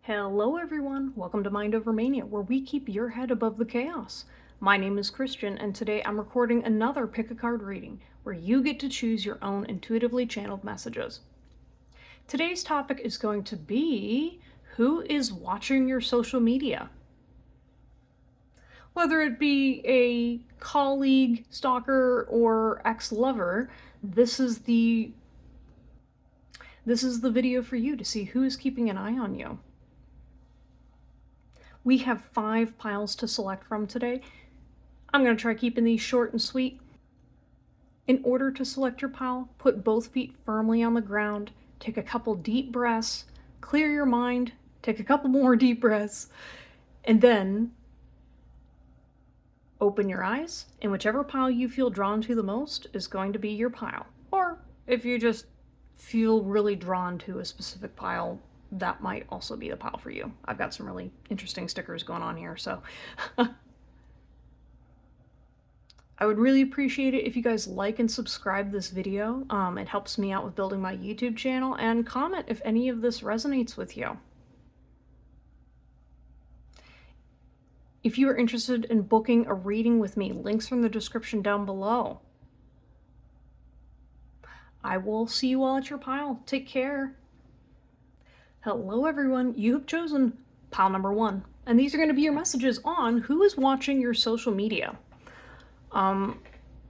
Hello everyone, welcome to Mindovermania, where we keep your head above the chaos. My name is Christian, and today I'm recording another pick a card reading, where you get to choose your own intuitively channeled messages. Today's topic is going to be, who is watching your social media? Whether it be a colleague, stalker, or ex-lover, this is the video for you to see who is keeping an eye on you. We have 5 piles to select from today. I'm going to try keeping these short and sweet. In order to select your pile, put both feet firmly on the ground, take a couple deep breaths, clear your mind, take a couple more deep breaths, and then open your eyes, and whichever pile you feel drawn to the most is going to be your pile. Or if you just feel really drawn to a specific pile, that might also be the pile for you. I've got some really interesting stickers going on here, so I would really appreciate it if you guys like and subscribe this video. It helps me out with building my YouTube channel, and comment if any of this resonates with you. If you are interested in booking a reading with me, links are in the description down below. I will see you all at your pile. Take care. Hello everyone, you have chosen pile number 1, and these are going to be your messages on who is watching your social media.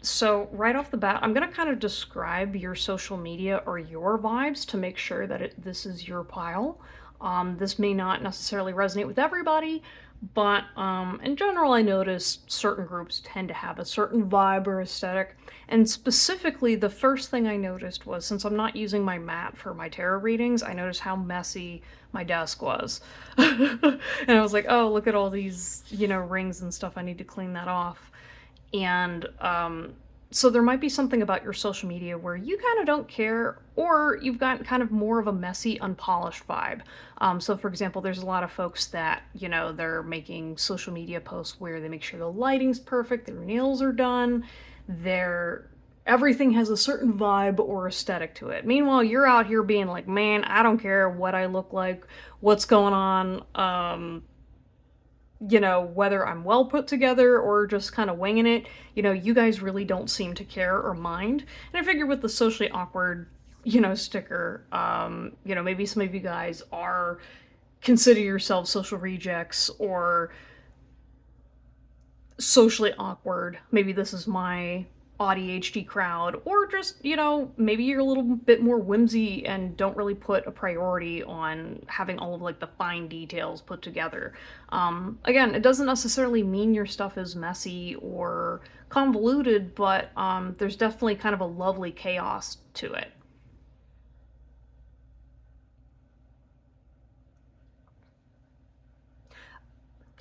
So right off the bat, I'm going to kind of describe your social media or your vibes to make sure that this is your pile. This may not necessarily resonate with everybody, but in general, I notice certain groups tend to have a certain vibe or aesthetic. And specifically, the first thing I noticed was, since I'm not using my mat for my tarot readings, I noticed how messy my desk was. And I was like, oh, look at all these, rings and stuff. I need to clean that off. And so there might be something about your social media where you kind of don't care, or you've got kind of more of a messy, unpolished vibe. So for example, there's a lot of folks that, they're making social media posts where they make sure the lighting's perfect, their nails are done, everything has a certain vibe or aesthetic to it. Meanwhile, you're out here being like, man, I don't care what I look like, what's going on, whether I'm well put together or just kind of winging it, you guys really don't seem to care or mind. And I figure with the socially awkward, sticker, maybe some of you guys consider yourselves social rejects or socially awkward. Maybe this is my ADHD crowd, or just, maybe you're a little bit more whimsy and don't really put a priority on having all of like the fine details put together. Again, it doesn't necessarily mean your stuff is messy or convoluted, but there's definitely kind of a lovely chaos to it.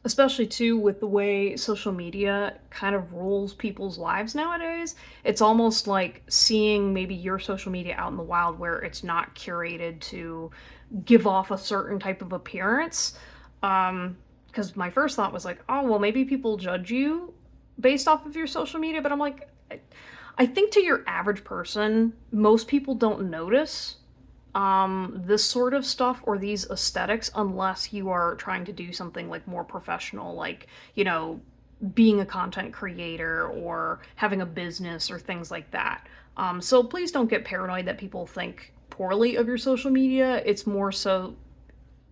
Especially too with the way social media kind of rules people's lives nowadays. It's almost like seeing maybe your social media out in the wild where it's not curated to give off a certain type of appearance. Because my first thought was like, oh, well, maybe people judge you based off of your social media, but I'm like, I think to your average person, most people don't notice this sort of stuff or these aesthetics unless you are trying to do something like more professional, like, being a content creator or having a business or things like that. So please don't get paranoid that people think poorly of your social media. It's more so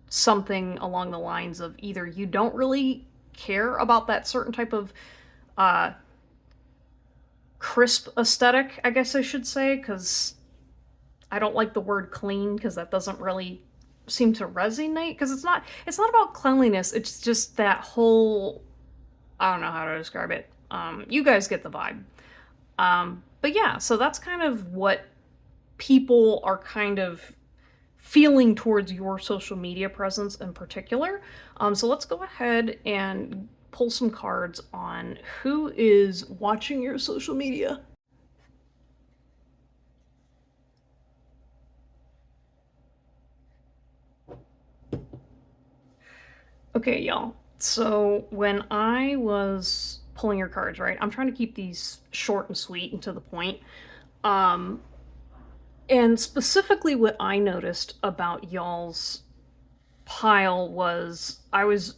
something along the lines of either you don't really care about that certain type of crisp aesthetic, I guess I should say, because I don't like the word clean because that doesn't really seem to resonate, because it's not about cleanliness. It's just that whole, I don't know how to describe it. You guys get the vibe. But yeah, so that's kind of what people are kind of feeling towards your social media presence in particular. So let's go ahead and pull some cards on who is watching your social media. Okay, y'all. So when I was pulling your cards, right, I'm trying to keep these short and sweet and to the point. And specifically what I noticed about y'all's pile was I was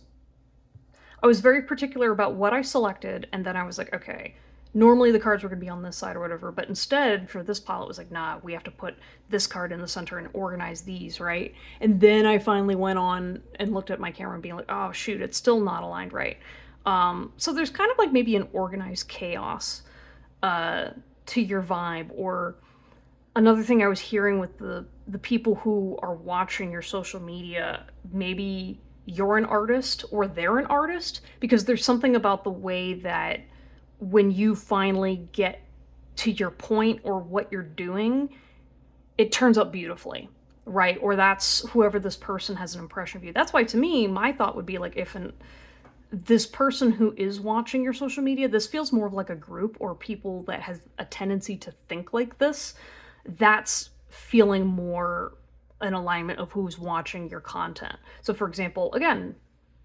very particular about what I selected, and then I was like, okay, normally the cards were going to be on this side or whatever, but instead for this pile it was like, nah, we have to put this card in the center and organize these, right? And then I finally went on and looked at my camera and being like, oh shoot, it's still not aligned right. So there's kind of like maybe an organized chaos uh, to your vibe. Or another thing I was hearing with the people who are watching your social media, maybe you're an artist or they're an artist, because there's something about the way that when you finally get to your point or what you're doing, it turns out beautifully, right? Or that's whoever this person has an impression of you. That's why to me, my thought would be like, if this person who is watching your social media, this feels more of like a group or people that has a tendency to think like this, that's feeling more an alignment of who's watching your content. So for example, again,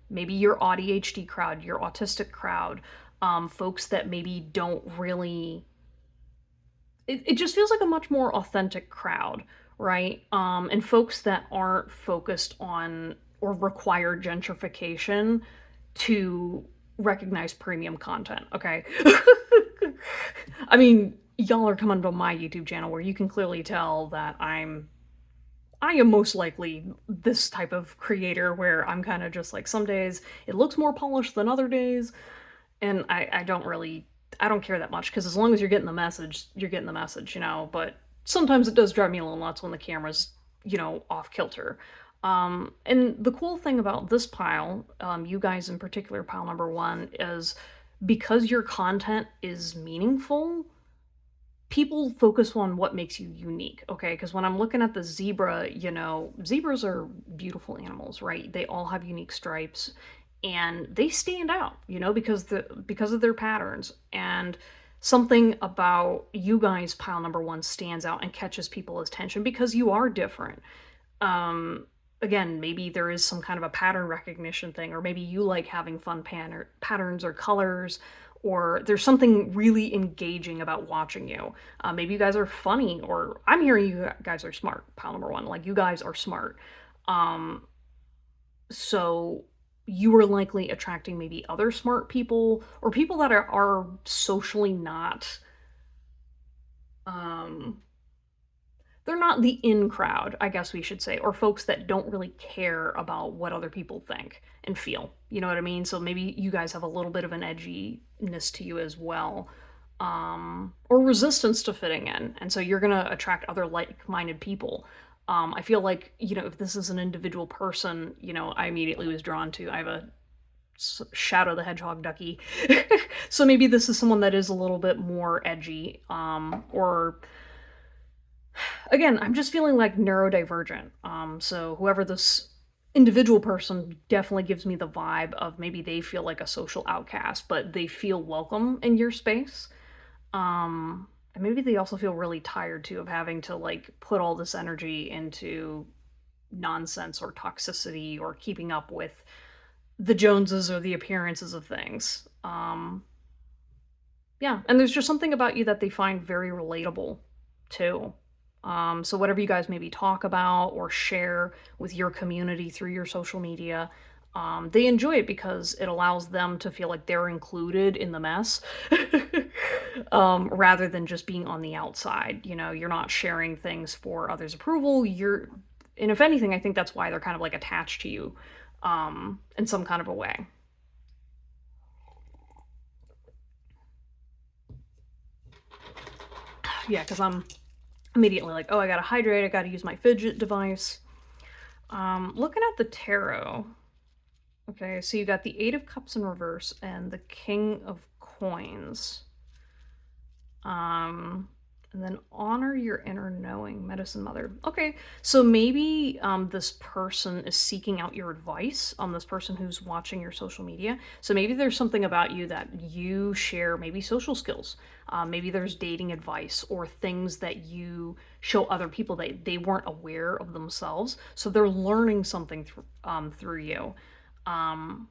maybe your ADHD crowd, your autistic crowd, folks that maybe don't really, it just feels like a much more authentic crowd, right? And folks that aren't focused on or require gentrification to recognize premium content, okay? I mean, y'all are coming to my YouTube channel where you can clearly tell that I am most likely this type of creator where I'm kind of just like, some days it looks more polished than other days, and I don't really, I don't care that much, because as long as you're getting the message, you're getting the message, you know. But sometimes it does drive me a little nuts when the camera's, off kilter. And the cool thing about this pile, you guys in particular, pile number one, is because your content is meaningful, people focus on what makes you unique, okay? Because when I'm looking at the zebra, zebras are beautiful animals, right? They all have unique stripes, and they stand out, because of their patterns. And something about you guys, pile number one, stands out and catches people's attention because you are different. Again, maybe there is some kind of a pattern recognition thing, or maybe you like having fun patterns or colors, or there's something really engaging about watching you. Maybe you guys are funny, or I'm hearing you guys are smart, pile number one. Like, you guys are smart. So you are likely attracting maybe other smart people, or people that are socially not, um, they're not the in crowd, I guess we should say, or folks that don't really care about what other people think and feel. You know what I mean? So maybe you guys have a little bit of an edginess to you as well, or resistance to fitting in. And so you're going to attract other like minded people. I feel like, if this is an individual person, I immediately was drawn to, I have a Shadow the Hedgehog ducky. So maybe this is someone that is a little bit more edgy, or again, I'm just feeling like neurodivergent. So whoever this individual person definitely gives me the vibe of maybe they feel like a social outcast, but they feel welcome in your space. And maybe they also feel really tired too of having to like put all this energy into nonsense or toxicity or keeping up with the Joneses or the appearances of things. Yeah, and there's just something about you that they find very relatable too. So whatever you guys maybe talk about or share with your community through your social media, they enjoy it because it allows them to feel like they're included in the mess, rather than just being on the outside. You're not sharing things for others' approval. And if anything, I think that's why they're kind of like attached to you, in some kind of a way. Yeah, because I'm immediately like, oh, I gotta hydrate, I gotta use my fidget device. Looking at the tarot, okay, so you got the Eight of Cups in reverse and the King of Coins. And then honor your inner knowing, Medicine Mother. Okay, so maybe this person is seeking out your advice, this person who's watching your social media. So maybe there's something about you that you share, maybe social skills. Maybe there's dating advice or things that you show other people that they weren't aware of themselves. So they're learning something through you. I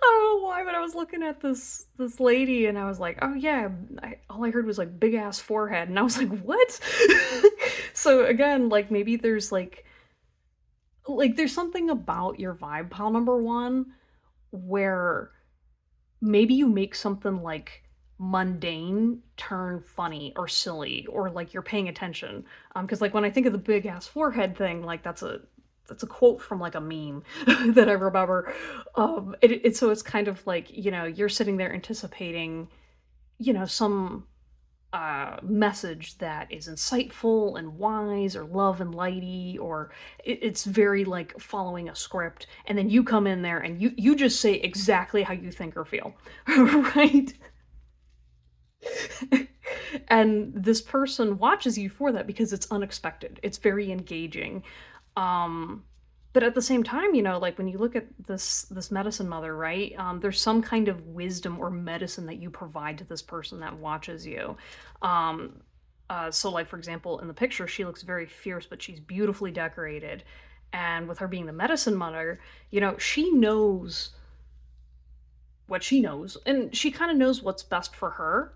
don't know why, but I was looking at this lady and I was like, oh yeah, all I heard was like big ass forehead, and I was like, what? So again, like maybe there's like Like, there's something about your vibe, pal number one, where maybe you make something, like, mundane turn funny or silly or, like, you're paying attention. Because like, when I think of the big ass forehead thing, like, that's a quote from, like, a meme that I remember. So it's kind of like, you're sitting there anticipating, some message that is insightful and wise or love and lighty, or it's very like following a script, and then you come in there and you just say exactly how you think or feel. Right. And this person watches you for that because it's unexpected, it's very engaging. um but at the same time, like, when you look at this medicine mother, right, there's some kind of wisdom or medicine that you provide to this person that watches you. um so, like, for example, in the picture, she looks very fierce, but she's beautifully decorated. And with her being the medicine mother, she knows what she knows, and she kind of knows what's best for her.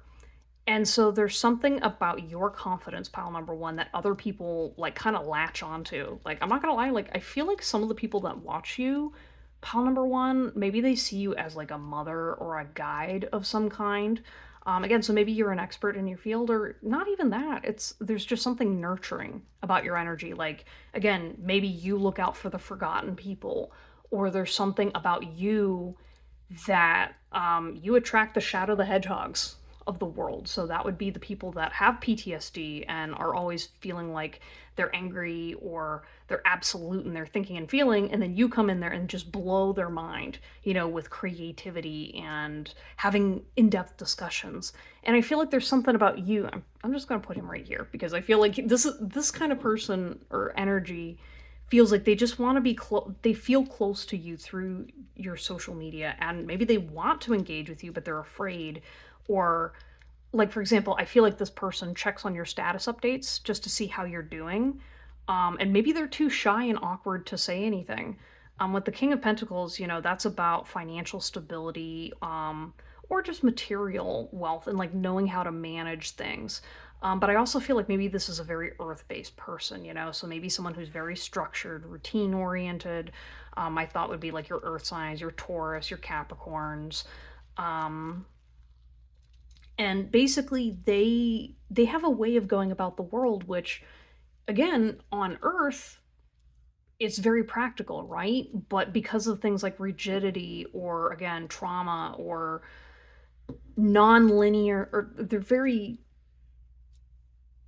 And so there's something about your confidence, pile number one, that other people like kind of latch onto. Like, I'm not gonna lie, like, I feel like some of the people that watch you, pile number one, maybe they see you as like a mother or a guide of some kind. Again, so maybe you're an expert in your field, or not even that. There's just something nurturing about your energy. Like, again, maybe you look out for the forgotten people, or there's something about you that you attract the shadow the hedgehogs of the world. So that would be the people that have PTSD and are always feeling like they're angry or they're absolute in their thinking and feeling. And then you come in there and just blow their mind, with creativity and having in depth discussions. And I feel like there's something about you. I'm just going to put him right here because I feel like this kind of person or energy feels like they just want to be close. They feel close to you through your social media, and maybe they want to engage with you, but they're afraid. Or, like, for example, I feel like this person checks on your status updates just to see how you're doing. And maybe they're too shy and awkward to say anything. With the King of Pentacles, that's about financial stability, or just material wealth and like knowing how to manage things. But I also feel like maybe this is a very earth-based person, so maybe someone who's very structured, routine-oriented. My thought would be like your earth signs, your Taurus, your Capricorns. Um, and basically they have a way of going about the world, which, again, on earth, it's very practical, right? But because of things like rigidity or, again, trauma or non-linear, or they're very,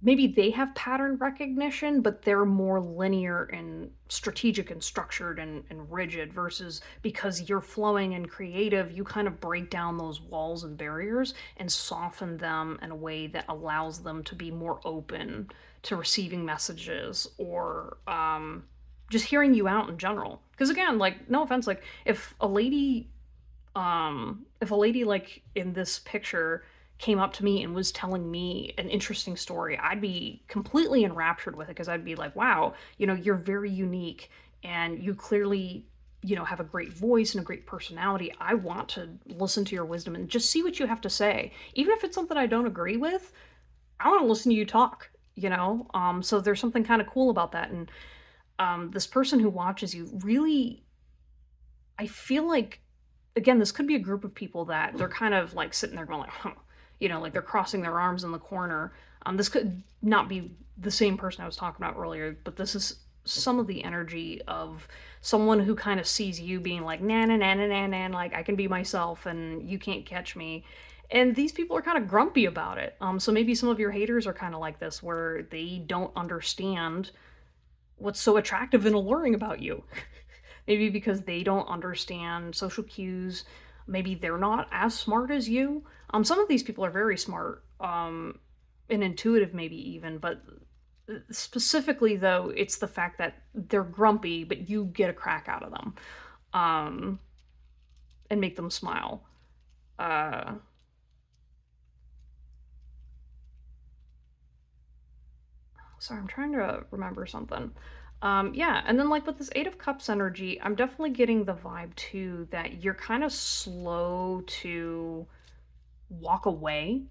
maybe they have pattern recognition, but they're more linear and strategic and structured and rigid, versus because you're flowing and creative, you kind of break down those walls and barriers and soften them in a way that allows them to be more open to receiving messages, or just hearing you out in general. Because, again, like, no offense, like, if a lady like in this picture came up to me and was telling me an interesting story, I'd be completely enraptured with it, because I'd be like, wow, you're very unique, and you clearly, have a great voice and a great personality. I want to listen to your wisdom and just see what you have to say. Even if it's something I don't agree with, I want to listen to you talk. So there's something kind of cool about that. And this person who watches you really, I feel like, again, this could be a group of people that they're kind of like sitting there going like, huh, like they're crossing their arms in the corner. This could not be the same person I was talking about earlier, but this is some of the energy of someone who kind of sees you being like, nah, nah, nah, nah, nah, nah, like, I can be myself and you can't catch me. And these people are kind of grumpy about it. So maybe some of your haters are kind of like this, where they don't understand what's so attractive and alluring about you. Maybe because they don't understand social cues. Maybe they're not as smart as you. Some of these people are very smart, and intuitive, maybe even, but specifically, though, it's the fact that they're grumpy, but you get a crack out of them, um, and make them smile. Uh, Sorry, I'm trying to remember something. Yeah, and then, like, with this Eight of Cups energy, I'm definitely getting the vibe too that you're kind of slow to walk away.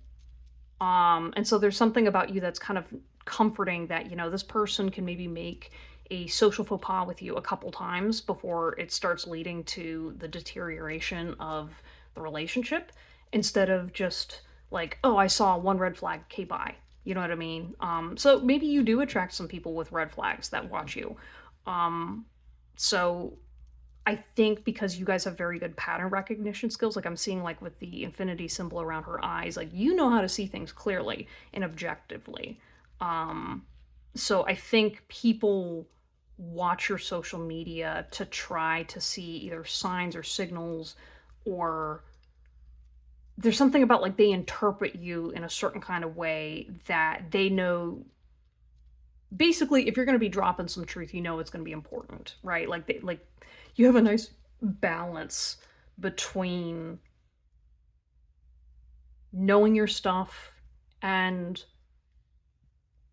And so there's something about you that's kind of comforting, that, this person can maybe make a social faux pas with you a couple times before it starts leading to the deterioration of the relationship, instead of just like, oh, I saw one red flag, okay, bye. You know what I mean? So maybe you do attract some people with red flags that watch you. Um, so I think because you guys have very good pattern recognition skills, like I'm seeing like with the infinity symbol around her eyes, like you know how to see things clearly and objectively. Um, so I think people watch your social media to try to see either signs or signals, or there's something about like they interpret you in a certain kind of way that they know. Basically, if you're going to be dropping some truth, you know it's going to be important, right? Like you have a nice balance between knowing your stuff and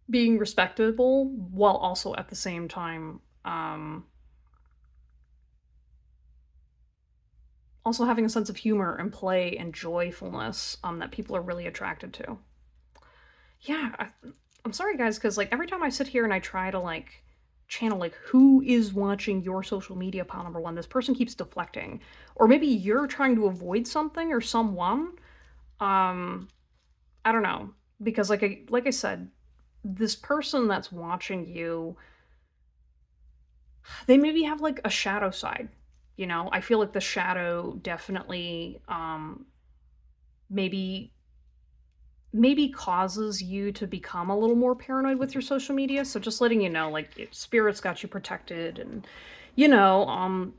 being respectable, while also at the same time also having a sense of humor and play and joyfulness that people are really attracted to. Yeah, I'm sorry guys, because like every time I sit here and I try to like channel like who is watching your social media pile number one, this person keeps deflecting, or maybe you're trying to avoid something or someone. um I don't know, because like I said, this person that's watching you, they maybe have like a shadow side. You know, I feel like the shadow definitely maybe maybe causes you to become a little more paranoid with your social media. So just letting you know, like spirits got you protected, and you know,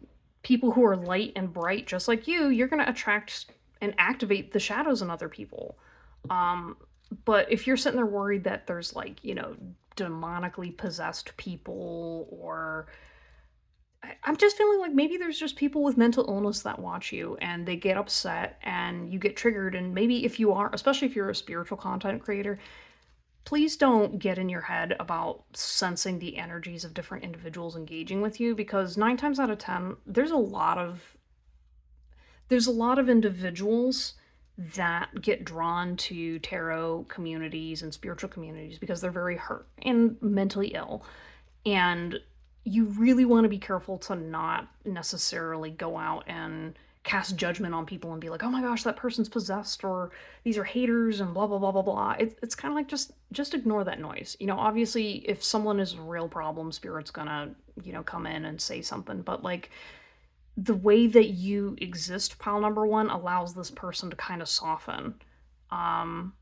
people who are light and bright just like you're gonna attract and activate the shadows in other people. Um, but if you're sitting there worried that there's like, you know, demonically possessed people, or I'm just feeling like maybe there's just people with mental illness that watch you and they get upset and you get triggered. And maybe if you are, especially if you're a spiritual content creator, please don't get in your head about sensing the energies of different individuals engaging with you, because 9 times out of 10, there's a lot of individuals that get drawn to tarot communities and spiritual communities because they're very hurt and mentally ill. And you really want to be careful to not necessarily go out and cast judgment on people and be like, oh my gosh, that person's possessed, or these are haters and blah blah blah blah blah. It's kind of like just ignore that noise. You know, obviously if someone is a real problem, spirit's gonna, you know, come in and say something, but like the way that you exist, pile number one, allows this person to kind of soften. Um,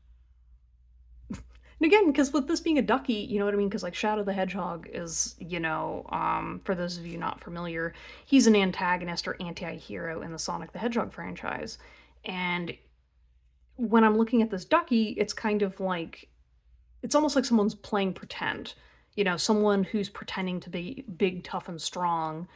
and again, because with this being a ducky, you know what I mean? Because like Shadow the Hedgehog is, you know, for those of you not familiar, he's an antagonist or anti-hero in the Sonic the Hedgehog franchise. And when I'm looking at this ducky, it's kind of like, it's almost like someone's playing pretend. You know, someone who's pretending to be big, tough, and strong,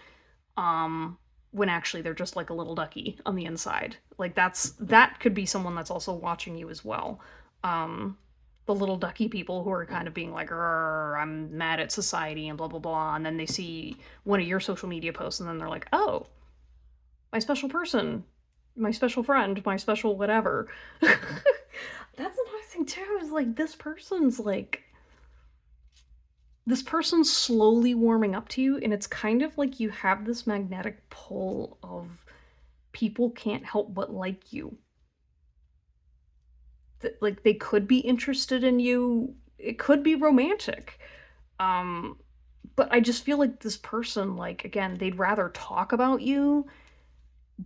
when actually they're just like a little ducky on the inside. Like that could be someone that's also watching you as well. The little ducky people who are kind of being like, I'm mad at society and blah blah blah, and then they see one of your social media posts and then they're like, oh, my special person, my special friend, my special whatever. That's another thing too, is like this person's slowly warming up to you, and it's kind of like you have this magnetic pull of people can't help but like you. Like they could be interested in you. It could be romantic. Um but I just feel like this person, like again, they'd rather talk about you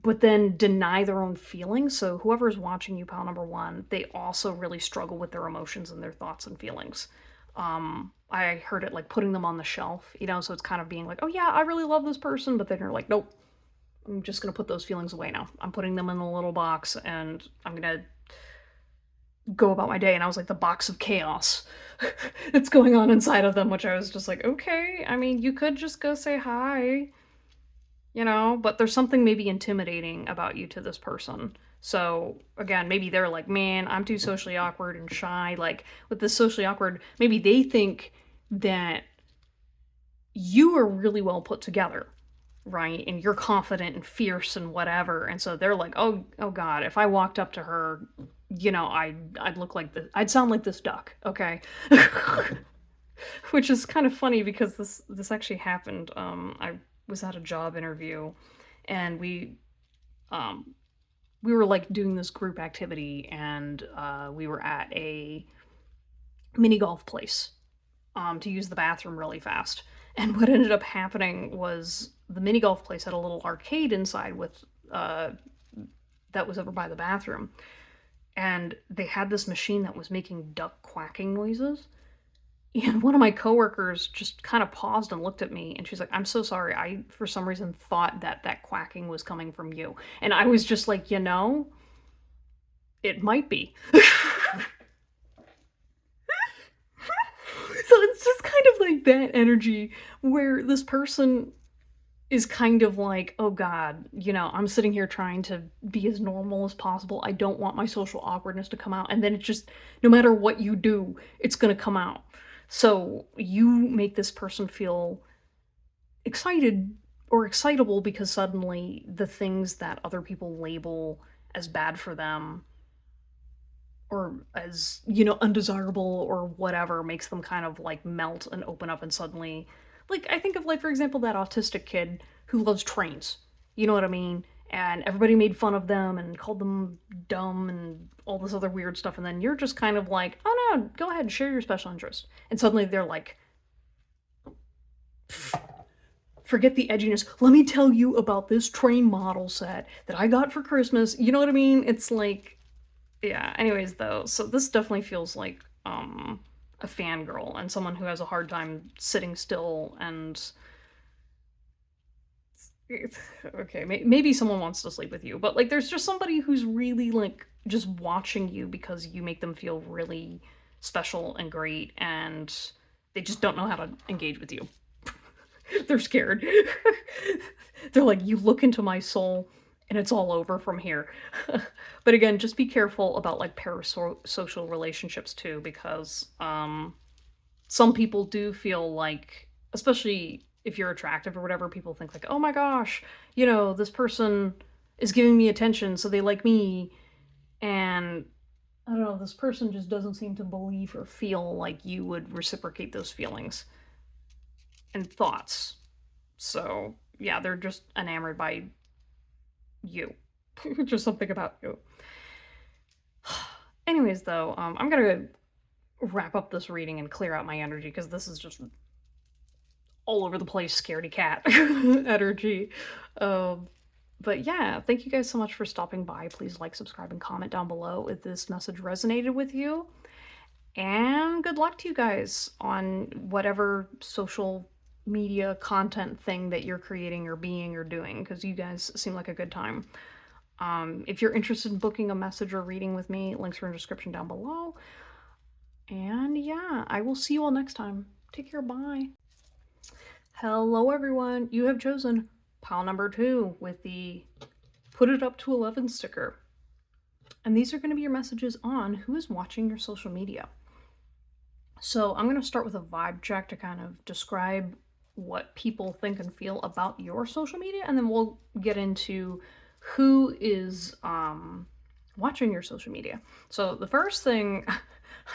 but then deny their own feelings. So whoever's watching you, pal number one, they also really struggle with their emotions and their thoughts and feelings. I heard it like putting them on the shelf, you know, so it's kind of being like, oh yeah, I really love this person, but then you're like, nope, I'm just gonna put those feelings away now. I'm putting them in a little box and I'm gonna go about my day. And I was like the box of chaos that's going on inside of them, which I was just like, okay, I mean, you could just go say hi, you know, but there's something maybe intimidating about you to this person. So again, maybe they're like, man, I'm too socially awkward and shy. Like with this socially awkward, maybe they think that you are really well put together, right? And you're confident and fierce and whatever. And so they're like, oh God, if I walked up to her, you know, I'd look like this, I'd sound like this duck, okay? Which is kind of funny because this actually happened. I was at a job interview, and um, we were like doing this group activity, and we were at a mini golf place to use the bathroom really fast. And what ended up happening was the mini golf place had a little arcade inside with uh, that was over by the bathroom, and they had this machine that was making duck quacking noises. And one of my coworkers just kind of paused and looked at me, and she's like, "I'm so sorry. I, for some reason, thought that that quacking was coming from you." And I was just like, it might be. So it's just kind of like that energy where this person is kind of like, oh God, I'm sitting here trying to be as normal as possible. I don't want my social awkwardness to come out. And then it just, no matter what you do, it's going to come out. So you make this person feel excited or excitable because suddenly the things that other people label as bad for them or as, undesirable or whatever makes them kind of like melt and open up and suddenly like I think of like for example that autistic kid who loves trains. You know what I mean? And everybody made fun of them and called them dumb and all this other weird stuff and then you're just kind of like, "Oh no, go ahead and share your special interest." And suddenly they're like, "Forget the edginess. Let me tell you about this train model set that I got for Christmas." You know what I mean? It's like yeah, anyways though, so this definitely feels like a fangirl and someone who has a hard time sitting still and okay, maybe someone wants to sleep with you, but like there's just somebody who's really like just watching you because you make them feel really special and great and they just don't know how to engage with you. They're scared. They're like, you look into my soul and it's all over from here. But again, just be careful about like parasocial relationships too, because some people do feel like, especially if you're attractive or whatever, people think like, oh my gosh, this person is giving me attention, so they like me. And I don't know, this person just doesn't seem to believe or feel like you would reciprocate those feelings and thoughts. So, yeah, they're just enamored by you. Just something about you. Anyways, though, I'm gonna wrap up this reading and clear out my energy because this is just all over the place, scaredy cat energy. Um, but yeah, thank you guys so much for stopping by. Please like, subscribe, and comment down below if this message resonated with you. And good luck to you guys on whatever social media content thing that you're creating or being or doing, because you guys seem like a good time. If you're interested in booking a message or reading with me, links are in the description down below. And yeah, I will see you all next time. Take care, bye. Hello everyone, you have chosen pile number 2 with the put it up to 11 sticker. And these are going to be your messages on who is watching your social media. So I'm going to start with a vibe check to kind of describe what people think and feel about your social media, and then we'll get into who is watching your social media. So the first thing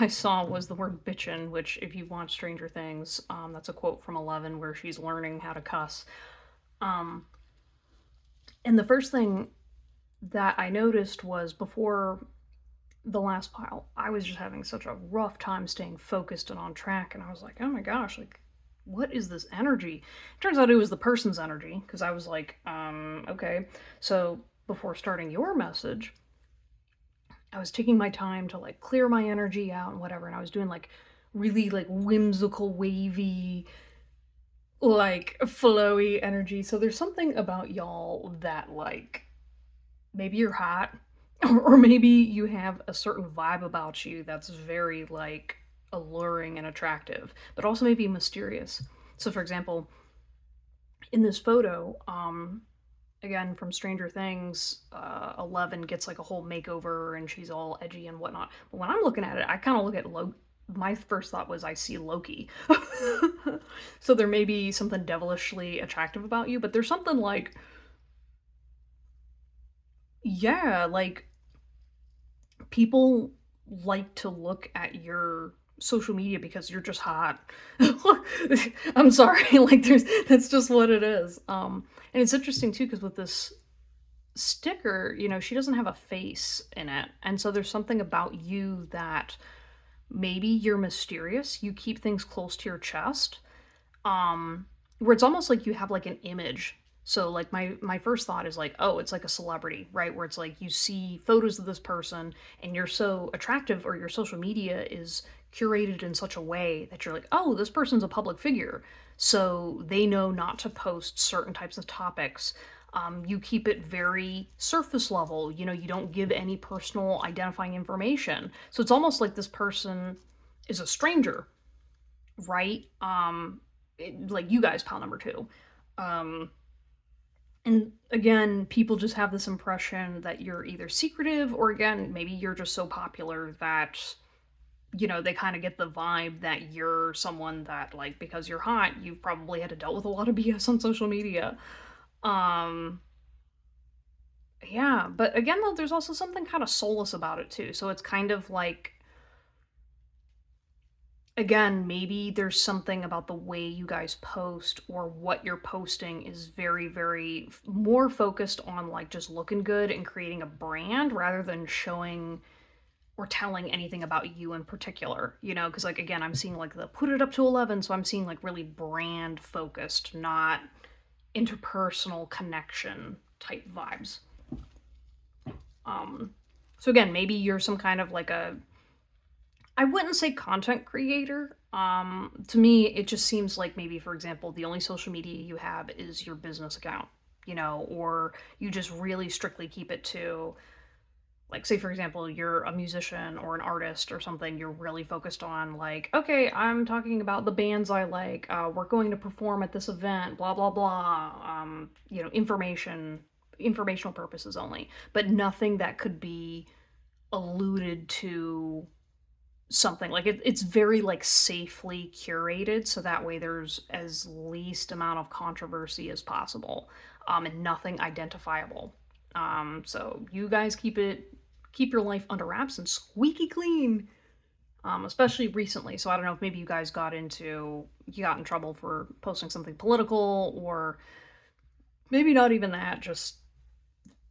I saw was the word bitchin', which if you watch Stranger Things, that's a quote from 11 where she's learning how to cuss. And the first thing that I noticed was before the last pile, I was just having such a rough time staying focused and on track, and I was like, oh my gosh, like, what is this energy? Turns out it was the person's energy, because I was like, okay. So before starting your message, I was taking my time to like clear my energy out and whatever, and I was doing like really like whimsical, wavy, like flowy energy. So there's something about y'all that like maybe you're hot or maybe you have a certain vibe about you that's very like alluring and attractive, but also maybe mysterious. So for example, in this photo, again from Stranger Things, 11 gets like a whole makeover and she's all edgy and whatnot. But when I'm looking at it, I kind of look at my first thought was I see Loki. So there may be something devilishly attractive about you, but there's something like, yeah, like people like to look at your social media because you're just hot. I'm sorry, like that's just what it is. And it's interesting too because with this sticker, she doesn't have a face in it, and so there's something about you that maybe you're mysterious. You keep things close to your chest, um where it's almost like you have like an image. So like my first thought is like, oh, it's like a celebrity, right? Where it's like you see photos of this person and you're so attractive, or your social media is curated in such a way that you're like, oh, this person's a public figure, so they know not to post certain types of topics. You keep it very surface level. You don't give any personal identifying information, so it's almost like this person is a stranger, right? Like you guys, pile number two. Um, and again, people just have this impression that you're either secretive, or again, maybe you're just so popular that, they kind of get the vibe that you're someone that, like, because you're hot, you've probably had to deal with a lot of BS on social media. Um, yeah, but again, though, there's also something kind of soulless about it too. So it's kind of like, again, maybe there's something about the way you guys post, or what you're posting is very, very more focused on like just looking good and creating a brand rather than showing or telling anything about you in particular, because like again, I'm seeing like the put it up to 11, so I'm seeing like really brand focused, not interpersonal connection type vibes. Um, so again, maybe you're some kind of like I wouldn't say content creator. To me, it just seems like maybe, for example, the only social media you have is your business account, or you just really strictly keep it to, like, say, for example, you're a musician or an artist or something, you're really focused on, like, okay, I'm talking about the bands I like, we're going to perform at this event, blah, blah, blah, informational purposes only, but nothing that could be alluded to something like it's very like safely curated, so that way there's as least amount of controversy as possible, and nothing identifiable. So you guys keep your life under wraps and squeaky clean, especially recently. So I don't know if maybe you guys you got in trouble for posting something political, or maybe not even that, just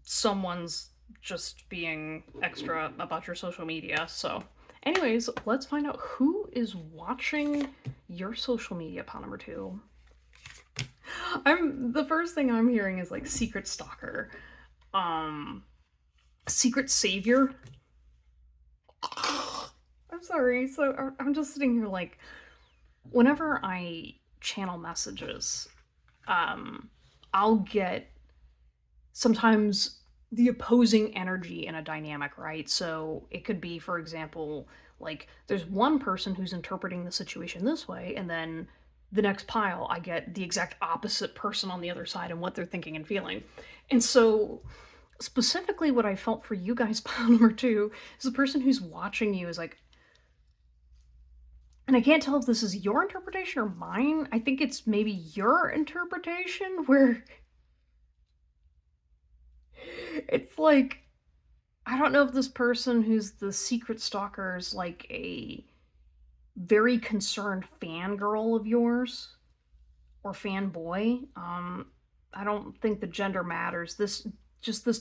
someone's just being extra about your social media. So anyways, let's find out who is watching your social media, pile number two. The first thing I'm hearing is like secret stalker, secret savior. I'm sorry. So I'm just sitting here like, whenever I channel messages, I'll get sometimes the opposing energy in a dynamic, right? So it could be, for example, like there's one person who's interpreting the situation this way, and then the next pile, I get the exact opposite person on the other side and what they're thinking and feeling. And so, specifically, what I felt for you guys, pile number two, is the person who's watching you is like, and I can't tell if this is your interpretation or mine. I think it's maybe your interpretation, where it's like, I don't know if this person who's the secret stalker is like a very concerned fangirl of yours or fanboy. I don't think the gender matters. This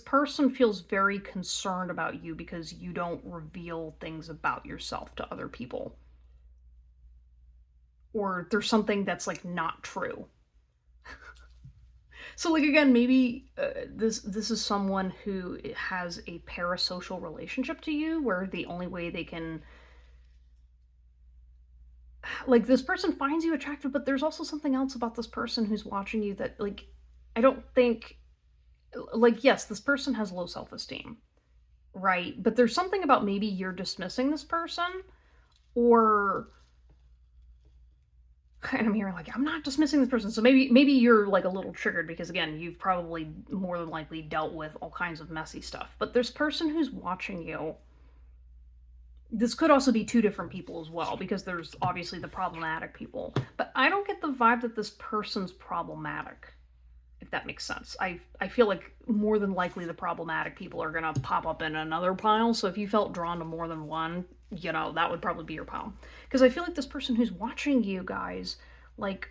person feels very concerned about you because you don't reveal things about yourself to other people. Or there's something that's like not true. So like again, maybe this is someone who has a parasocial relationship to you, where the only way they can, like, this person finds you attractive, but there's also something else about this person who's watching you that, like, I don't think, like, yes, this person has low self-esteem, right? But there's something about maybe you're dismissing this person, or, and I'm hearing like, I'm not dismissing this person. So maybe you're like a little triggered because again, you've probably more than likely dealt with all kinds of messy stuff. But this person who's watching you, this could also be two different people as well, because there's obviously the problematic people. But I don't get the vibe that this person's problematic, if that makes sense. I feel like more than likely the problematic people are gonna pop up in another pile. So if you felt drawn to more than one, that would probably be your pile. Because I feel like this person who's watching you guys, like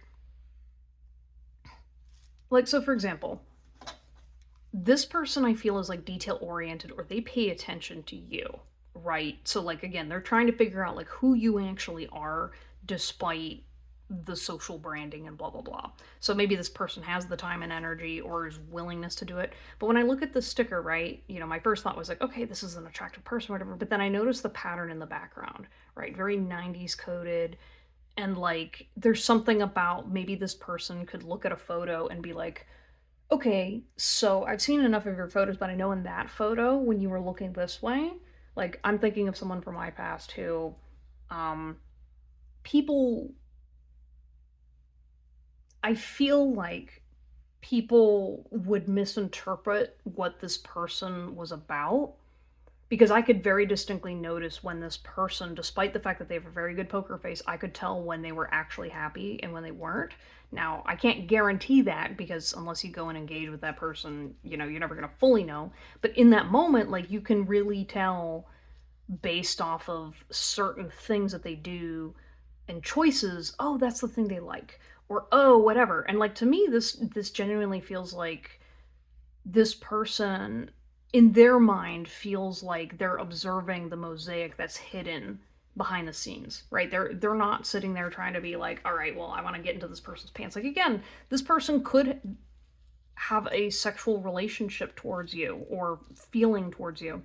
so for example, this person I feel is like detail oriented, or they pay attention to you, right? So like again, they're trying to figure out like who you actually are despite the social branding and blah blah blah. So maybe this person has the time and energy or is willingness to do it. But when I look at the sticker, right, my first thought was like, okay, this is an attractive person, whatever. But then I noticed the pattern in the background, right? Very 90s coded. And like there's something about maybe this person could look at a photo and be like, okay, so I've seen enough of your photos, but I know in that photo when you were looking this way, like I'm thinking of someone from my past who um people I feel like people would misinterpret what this person was about, because I could very distinctly notice when this person, despite the fact that they have a very good poker face, I could tell when they were actually happy and when they weren't. Now, I can't guarantee that because unless you go and engage with that person, you're never going to fully know. But in that moment, like you can really tell based off of certain things that they do and choices, oh, that's the thing they like. Or oh, whatever. And like to me this genuinely feels like this person in their mind feels like they're observing the mosaic that's hidden behind the scenes, right? They're not sitting there trying to be like, all right, well, I want to get into this person's pants. Like again, this person could have a sexual relationship towards you or feeling towards you,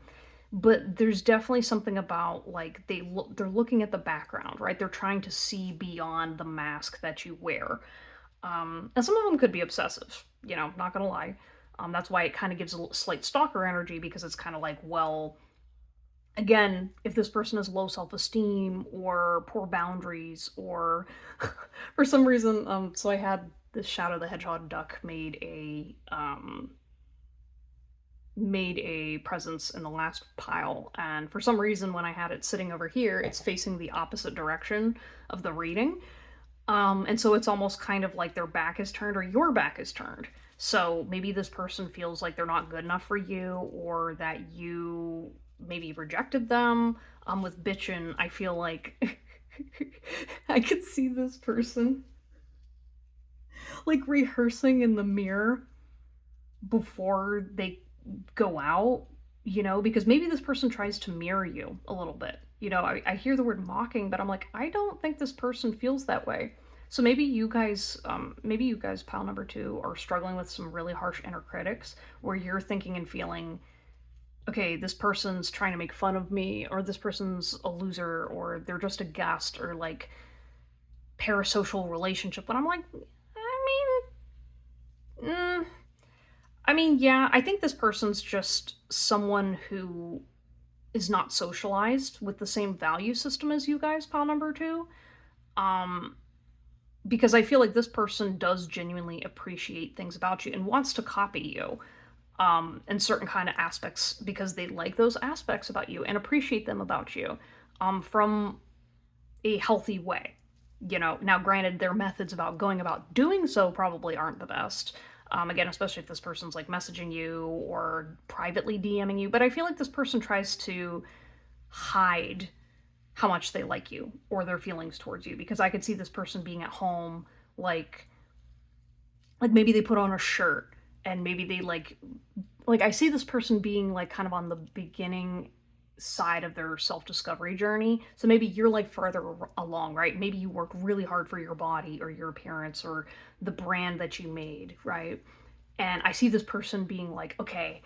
but there's definitely something about like they're looking at the background, right? They're trying to see beyond the mask that you wear. And some of them could be obsessive, not gonna lie. That's why it kind of gives a slight stalker energy, because it's kind of like, well, again, if this person has low self-esteem or poor boundaries, or for some reason, so I had this Shadow the Hedgehog duck made a presence in the last pile, and for some reason when I had it sitting over here, it's facing the opposite direction of the reading. And so it's almost kind of like their back is turned or your back is turned. So maybe this person feels like they're not good enough for you, or that you maybe rejected them. With bitchin', I feel like I could see this person like rehearsing in the mirror before they go out, because maybe this person tries to mirror you a little bit. I hear the word mocking, but I'm like, I don't think this person feels that way. So maybe you guys, pile number two, are struggling with some really harsh inner critics where you're thinking and feeling, okay, this person's trying to make fun of me, or this person's a loser, or they're just a guest, or like parasocial relationship. But I'm like, mm, yeah, I think this person's just someone who is not socialized with the same value system as you guys, pile number two. Um, because I feel like this person does genuinely appreciate things about you and wants to copy you in certain kind of aspects, because they like those aspects about you and appreciate them about you from a healthy way. Now granted, their methods about going about doing so probably aren't the best. Again, especially if this person's like messaging you or privately DMing you, but I feel like this person tries to hide how much they like you or their feelings towards you, because I could see this person being at home, like maybe they put on a shirt and maybe they like I see this person being like kind of on the beginning side of their self-discovery journey. So maybe you're like further along, right? Maybe you work really hard for your body or your appearance or the brand that you made, right? And I see this person being like, okay,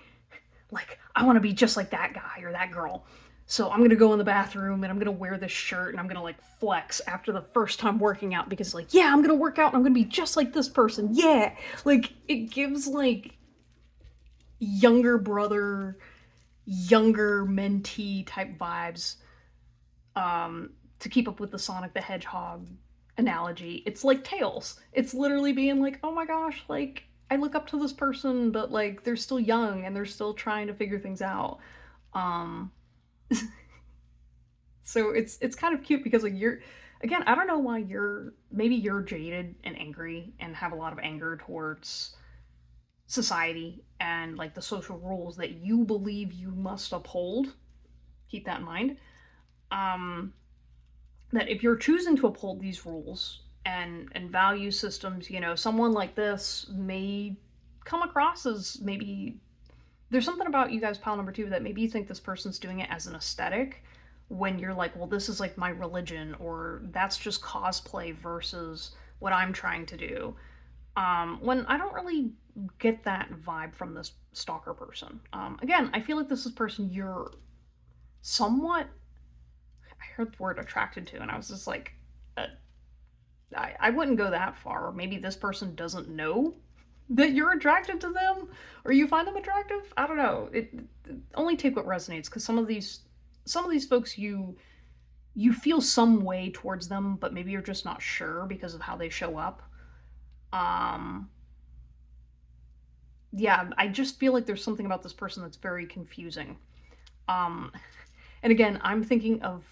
like I want to be just like that guy or that girl. So I'm gonna go in the bathroom and I'm gonna wear this shirt and I'm gonna like flex after the first time working out, because like, yeah, I'm gonna work out and I'm gonna be just like this person. Yeah. Like it gives like younger brother, younger mentee type vibes. To keep up with the Sonic the Hedgehog analogy, it's like Tails. It's literally being like, oh my gosh, like I look up to this person, but like they're still young and they're still trying to figure things out. Um, so it's kind of cute because like you're, again, I don't know why maybe you're jaded and angry and have a lot of anger towards society and like the social rules that you believe you must uphold. Keep that in mind. Um, that if you're choosing to uphold these rules and value systems, someone like this may come across as maybe there's something about you guys, pile number two, that maybe you think this person's doing it as an aesthetic when you're like, well, this is like my religion, or that's just cosplay versus what I'm trying to do. When I don't really get that vibe from this stalker person. Again, I feel like this is a person you're somewhat, I heard the word attracted to, and I was just like, uh, I wouldn't go that far. Maybe this person doesn't know that you're attracted to them or you find them attractive. I don't know. It only take what resonates, because some of these folks you feel some way towards them, but maybe you're just not sure because of how they show up. Um, yeah, I just feel like there's something about this person that's very confusing. Um, and again, I'm thinking of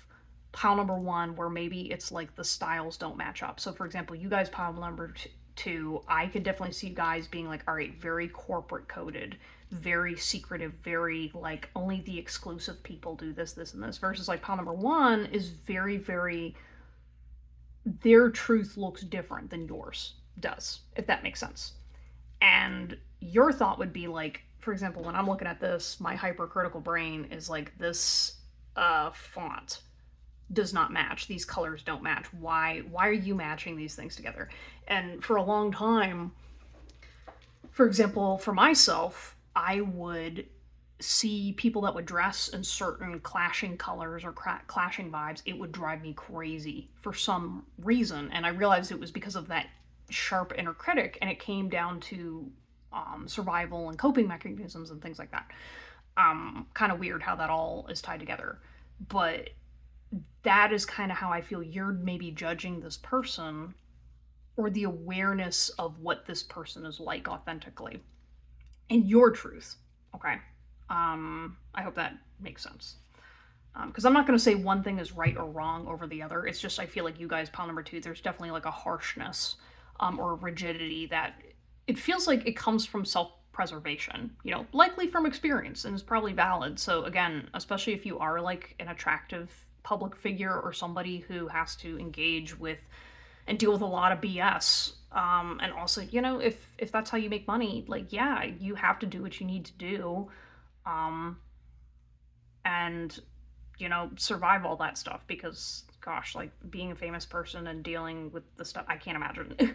pile number one where maybe it's like the styles don't match up. So, for example, you guys pile number two, I could definitely see guys being like, all right, very corporate coded, very secretive, very like only the exclusive people do this, this, and this, versus like pile number one is very, very, their truth looks different than yours does, if that makes sense. And your thought would be like, for example, when I'm looking at this, my hypercritical brain is like, this font does not match, these colors don't match, why are you matching these things together? And for a long time, for example, for myself, I would see people that would dress in certain clashing colors or clashing vibes. It would drive me crazy for some reason, and I realized it was because of that sharp inner critic, and it came down to survival and coping mechanisms and things like that. Kind of weird how that all is tied together, but that is kind of how I feel you're maybe judging this person, or the awareness of what this person is like authentically and your truth. Okay. I hope that makes sense. Because I'm not going to say one thing is right or wrong over the other. It's just I feel like you guys, pile number two, there's definitely like a harshness or a rigidity that it feels like it comes from self preservation, likely from experience, and is probably valid. So, again, especially if you are like an attractive public figure or somebody who has to engage with and deal with a lot of BS. And also, if that's how you make money, like, yeah, you have to do what you need to do. And survive all that stuff, because gosh, like being a famous person and dealing with the stuff, I can't imagine.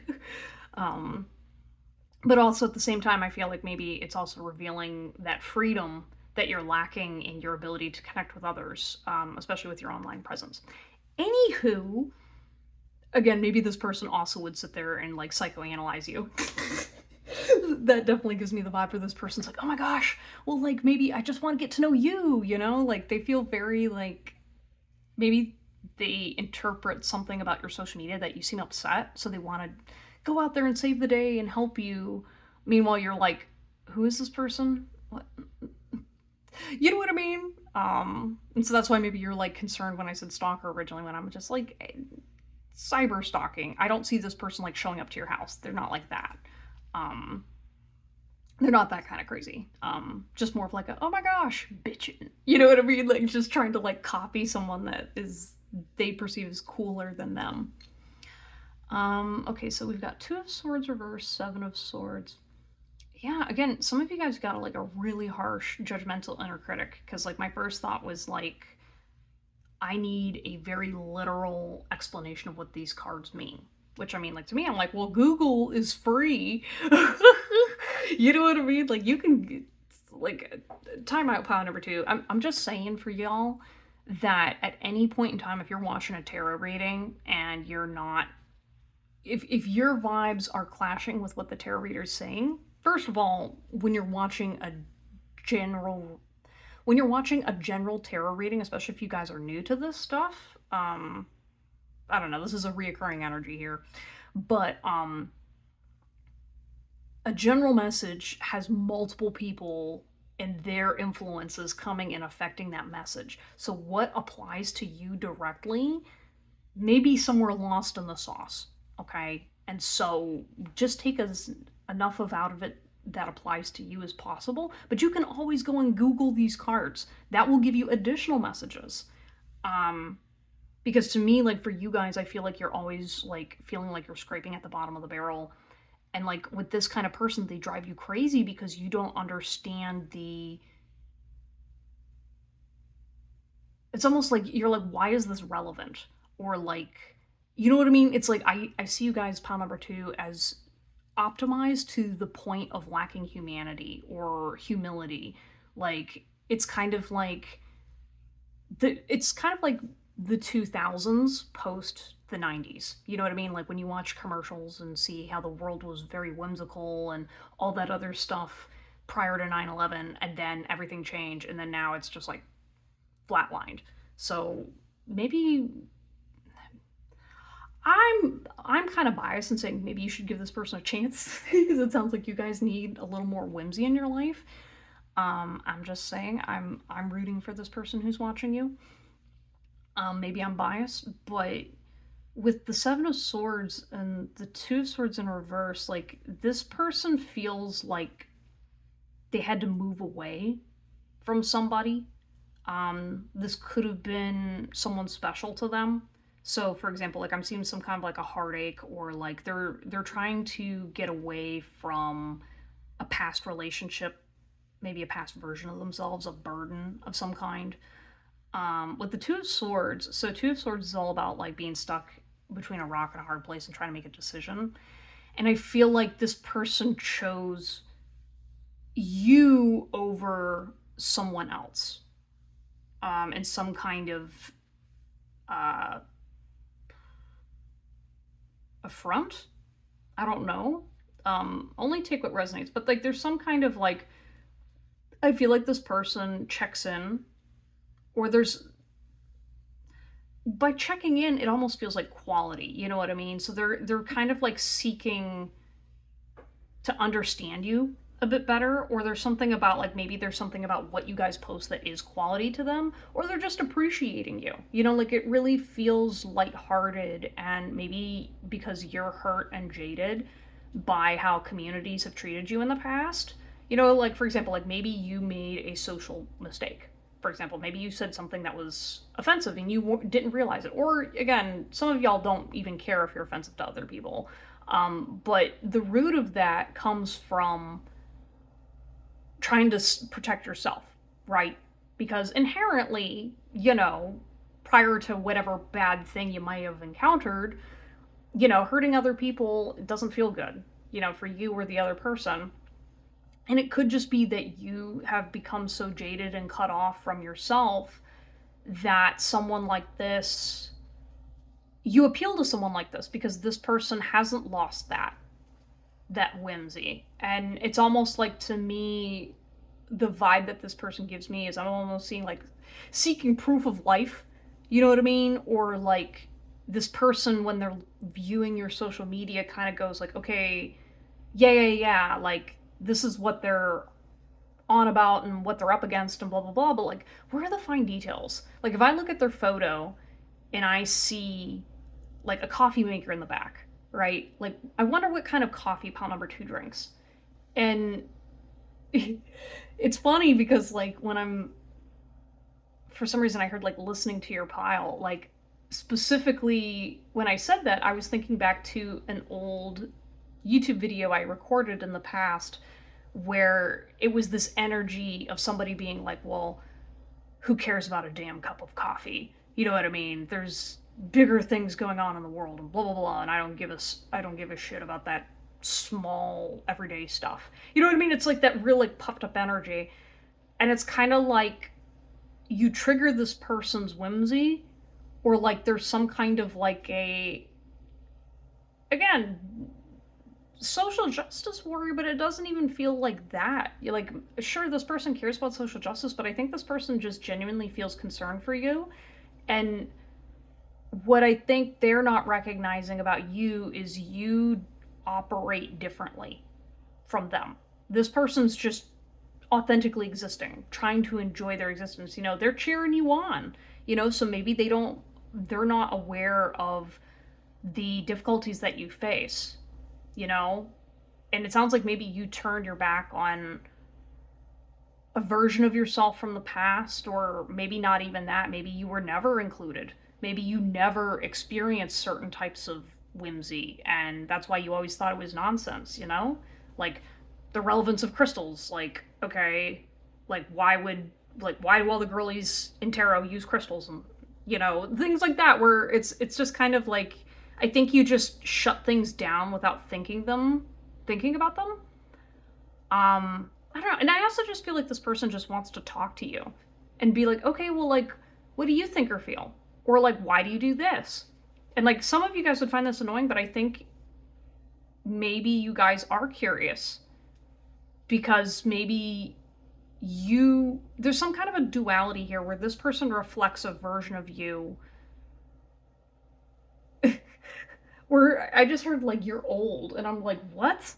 um but also at the same time, I feel like maybe it's also revealing that freedom that you're lacking in your ability to connect with others, especially with your online presence. Anywho, again, maybe this person also would sit there and like psychoanalyze you. That definitely gives me the vibe for this person's like, oh my gosh, well, like maybe I just want to get to know you, like they feel very like, maybe they interpret something about your social media that you seem upset, so they want to go out there and save the day and help you. Meanwhile, you're like, who is this person? What? You know what I mean? And so that's why maybe you're like concerned when I said stalker originally, when I'm just like, cyber stalking. I don't see this person like showing up to your house. They're not like that. Um, they're not that kind of crazy. Just more of like a, oh my gosh, bitchin'. You know what I mean? Like just trying to like copy someone that is they perceive as cooler than them. Okay, so we've got 2 of Swords reversed, 7 of Swords. Yeah, again, some of you guys got like a really harsh, judgmental inner critic, because like my first thought was like, I need a very literal explanation of what these cards mean. Which, I mean, like, to me, I'm like, well, Google is free. You know what I mean? Like, you can, like, time out, pile number two. I'm just saying for y'all that at any point in time, if you're watching a tarot reading and you're not, if your vibes are clashing with what the tarot reader is saying, first of all, when you're watching a general tarot reading, especially if you guys are new to this stuff, I don't know, this is a reoccurring energy here, but a general message has multiple people and their influences coming and affecting that message. So what applies to you directly may be somewhere lost in the sauce, okay? And so just take enough out of it that applies to you as possible. But you can always go and Google these cards. That will give you additional messages. Um, because to me, like for you guys, I feel like you're always like feeling like you're scraping at the bottom of the barrel. And like with this kind of person, they drive you crazy because you don't understand the. It's almost like you're like, why is this relevant? Or like, you know what I mean? It's like I see you guys, pile number two, as optimized to the point of lacking humanity or humility. Like it's kind of like the 2000s post the 90s. You know what I mean? Like when you watch commercials and see how the world was very whimsical and all that other stuff prior to 9/11, and then everything changed, and then now it's just like flatlined. So maybe I'm kind of biased in saying maybe you should give this person a chance because it sounds like you guys need a little more whimsy in your life. I'm just saying I'm rooting for this person who's watching you. Maybe I'm biased, but with the Seven of Swords and the Two of Swords in reverse, like this person feels like they had to move away from somebody. This could have been someone special to them. So, for example, like I'm seeing some kind of like a heartache, or like they're trying to get away from a past relationship, maybe a past version of themselves, a burden of some kind. With the Two of Swords, so Two of Swords is all about like being stuck between a rock and a hard place and trying to make a decision. And I feel like this person chose you over someone else, in some kind of uh, affront. I don't know. Only take what resonates. But like, there's some kind of like, I feel like this person checks in, or there's by checking in, it almost feels like quality. You know what I mean? So they're kind of like seeking to understand you a bit better, or there's something about like maybe there's something about what you guys post that is quality to them, or they're just appreciating you. You know, like it really feels lighthearted, and maybe because you're hurt and jaded by how communities have treated you in the past. You know, like for example, like maybe you made a social mistake. For example, maybe you said something that was offensive and you didn't realize it. Or again, some of y'all don't even care if you're offensive to other people. But the root of that comes from trying to protect yourself, right? Because inherently, you know, prior to whatever bad thing you might have encountered, you know, hurting other people doesn't feel good, you know, for you or the other person. And it could just be that you have become so jaded and cut off from yourself that someone like this, you appeal to someone like this because this person hasn't lost that whimsy. And it's almost like, to me, the vibe that this person gives me is I'm almost seeing like seeking proof of life, you know what I mean? Or like this person, when they're viewing your social media, kind of goes like, okay, yeah, like this is what they're on about and what they're up against and blah blah blah. But like, where are the fine details? Like if I look at their photo and I see like a coffee maker in the back, right? Like I wonder what kind of coffee pile number two drinks. And it's funny because like when I'm, for some reason I heard like listening to your pile, like specifically when I said that, I was thinking back to an old YouTube video I recorded in the past where it was this energy of somebody being like, well, who cares about a damn cup of coffee? You know what I mean? There's bigger things going on in the world and blah blah blah, and I don't give a shit about that small everyday stuff. You know what I mean? It's like that real like puffed up energy. And it's kind of like you trigger this person's whimsy, or like there's some kind of like a, again, social justice warrior, but it doesn't even feel like that. You're like, sure, this person cares about social justice, but I think this person just genuinely feels concern for you. And what I think they're not recognizing about you is you operate differently from them. This person's just authentically existing, trying to enjoy their existence. You know, they're cheering you on, you know, so maybe they're not aware of the difficulties that you face, you know? And it sounds like maybe you turned your back on a version of yourself from the past, or maybe not even that. Maybe you were never included. Maybe you never experienced certain types of whimsy, and that's why you always thought it was nonsense, you know? Like the relevance of crystals. Like, okay, why do all the girlies in tarot use crystals, and things like that, where it's just kind of like, I think you just shut things down without thinking about them. I don't know. And I also just feel like this person just wants to talk to you and be like, okay, well, like, what do you think or feel? Or like, why do you do this? And like, some of you guys would find this annoying, but I think maybe you guys are curious because maybe there's some kind of a duality here where this person reflects a version of you where I just heard like you're old, and I'm like, what?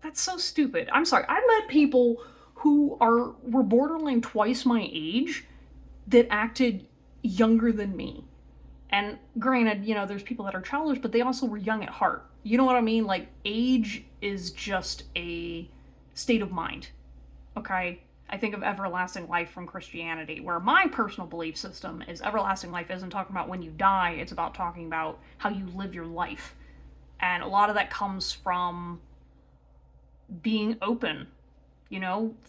That's so stupid. I'm sorry. I met people who were borderline twice my age that acted younger than me. And granted, there's people that are childish, but they also were young at heart. You know what I mean? Like, age is just a state of mind. Okay? I think of everlasting life from Christianity, where my personal belief system is everlasting life isn't talking about when you die, it's about talking about how you live your life. And a lot of that comes from being open,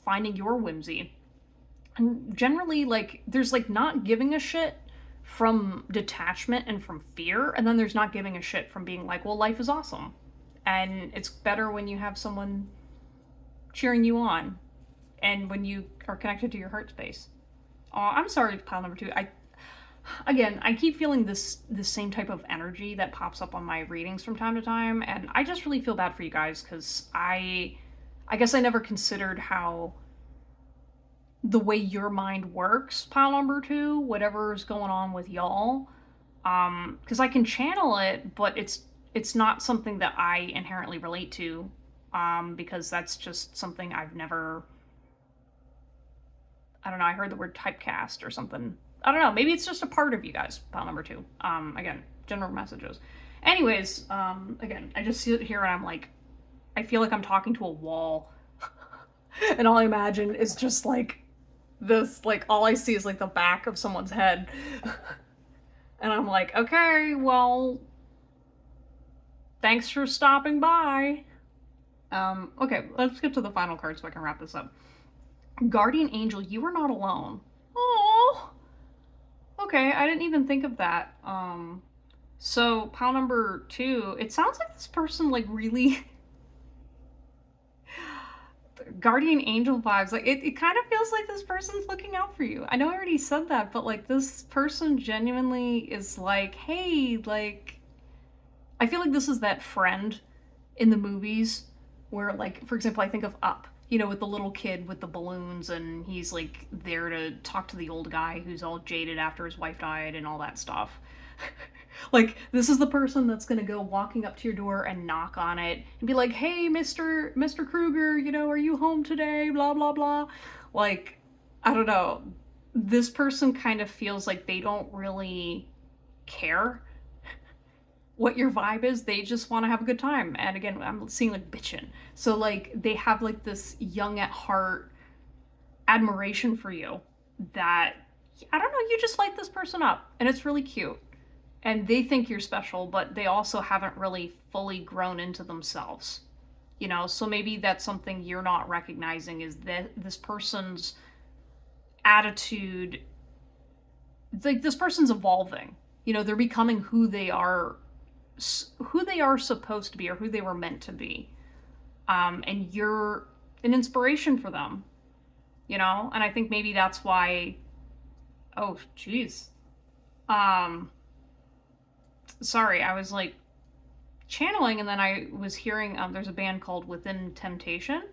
finding your whimsy. And generally, like, there's like not giving a shit from detachment and from fear, and then there's not giving a shit from being like, well, life is awesome. And it's better when you have someone cheering you on and when you are connected to your heart space. I'm sorry, pile number two. I keep feeling this same type of energy that pops up on my readings from time to time, and I just really feel bad for you guys because I guess I never considered how the way your mind works, pile number two, whatever's going on with y'all. Because I can channel it, but it's not something that I inherently relate to, because that's just something I've never. I don't know. I heard the word typecast or something. I don't know. Maybe it's just a part of you guys. Pile number two. Again, general messages. Anyways, again, I just sit here and I'm like, I feel like I'm talking to a wall, and all I imagine is just like this. Like, all I see is like the back of someone's head, and I'm like, okay, well, thanks for stopping by. Okay, let's get to the final card so I can wrap this up. Guardian Angel, you are not alone. Oh, okay, I didn't even think of that. So pile number two, it sounds like this person like really guardian angel vibes. Like it kind of feels like this person's looking out for you. I know I already said that, but like this person genuinely is like, hey, like, I feel like this is that friend in the movies where, like, for example, I think of Up, with the little kid with the balloons, and he's like there to talk to the old guy who's all jaded after his wife died and all that stuff. Like, this is the person that's gonna go walking up to your door and knock on it and be like, hey, Mr. Kruger, are you home today? Blah, blah, blah. Like, I don't know. This person kind of feels like they don't really care what your vibe is. They just want to have a good time. And again, I'm seeing like bitchin'. So like they have like this young at heart admiration for you that, I don't know, you just light this person up, and it's really cute. And they think you're special, but they also haven't really fully grown into themselves. So maybe that's something you're not recognizing, is that this person's attitude, like, this person's evolving. They're becoming who they are supposed to be, or who they were meant to be. And you're an inspiration for them, and I think maybe that's why. Oh, jeez. Sorry, I was like channeling, and then I was hearing there's a band called Within Temptation,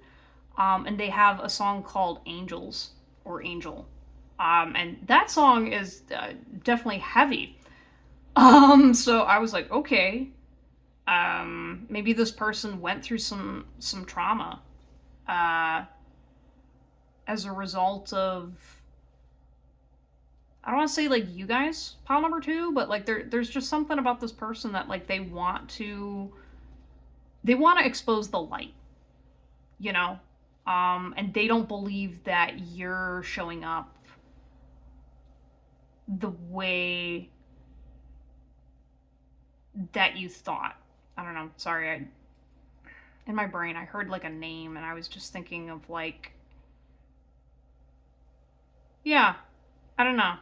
and they have a song called Angels, or Angel, and that song is definitely heavy. So I was like, okay, maybe this person went through some trauma as a result of, I don't want to say like you guys, pile number two, but like there's just something about this person that like they they want to expose the light, you know? And they don't believe that you're showing up the way that you thought. I don't know. Sorry, in my brain, I heard like a name and I was just thinking of like, yeah, I don't know.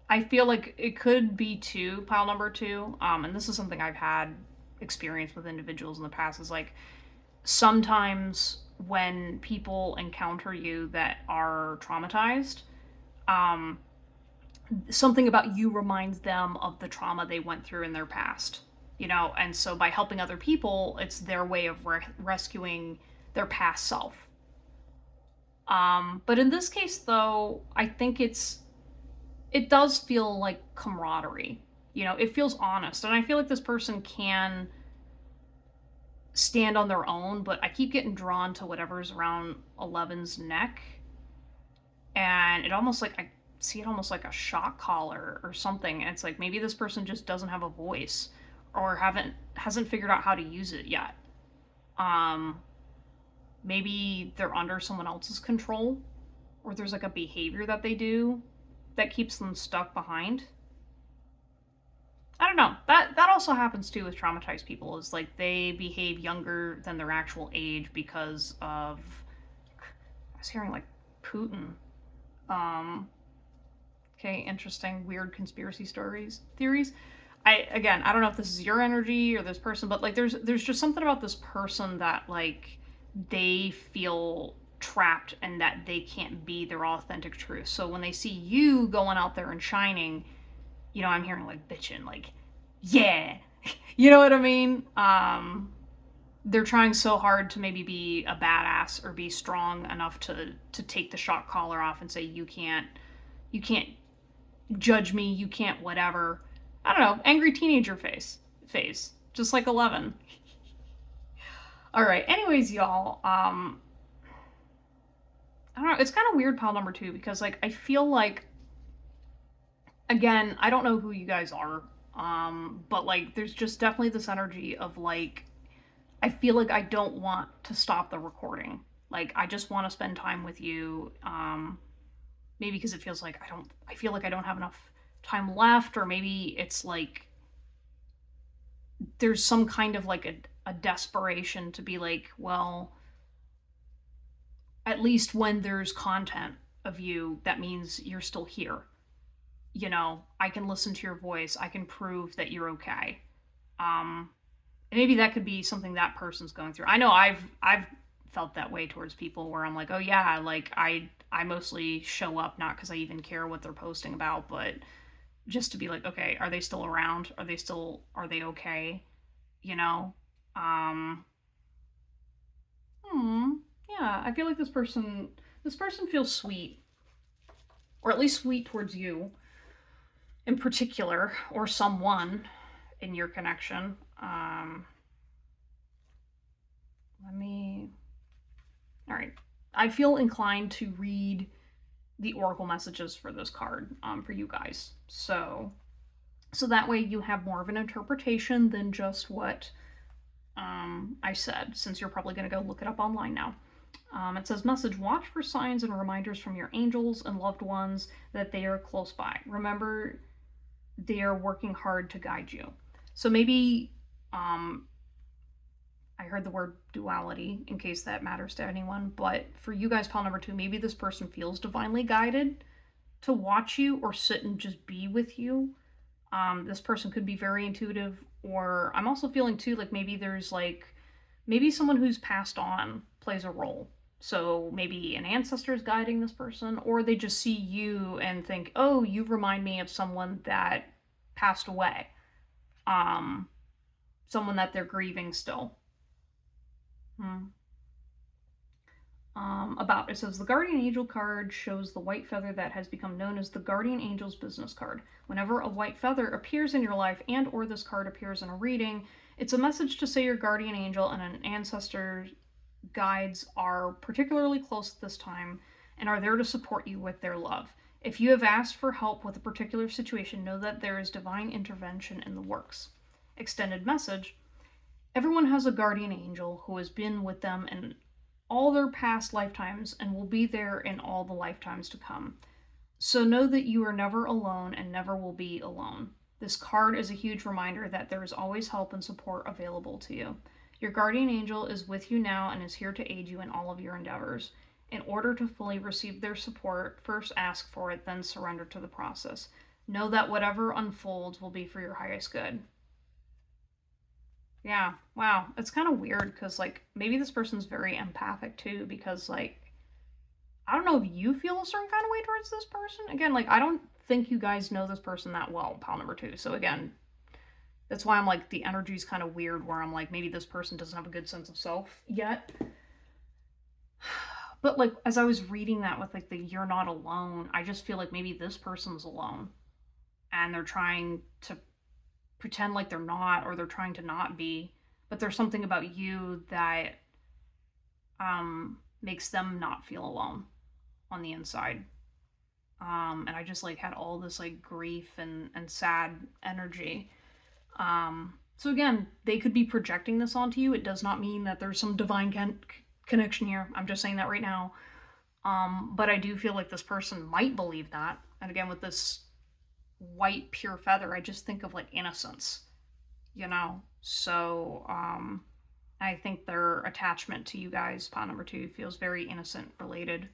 I feel like it could be two, pile number two. And this is something I've had experience with individuals in the past is like sometimes when people encounter you that are traumatized, um, something about you reminds them of the trauma they went through in their past, you know? And so by helping other people, it's their way of rescuing their past self. But in this case, though, I think it does feel like camaraderie. You know, it feels honest. And I feel like this person can stand on their own, but I keep getting drawn to whatever's around Eleven's neck. And it almost like, I see it almost like a shock collar or something. And it's like maybe this person just doesn't have a voice or hasn't figured out how to use it yet. Um, Maybe they're under someone else's control, or there's like a behavior that they do that keeps them stuck behind. I don't know. That also happens too with traumatized people. Is like they behave younger than their actual age because of. I was hearing like Putin. Okay, interesting, weird conspiracy theories. I don't know if this is your energy or this person, but like there's just something about this person that like they feel trapped and that they can't be their authentic truth. So when they see you going out there and shining, you know, I'm hearing like bitching, like, yeah, you know what I mean? They're trying so hard to maybe be a badass or be strong enough to take the shock collar off and say you can't judge me, you can't whatever. I don't know, angry teenager phase, just like 11. All right. Anyways, y'all, I don't know. It's kind of weird, pile number two, because like I feel like, again, I don't know who you guys are, but like there's just definitely this energy of like I feel like I don't want to stop the recording. Like I just want to spend time with you. Maybe because it feels like I feel like I don't have enough time left, or maybe it's like there's some kind of like a desperation to be like, well, at least when there's content of you, that means you're still here. You know, I can listen to your voice. I can prove that you're okay. And maybe that could be something that person's going through. I know I've felt that way towards people where I'm like, oh yeah, like I mostly show up not because I even care what they're posting about, but just to be like, okay, are they still around? Are they okay? You know? Um yeah, I feel like this person feels sweet. Or at least sweet towards you in particular, or someone in your connection. Let me. All right. I feel inclined to read the oracle messages for this card for you guys. So that way you have more of an interpretation than just what I said, since you're probably going to go look it up online now. It says, message, watch for signs and reminders from your angels and loved ones that they are close by. Remember, they are working hard to guide you. So maybe I heard the word duality, in case that matters to anyone, but for you guys, pile number two, maybe this person feels divinely guided to watch you or sit and just be with you. This person could be very intuitive, or I'm also feeling too like maybe someone who's passed on plays a role. So maybe an ancestor is guiding this person, or they just see you and think, oh, you remind me of someone that passed away. Someone that they're grieving still. About, it says, the guardian angel card shows the white feather that has become known as the guardian angel's business card. Whenever a white feather appears in your life and or this card appears in a reading, it's a message to say your guardian angel and an ancestor guides are particularly close at this time and are there to support you with their love. If you have asked for help with a particular situation, know that there is divine intervention in the works. Extended message. Everyone has a guardian angel who has been with them in all their past lifetimes and will be there in all the lifetimes to come. So know that you are never alone and never will be alone. This card is a huge reminder that there is always help and support available to you. Your guardian angel is with you now and is here to aid you in all of your endeavors. In order to fully receive their support, first ask for it, then surrender to the process. Know that whatever unfolds will be for your highest good. Yeah, wow. It's kind of weird because, like, maybe this person's very empathic too, because, like, I don't know if you feel a certain kind of way towards this person. Again, like, I don't think you guys know this person that well, pal number two. So, again, that's why I'm like, the energy's kind of weird, where I'm like, maybe this person doesn't have a good sense of self yet. But, like, as I was reading that with, like, the you're not alone, I just feel like maybe this person's alone and they're trying to pretend like they're not, or they're trying to not be, but there's something about you that makes them not feel alone on the inside. And I just like had all this like grief and sad energy. So again, they could be projecting this onto you. It does not mean that there's some divine connection here. I'm just saying that right now. But I do feel like this person might believe that. And again, with this white pure feather, I just think of like innocence, you know? So I think their attachment to you guys, pot number two, feels very innocent related.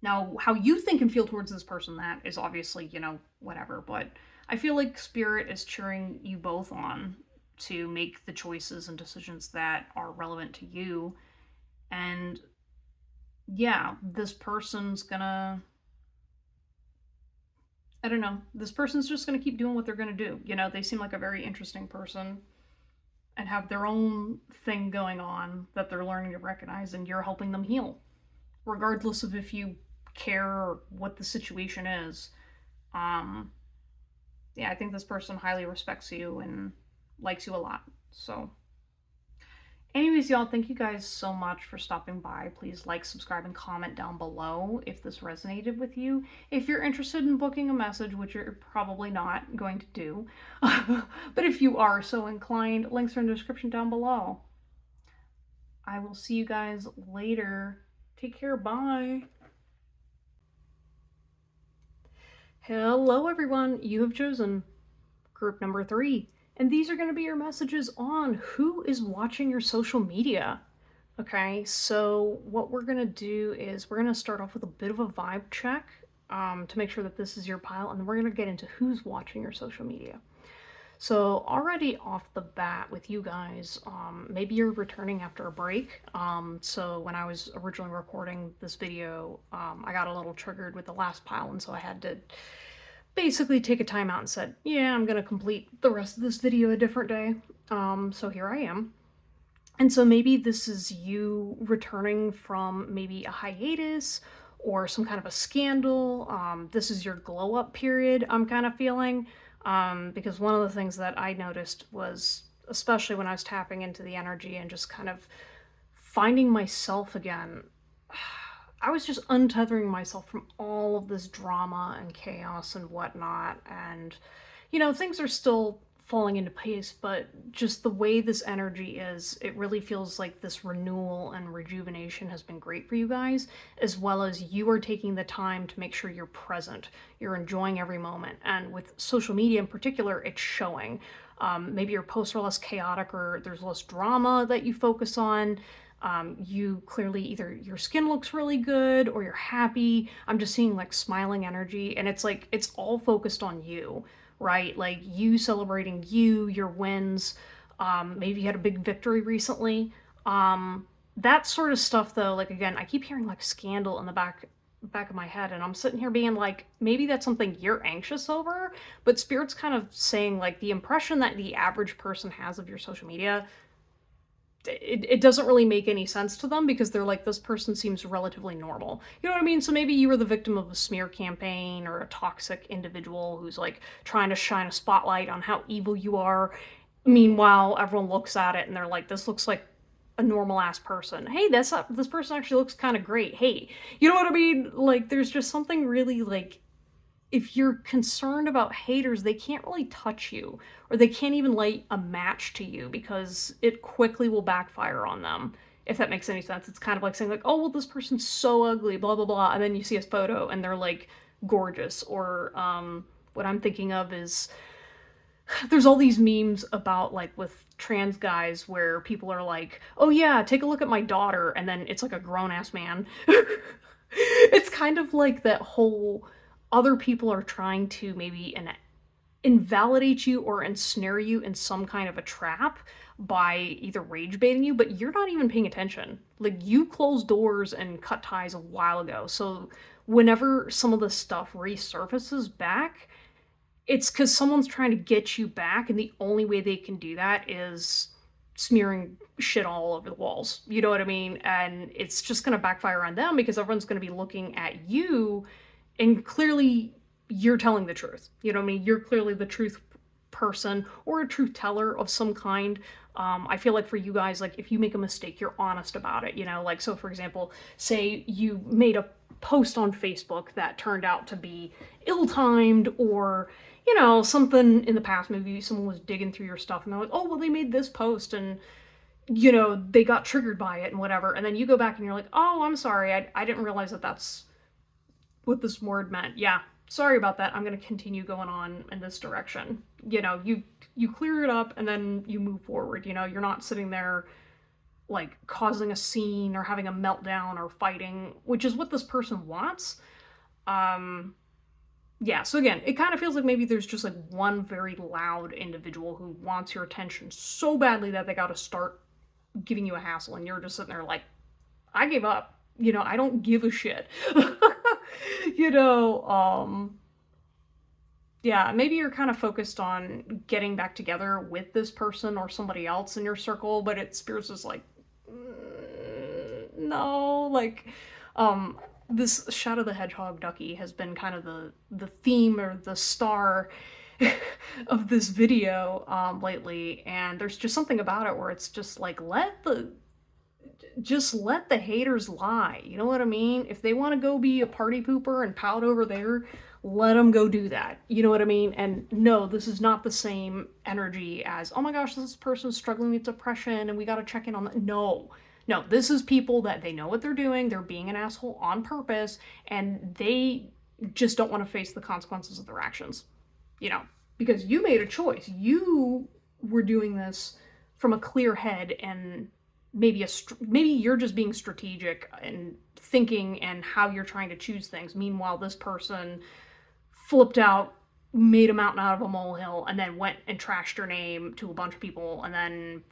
Now, how you think and feel towards this person, that is obviously, you know, whatever. But I feel like Spirit is cheering you both on to make the choices and decisions that are relevant to you. And yeah, this person's gonna, I don't know, this person's just gonna keep doing what they're gonna do. You know, they seem like a very interesting person and have their own thing going on that they're learning to recognize, and you're helping them heal, regardless of if you care or what the situation is. Yeah, I think this person highly respects you and likes you a lot. So anyways, y'all, thank you guys so much for stopping by. Please like, subscribe, and comment down below if this resonated with you. If you're interested in booking a message, which you're probably not going to do, but if you are so inclined, links are in the description down below. I will see you guys later. Take care. Bye. Hello, everyone. You have chosen group number 3. And these are going to be your messages on who is watching your social media. Okay, so what we're going to do is we're going to start off with a bit of a vibe check to make sure that this is your pile, and then we're going to get into who's watching your social media. So already off the bat with you guys, maybe you're returning after a break. So when I was originally recording this video, I got a little triggered with the last pile, and so I had to basically take a time out and said, yeah, I'm gonna complete the rest of this video a different day. So here I am. And so maybe this is you returning from maybe a hiatus or some kind of a scandal. This is your glow up period, I'm kind of feeling. Because one of the things that I noticed was, especially when I was tapping into the energy and just kind of finding myself again, I was just untethering myself from all of this drama and chaos and whatnot. And, you know, things are still falling into place, but just the way this energy is, it really feels like this renewal and rejuvenation has been great for you guys, as well as you are taking the time to make sure you're present, you're enjoying every moment. And with social media in particular, it's showing. Maybe your posts are less chaotic, or there's less drama that you focus on. You clearly, either your skin looks really good or you're happy. I'm just seeing like smiling energy, and it's like it's all focused on you, right? Like you celebrating you, your wins. Maybe you had a big victory recently. That sort of stuff though, like again, I keep hearing like scandal in the back of my head, and I'm sitting here being like, maybe that's something you're anxious over, but Spirit's kind of saying like the impression that the average person has of your social media, it doesn't really make any sense to them, because they're like, this person seems relatively normal. You know what I mean? So maybe you were the victim of a smear campaign or a toxic individual who's like trying to shine a spotlight on how evil you are. Meanwhile, everyone looks at it and they're like, this looks like a normal ass person. Hey, this person actually looks kind of great. Hey, you know what I mean? Like, there's just something really like if you're concerned about haters, they can't really touch you, or they can't even light a match to you because it quickly will backfire on them. If that makes any sense. It's kind of like saying like, oh well, this person's so ugly, blah blah blah, and then you see a photo and they're like gorgeous. Or what I'm thinking of is there's all these memes about like with trans guys where people are like, oh yeah, take a look at my daughter, and then it's like a grown-ass man. It's kind of like that whole other people are trying to maybe invalidate you or ensnare you in some kind of a trap by either rage baiting you, but you're not even paying attention. Like, you closed doors and cut ties a while ago. So whenever some of this stuff resurfaces back, it's because someone's trying to get you back, and the only way they can do that is smearing shit all over the walls. You know what I mean? And it's just going to backfire on them because everyone's going to be looking at you, and clearly you're telling the truth. You know what I mean? You're clearly the truth person or a truth teller of some kind. I feel like for you guys, like if you make a mistake, you're honest about it. You know, like so for example, say you made a post on Facebook that turned out to be ill-timed, or you know, something in the past, maybe someone was digging through your stuff and they're like, oh, well, they made this post and, you know, they got triggered by it and whatever. And then you go back and you're like, oh, I'm sorry. I didn't realize that that's what this word meant. Yeah, sorry about that. I'm going to continue going on in this direction. You know, you clear it up and then you move forward. You know, you're not sitting there like causing a scene or having a meltdown or fighting, which is what this person wants. Yeah, so again, it kind of feels like maybe there's just like one very loud individual who wants your attention so badly that they got to start giving you a hassle, and you're just sitting there like, I gave up. You know, I don't give a shit. you know, yeah, maybe you're kind of focused on getting back together with this person or somebody else in your circle, but it spirits is like, no, like, this Shadow the Hedgehog ducky has been kind of the theme or the star of this video lately, and there's just something about it where it's just like just let the haters lie. You know what I mean? If they want to go be a party pooper and pout over there, let them go do that. You know what I mean? And no, this is not the same energy as, oh my gosh, this person's struggling with depression and we got to check in on that. No. No, this is people that they know what they're doing. They're being an asshole on purpose, and they just don't want to face the consequences of their actions. You know, because you made a choice. You were doing this from a clear head, and maybe you're just being strategic and thinking and how you're trying to choose things. Meanwhile, this person flipped out, made a mountain out of a molehill, and then went and trashed your name to a bunch of people, and then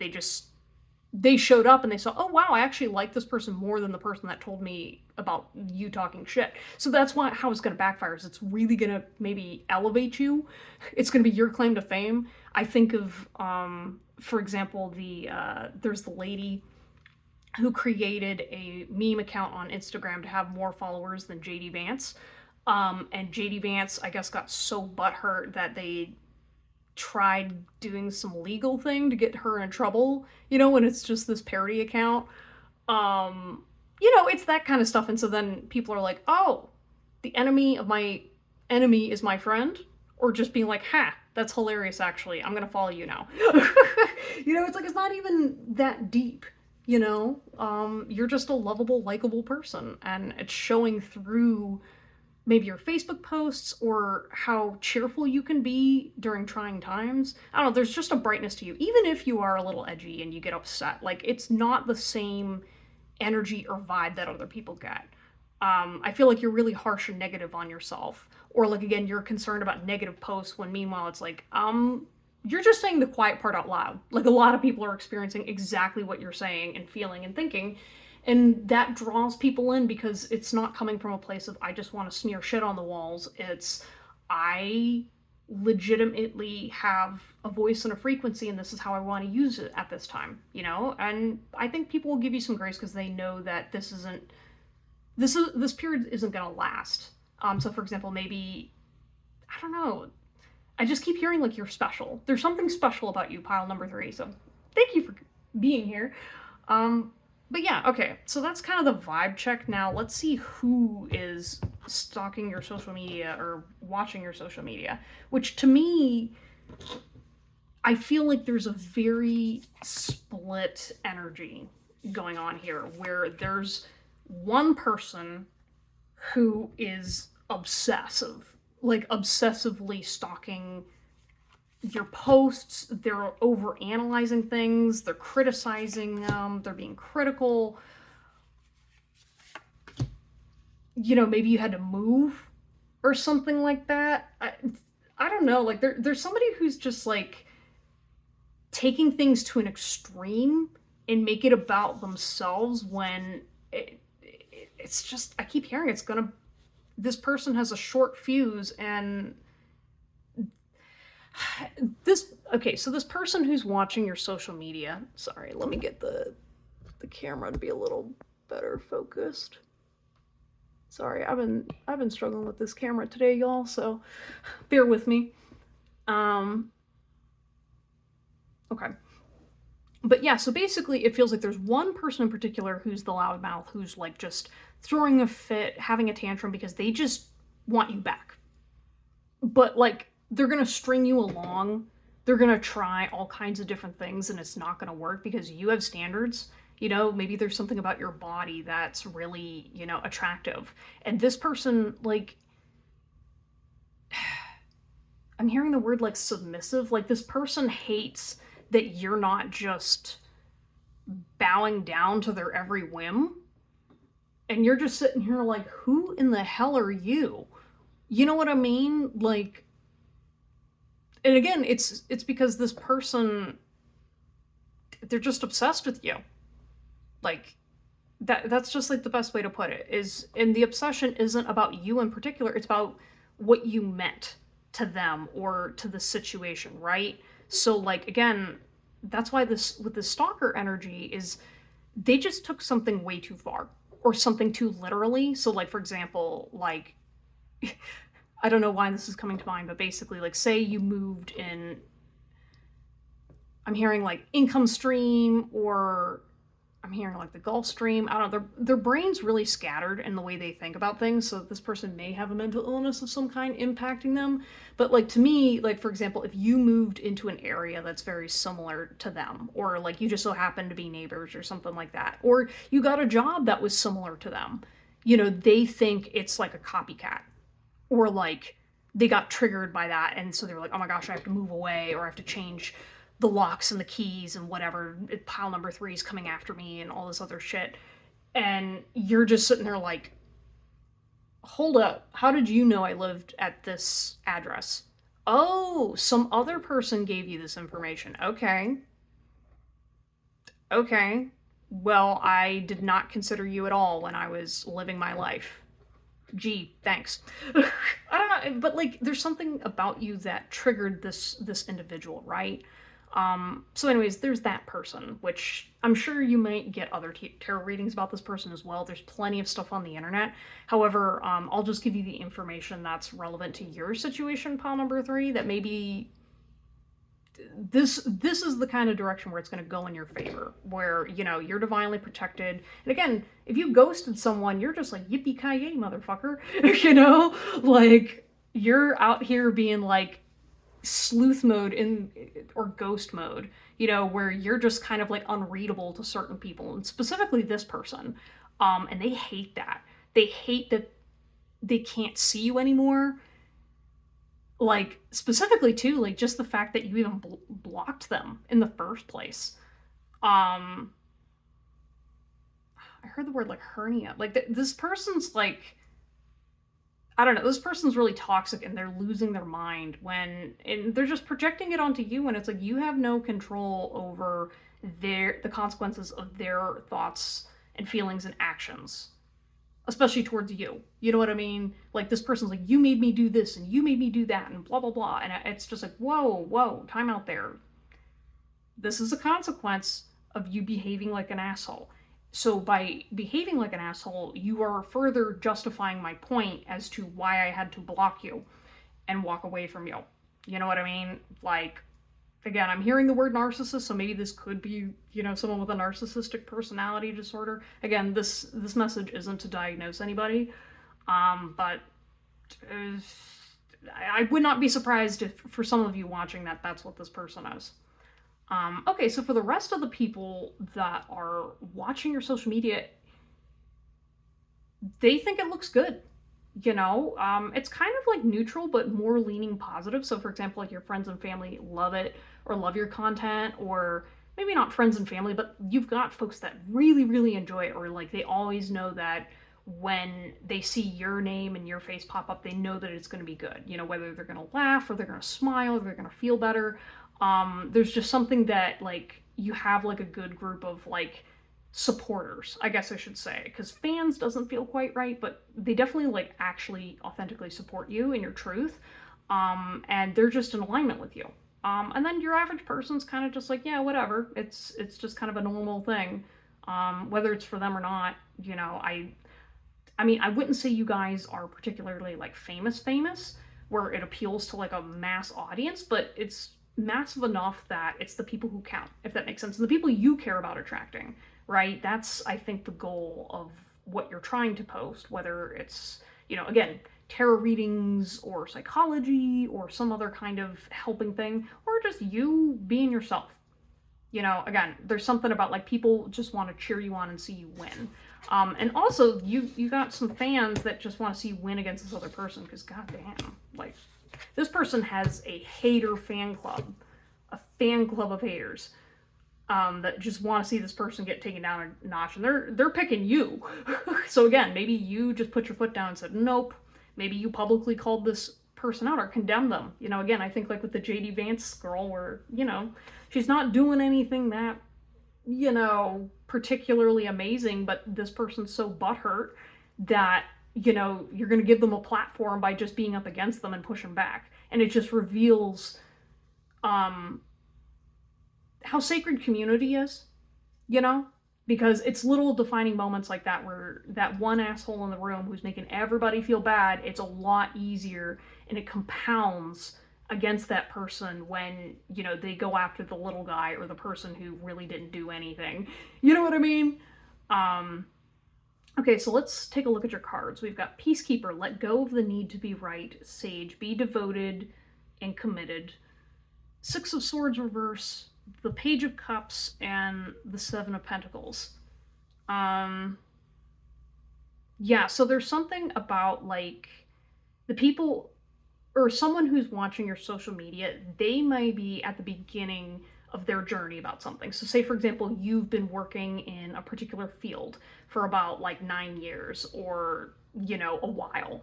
they showed up and they saw, oh wow, I actually like this person more than the person that told me about you talking shit. So that's how it's going to backfire. Is it's really going to maybe elevate you. It's going to be your claim to fame. I think of, for example, there's the lady who created a meme account on Instagram to have more followers than JD Vance. And JD Vance, I guess, got so butthurt that they tried doing some legal thing to get her in trouble, you know, when it's just this parody account. You know, it's that kind of stuff. And so then people are like, oh, the enemy of my enemy is my friend, or just being like, ha, that's hilarious, actually, I'm gonna follow you now. You know, it's like, it's not even that deep, you know. You're just a lovable, likable person, and it's showing through maybe your Facebook posts or how cheerful you can be during trying times. I don't know, there's just a brightness to you. Even if you are a little edgy and you get upset, like, it's not the same energy or vibe that other people get. I feel like you're really harsh and negative on yourself. Or like, again, you're concerned about negative posts when meanwhile it's like, you're just saying the quiet part out loud. Like, a lot of people are experiencing exactly what you're saying and feeling and thinking. And that draws people in because it's not coming from a place of, I just want to smear shit on the walls. It's, I legitimately have a voice and a frequency, and this is how I want to use it at this time, you know? And I think people will give you some grace because they know that this period isn't going to last. So for example, maybe, I don't know, I just keep hearing like you're special. There's something special about you, pile number 3. So thank you for being here. But yeah, okay, so that's kind of the vibe check. Now let's see who is stalking your social media or watching your social media, which to me, I feel like there's a very split energy going on here where there's one person who is obsessive, like obsessively stalking your posts. They're over analyzing things, they're criticizing them, they're being critical. You know, maybe you had to move or something like that. I don't know. Like there's somebody who's just like taking things to an extreme and make it about themselves when it's just, I keep hearing it's gonna, this person has a short fuse. And this, okay, so this person who's watching your social media, sorry, let me get the camera to be a little better focused. Sorry, I've been struggling with this camera today, y'all, so bear with me. Okay. But yeah, so basically it feels like there's one person in particular who's the loudmouth, who's like just throwing a fit, having a tantrum because they just want you back. But like they're gonna string you along. They're gonna try all kinds of different things and it's not gonna work because you have standards. You know, maybe there's something about your body that's really, you know, attractive. And this person, like, I'm hearing the word like submissive. Like, this person hates that you're not just bowing down to their every whim. And you're just sitting here like, who in the hell are you? You know what I mean? Like, and again, it's because this person, they're just obsessed with you. Like, that's just like the best way to put it is, and the obsession isn't about you in particular, it's about what you meant to them or to the situation, right? So like again, that's why this with the stalker energy is they just took something way too far or something too literally. So like for example, like I don't know why this is coming to mind, but basically like say you moved in, I'm hearing like income stream, or I'm hearing like the Gulf Stream. I don't know. Their brain's really scattered in the way they think about things. So this person may have a mental illness of some kind impacting them. But like to me, like for example, if you moved into an area that's very similar to them, or like you just so happen to be neighbors or something like that, or you got a job that was similar to them, you know, they think it's like a copycat, or like they got triggered by that, and so they were like, oh my gosh, I have to move away, or I have to change the locks and the keys and whatever, pile number three is coming after me and all this other shit. And you're just sitting there like, hold up, how did you know I lived at this address? Oh, some other person gave you this information. Okay. Okay. Well, I did not consider you at all when I was living my life. Gee, thanks. I don't know, but like there's something about you that triggered this individual, right? So anyways, there's that person, which I'm sure you might get other tarot readings about this person as well. There's plenty of stuff on the internet. However, I'll just give you the information that's relevant to your situation, pile number three, that maybe this is the kind of direction where it's going to go in your favor, where you know you're divinely protected. And again, if you ghosted someone, you're just like yippee ki yay, motherfucker. You know, like you're out here being like sleuth mode in, or ghost mode, you know, where you're just kind of like unreadable to certain people, and specifically this person. And they hate that. They hate that they can't see you anymore. Like specifically too, like just the fact that you even blocked them in the first place. I heard the word like hernia. Like this person's like, I don't know, this person's really toxic and they're losing their mind when, and they're just projecting it onto you, and it's like you have no control over the consequences of their thoughts and feelings and actions, especially towards you. You know what I mean? Like this person's like, you made me do this and you made me do that and blah blah blah, and it's just like, whoa, time out there. This is a consequence of you behaving like an asshole. So by behaving like an asshole, you are further justifying my point as to why I had to block you and walk away from you. You know what I mean? Like, again, I'm hearing the word narcissist, so maybe this could be, someone with a narcissistic personality disorder. Again, this message isn't to diagnose anybody, but uh, I would not be surprised if, for some of you watching, that's what this person is. Okay, so for the rest of the people that are watching your social media, they think it looks good. It's kind of like neutral, but more leaning positive. So, for example, like your friends and family love it or love your content, or maybe not friends and family, but you've got folks that really, really enjoy it, or like they always know that when they see your name and your face pop up, they know that it's going to be good. Whether they're going to laugh or they're going to smile or they're going to feel better. There's just something that like you have like a good group of like supporters, I guess I should say, because fans doesn't feel quite right, but they definitely like actually authentically support you and your truth, and they're just in alignment with you. And then your average person's kind of just like, yeah, whatever. It's just kind of a normal thing, whether it's for them or not. I mean, I wouldn't say you guys are particularly like famous, where it appeals to like a mass audience, but it's massive enough that it's the people who count, if that makes sense. The people you care about attracting, right? That's, I think, the goal of what you're trying to post, whether it's, again, tarot readings or psychology or some other kind of helping thing, or just you being yourself. Again, there's something about like people just want to cheer you on and see you win. And also, you got some fans that just want to see you win against this other person, because goddamn, like, this person has a hater fan club, a fan club of haters, that just want to see this person get taken down a notch, and they're picking you. So again, maybe you just put your foot down and said nope. Maybe you publicly called this person out or condemned them. Again, I think like with the JD Vance girl, where she's not doing anything that particularly amazing, but this person's so butthurt that you're going to give them a platform by just being up against them and pushing back. And it just reveals how sacred community is, because it's little defining moments like that, where that one asshole in the room who's making everybody feel bad, it's a lot easier, and it compounds against that person when, they go after the little guy or the person who really didn't do anything. You know what I mean? Okay, so let's take a look at your cards. We've got Peacekeeper, let go of the need to be right. Sage, be devoted and committed. Six of Swords reverse, the Page of Cups, and the Seven of Pentacles. Yeah, so there's something about like the people or someone who's watching your social media, they may be at the beginning of their journey about something. So say, for example, you've been working in a particular field for about like 9 years or, a while.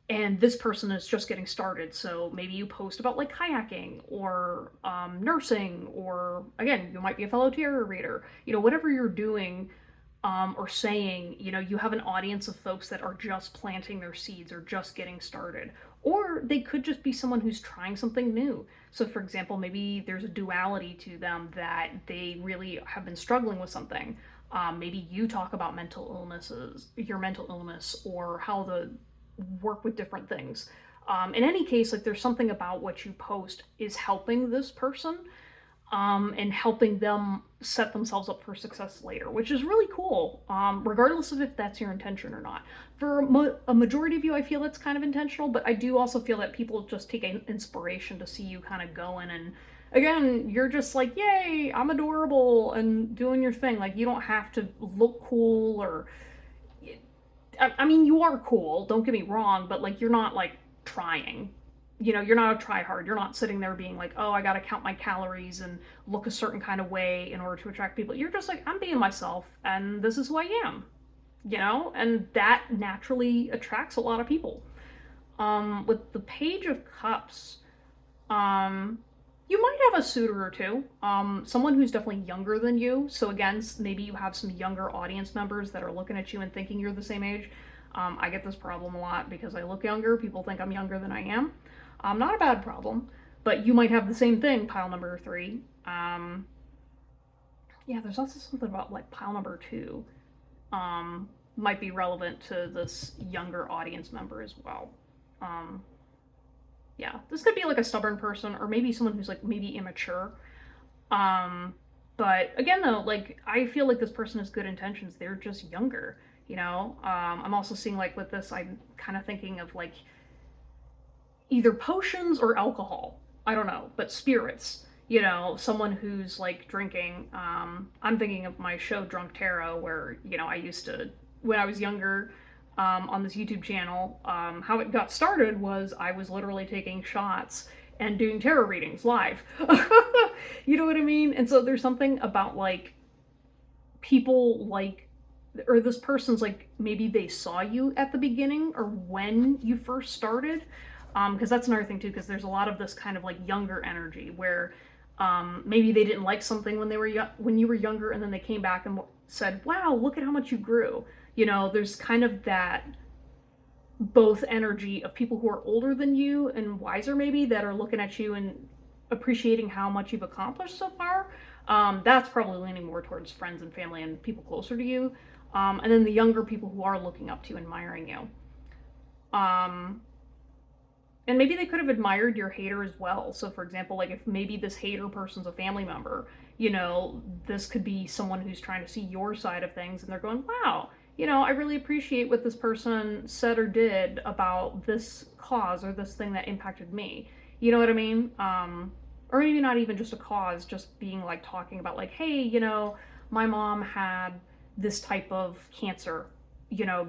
And this person is just getting started. So maybe you post about like kayaking or nursing, or again, you might be a fellow tarot reader, whatever you're doing or saying, you have an audience of folks that are just planting their seeds or just getting started. Or they could just be someone who's trying something new. So, for example, maybe there's a duality to them that they really have been struggling with something. Maybe you talk about mental illnesses, your mental illness, or how to work with different things. In any case, like there's something about what you post is helping this person, and helping them set themselves up for success later, which is really cool, regardless of if that's your intention or not. For a majority of you, I feel that's kind of intentional, but I do also feel that people just take an inspiration to see you kind of going, and again, you're just like, yay, I'm adorable, and doing your thing. Like, you don't have to look cool, or I mean, you are cool, don't get me wrong, but like, you're not like trying. You're not a try hard. You're not sitting there being like, oh, I got to count my calories and look a certain kind of way in order to attract people. You're just like, I'm being myself, and this is who I am, and that naturally attracts a lot of people. With the Page of Cups, you might have a suitor or two, someone who's definitely younger than you. So again, maybe you have some younger audience members that are looking at you and thinking you're the same age. I get this problem a lot because I look younger. People think I'm younger than I am. Not a bad problem, but you might have the same thing, pile number 3. Yeah, there's also something about like pile number 2 might be relevant to this younger audience member as well. Yeah, this could be like a stubborn person, or maybe someone who's like maybe immature. Um, but again, though, like I feel like this person has good intentions. They're just younger, you know. I'm also seeing like with this, I'm kind of thinking of like either potions or alcohol. I don't know, but spirits. You know, someone who's like drinking. I'm thinking of my show Drunk Tarot, where I used to when I was younger. On this YouTube channel, how it got started was I was literally taking shots and doing tarot readings live. You know what I mean? And so there's something about like people like or this person's like maybe they saw you at the beginning or when you first started, because that's another thing too, because there's a lot of this kind of like younger energy where maybe they didn't like something when when you were younger, and then they came back and said, wow, look at how much you grew. There's kind of that both energy of people who are older than you and wiser maybe that are looking at you and appreciating how much you've accomplished so far. That's probably leaning more towards friends and family and people closer to you. And then the younger people who are looking up to you, admiring you. And maybe they could have admired your hater as well. So, for example, like if maybe this hater person's a family member, this could be someone who's trying to see your side of things and they're going, wow, I really appreciate what this person said or did about this cause or this thing that impacted me. You know what I mean? Or maybe not even just a cause, just being like talking about like, hey, my mom had this type of cancer,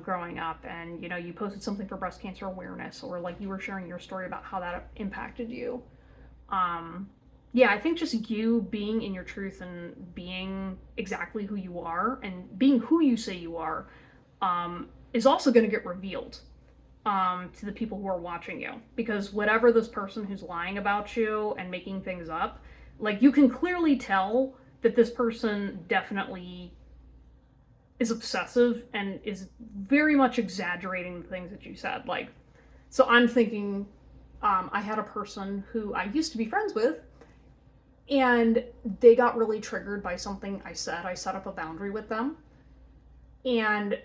growing up, and you posted something for breast cancer awareness, or like you were sharing your story about how that impacted you. Yeah, I think just you being in your truth and being exactly who you are and being who you say you are, is also going to get revealed to the people who are watching you. Because whatever this person who's lying about you and making things up, like you can clearly tell that this person definitely is obsessive and is very much exaggerating the things that you said. Like, so I'm thinking, I had a person who I used to be friends with, and they got really triggered by something I said. I set up a boundary with them, and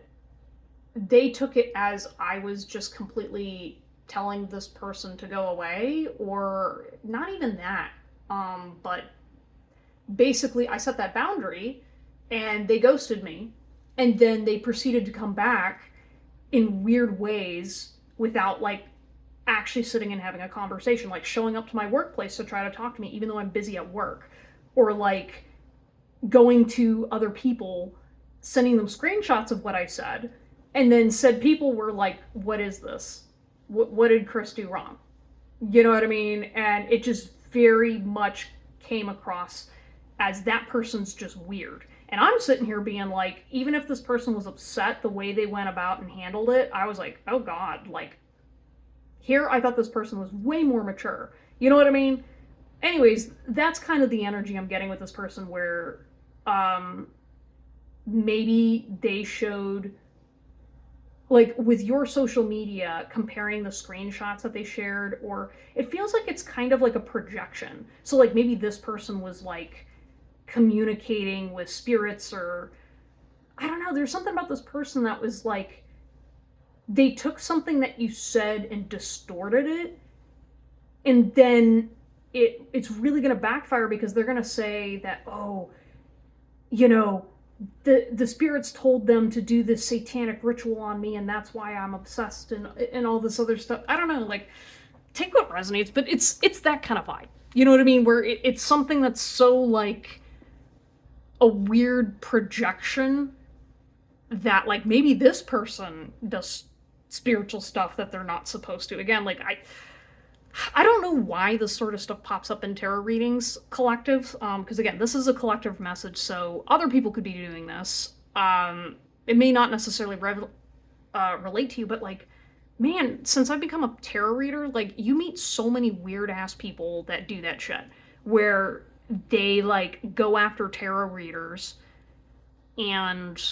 they took it as I was just completely telling this person to go away, or not even that. But basically, I set that boundary, and they ghosted me, and then they proceeded to come back in weird ways without like actually sitting and having a conversation, like showing up to my workplace to try to talk to me even though I'm busy at work, or like going to other people, sending them screenshots of what I said, and then said people were like, what is this? What did Chris do wrong? You know what I mean? And it just very much came across as that person's just weird. And I'm sitting here being like, even if this person was upset the way they went about and handled it, I was like, oh God, like, here I thought this person was way more mature. You know what I mean? Anyways, that's kind of the energy I'm getting with this person where maybe they showed, like with your social media, comparing the screenshots that they shared, or it feels like it's kind of like a projection. So like maybe this person was like communicating with spirits, or I don't know, there's something about this person that was like they took something that you said and distorted it, and then it's really going to backfire because they're going to say that, oh, the spirits told them to do this satanic ritual on me, and that's why I'm obsessed and all this other stuff. I don't know, like, take what resonates, but it's that kind of vibe. You know what I mean? Where it's something that's so like a weird projection that like maybe this person does spiritual stuff that they're not supposed to. Again, like I don't know why this sort of stuff pops up in tarot readings collective, because again, this is a collective message, so other people could be doing this. It may not necessarily relate to you, but like, man, since I've become a tarot reader, like you meet so many weird ass people that do that shit, where they like go after tarot readers and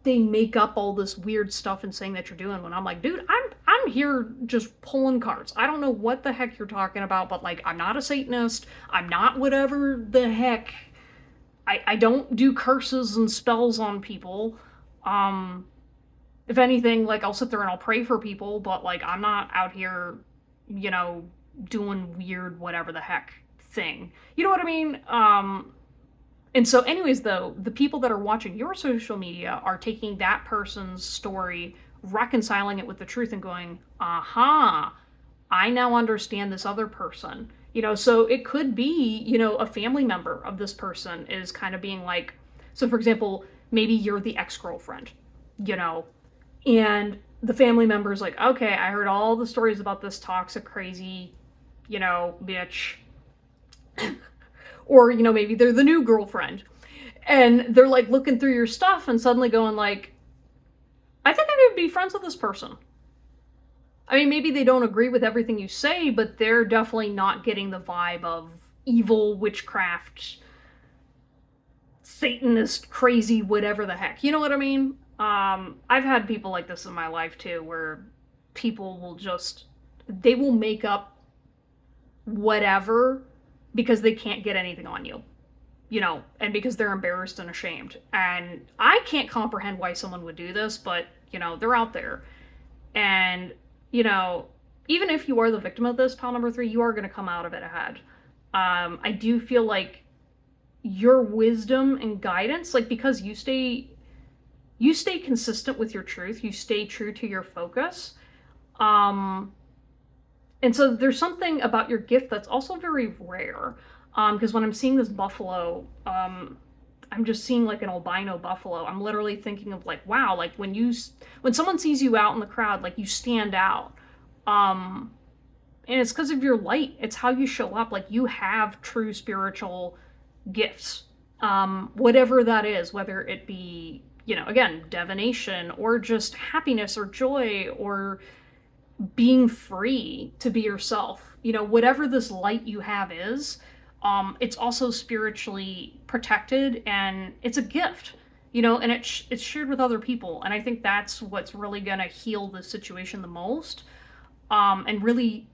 they make up all this weird stuff and saying that you're doing, when I'm like, dude, I'm here just pulling cards. I don't know what the heck you're talking about, but like, I'm not a Satanist. I'm not whatever the heck. I don't do curses and spells on people. If anything, like I'll sit there and I'll pray for people, but like I'm not out here you know, doing weird whatever the heck thing. You know what I mean? And so, anyways, though, the people that are watching your social media are taking that person's story, reconciling it with the truth, and going, aha, I now understand this other person. You know, so it could be, you know, a family member of this person is kind of being like, so for example, maybe you're the ex girlfriend, you know, and the family member's like, okay, I heard all the stories about this toxic, crazy, you know, bitch. Or, you know, maybe they're the new girlfriend. And they're like looking through your stuff and suddenly going like, I think I need to be friends with this person. I mean, maybe they don't agree with everything you say, but they're definitely not getting the vibe of evil, witchcraft, Satanist, crazy, whatever the heck. You know what I mean? I've had people like this in my life too, where people will just, they will make up whatever because they can't get anything on you, you know, and because they're embarrassed and ashamed. And I can't comprehend why someone would do this, but, you know, they're out there. And, you know, even if you are the victim of this, pile number three, you are going to come out of it ahead. I do feel like your wisdom and guidance, like because you stay consistent with your truth, you stay true to your focus. Um, and so there's something about your gift that's also very rare. Because when I'm seeing this buffalo, I'm just seeing like an albino buffalo. I'm literally thinking of like, wow, like when someone sees you out in the crowd, like you stand out. Um, and it's because of your light. It's how you show up. Like you have true spiritual gifts, whatever that is, whether it be, you know, again, divination or just happiness or joy or being free to be yourself. You know, whatever this light you have is, it's also spiritually protected and it's a gift, you know, and it's shared with other people. And I think that's what's really going to heal the situation the most, and really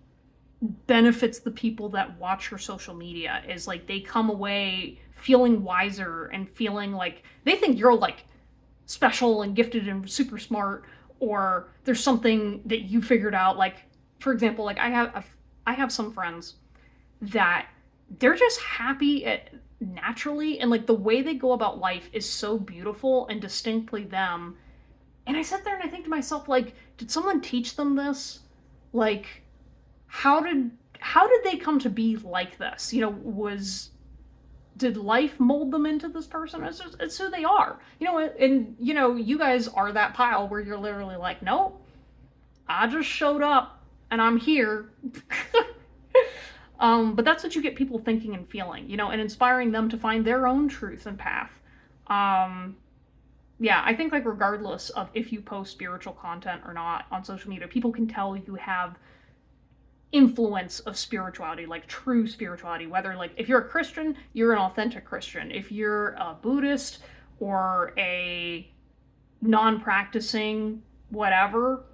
benefits the people that watch your social media is like they come away feeling wiser and feeling like they think you're like special and gifted and super smart, or there's something that you figured out. Like, for example, like I have some friends that they're just happy naturally, and like the way they go about life is so beautiful and distinctly them. And I sit there and I think to myself, like, did someone teach them this? Like, how did they come to be like this? You know, did life mold them into this person? It's who they are. You know, and you know, you guys are that pile where you're literally like, nope, I just showed up and I'm here. But that's what you get people thinking and feeling, you know, and inspiring them to find their own truth and path. Yeah, I think like regardless of if you post spiritual content or not on social media, people can tell you have influence of spirituality, like true spirituality, whether like if you're a Christian, you're an authentic Christian. If you're a Buddhist or a non-practicing whatever,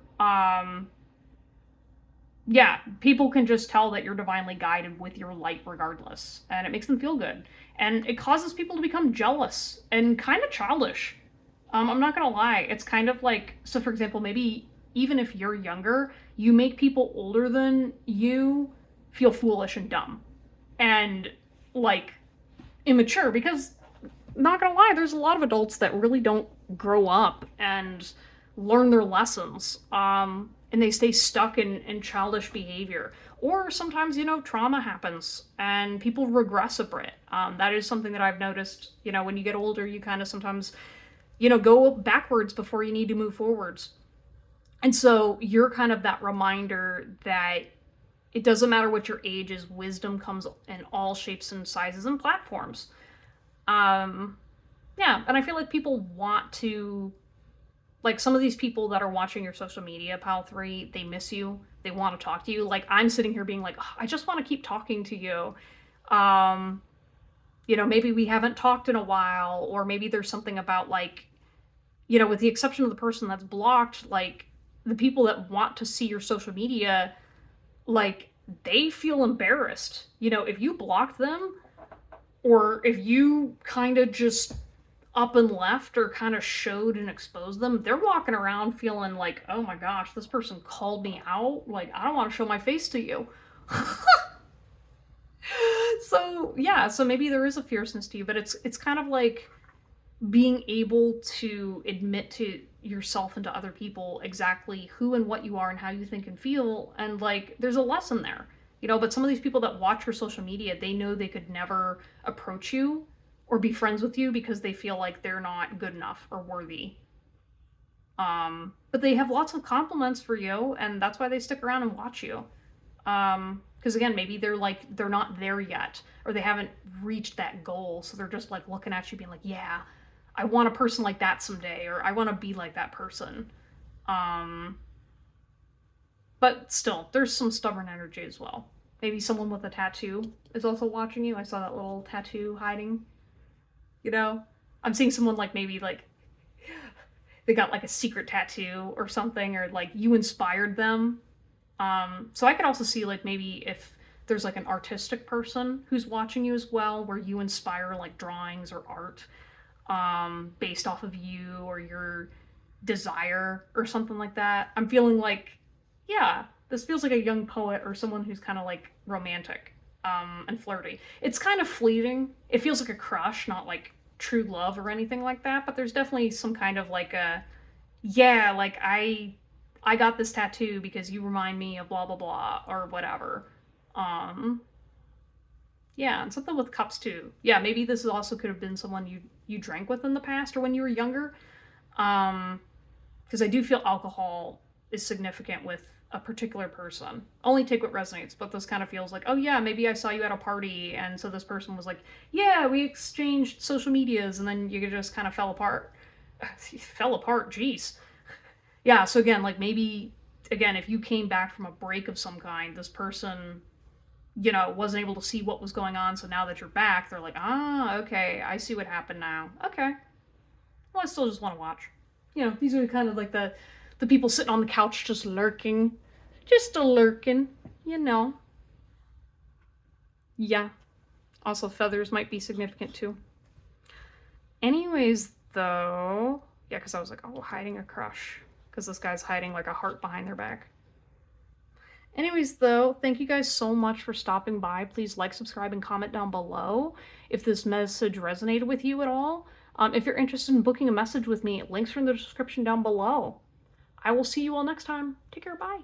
yeah, people can just tell that you're divinely guided with your light regardless, and it makes them feel good. And it causes people to become jealous and kind of childish. I'm not gonna lie, it's kind of like, so for example, maybe even if you're younger, you make people older than you feel foolish and dumb and like immature, because not gonna lie, there's a lot of adults that really don't grow up and learn their lessons. And they stay stuck in childish behavior. Or sometimes, you know, trauma happens and people regress a bit. That is something that I've noticed, you know, when you get older, you kind of sometimes, you know, go backwards before you need to move forwards. And so you're kind of that reminder that it doesn't matter what your age is, wisdom comes in all shapes and sizes and platforms. Um, yeah, and I feel like people want to, like some of these people that are watching your social media, pile three, they miss you. They want to talk to you. Like I'm sitting here being like, oh, I just want to keep talking to you. Um, you know, maybe we haven't talked in a while, or maybe there's something about like, you know, with the exception of the person that's blocked, like the people that want to see your social media, like they feel embarrassed. You know, if you block them or if you kind of just up and left or kind of showed and exposed them, they're walking around feeling like, oh my gosh, this person called me out. Like, I don't want to show my face to you. So yeah, so maybe there is a fierceness to you, but it's kind of like being able to admit to yourself and to other people exactly who and what you are and how you think and feel, and like there's a lesson there, you know. But some of these people that watch your social media, they know they could never approach you or be friends with you because they feel like they're not good enough or worthy. But they have lots of compliments for you, and that's why they stick around and watch you. Because again, maybe they're not there yet, or they haven't reached that goal, so they're just like looking at you being like, yeah, I want a person like that someday, or I want to be like that person. But still, there's some stubborn energy as well. Maybe someone with a tattoo is also watching you. I saw that little tattoo hiding. You know, I'm seeing someone like maybe like they got like a secret tattoo or something, or like you inspired them. So I could also see like maybe if there's like an artistic person who's watching you as well, where you inspire like drawings or art based off of you or your desire or something like that. I'm feeling like, yeah, this feels like a young poet or someone who's kind of like romantic and flirty. It's kind of fleeting. It feels like a crush, not like true love or anything like that, but there's definitely some kind of like a, yeah, like I got this tattoo because you remind me of blah blah blah or whatever. Um yeah, and something with cups too. Yeah, maybe this also could have been someone you drank with in the past or when you were younger. Because I do feel alcohol is significant with a particular person. Only take what resonates, but this kind of feels like, oh yeah, maybe I saw you at a party, and so this person was like, yeah, we exchanged social medias, and then you just kind of fell apart. Fell apart, jeez. Yeah, so again, like maybe, again, if you came back from a break of some kind, this person, you know, wasn't able to see what was going on, so now that you're back, they're like, ah, okay, I see what happened now. Okay. Well, I still just want to watch. You know, these are kind of like the people sitting on the couch just lurking. Just a lurking, you know. Yeah. Also, feathers might be significant too. Anyways, though, yeah, because I was like, oh, hiding a crush. Because this guy's hiding like a heart behind their back. Anyways, though, thank you guys so much for stopping by. Please like, subscribe, and comment down below if this message resonated with you at all. If you're interested in booking a message with me, links are in the description down below. I will see you all next time. Take care, bye.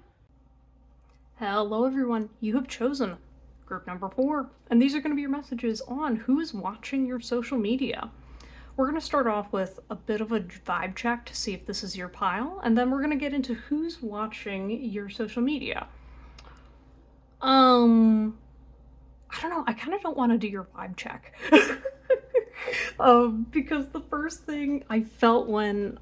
Hello, everyone. You have chosen group number 4, and these are going to be your messages on who's watching your social media. We're going to start off with a bit of a vibe check to see if this is your pile, and then we're going to get into who's watching your social media. I don't know. I kind of don't want to do your vibe check. Because the first thing I felt when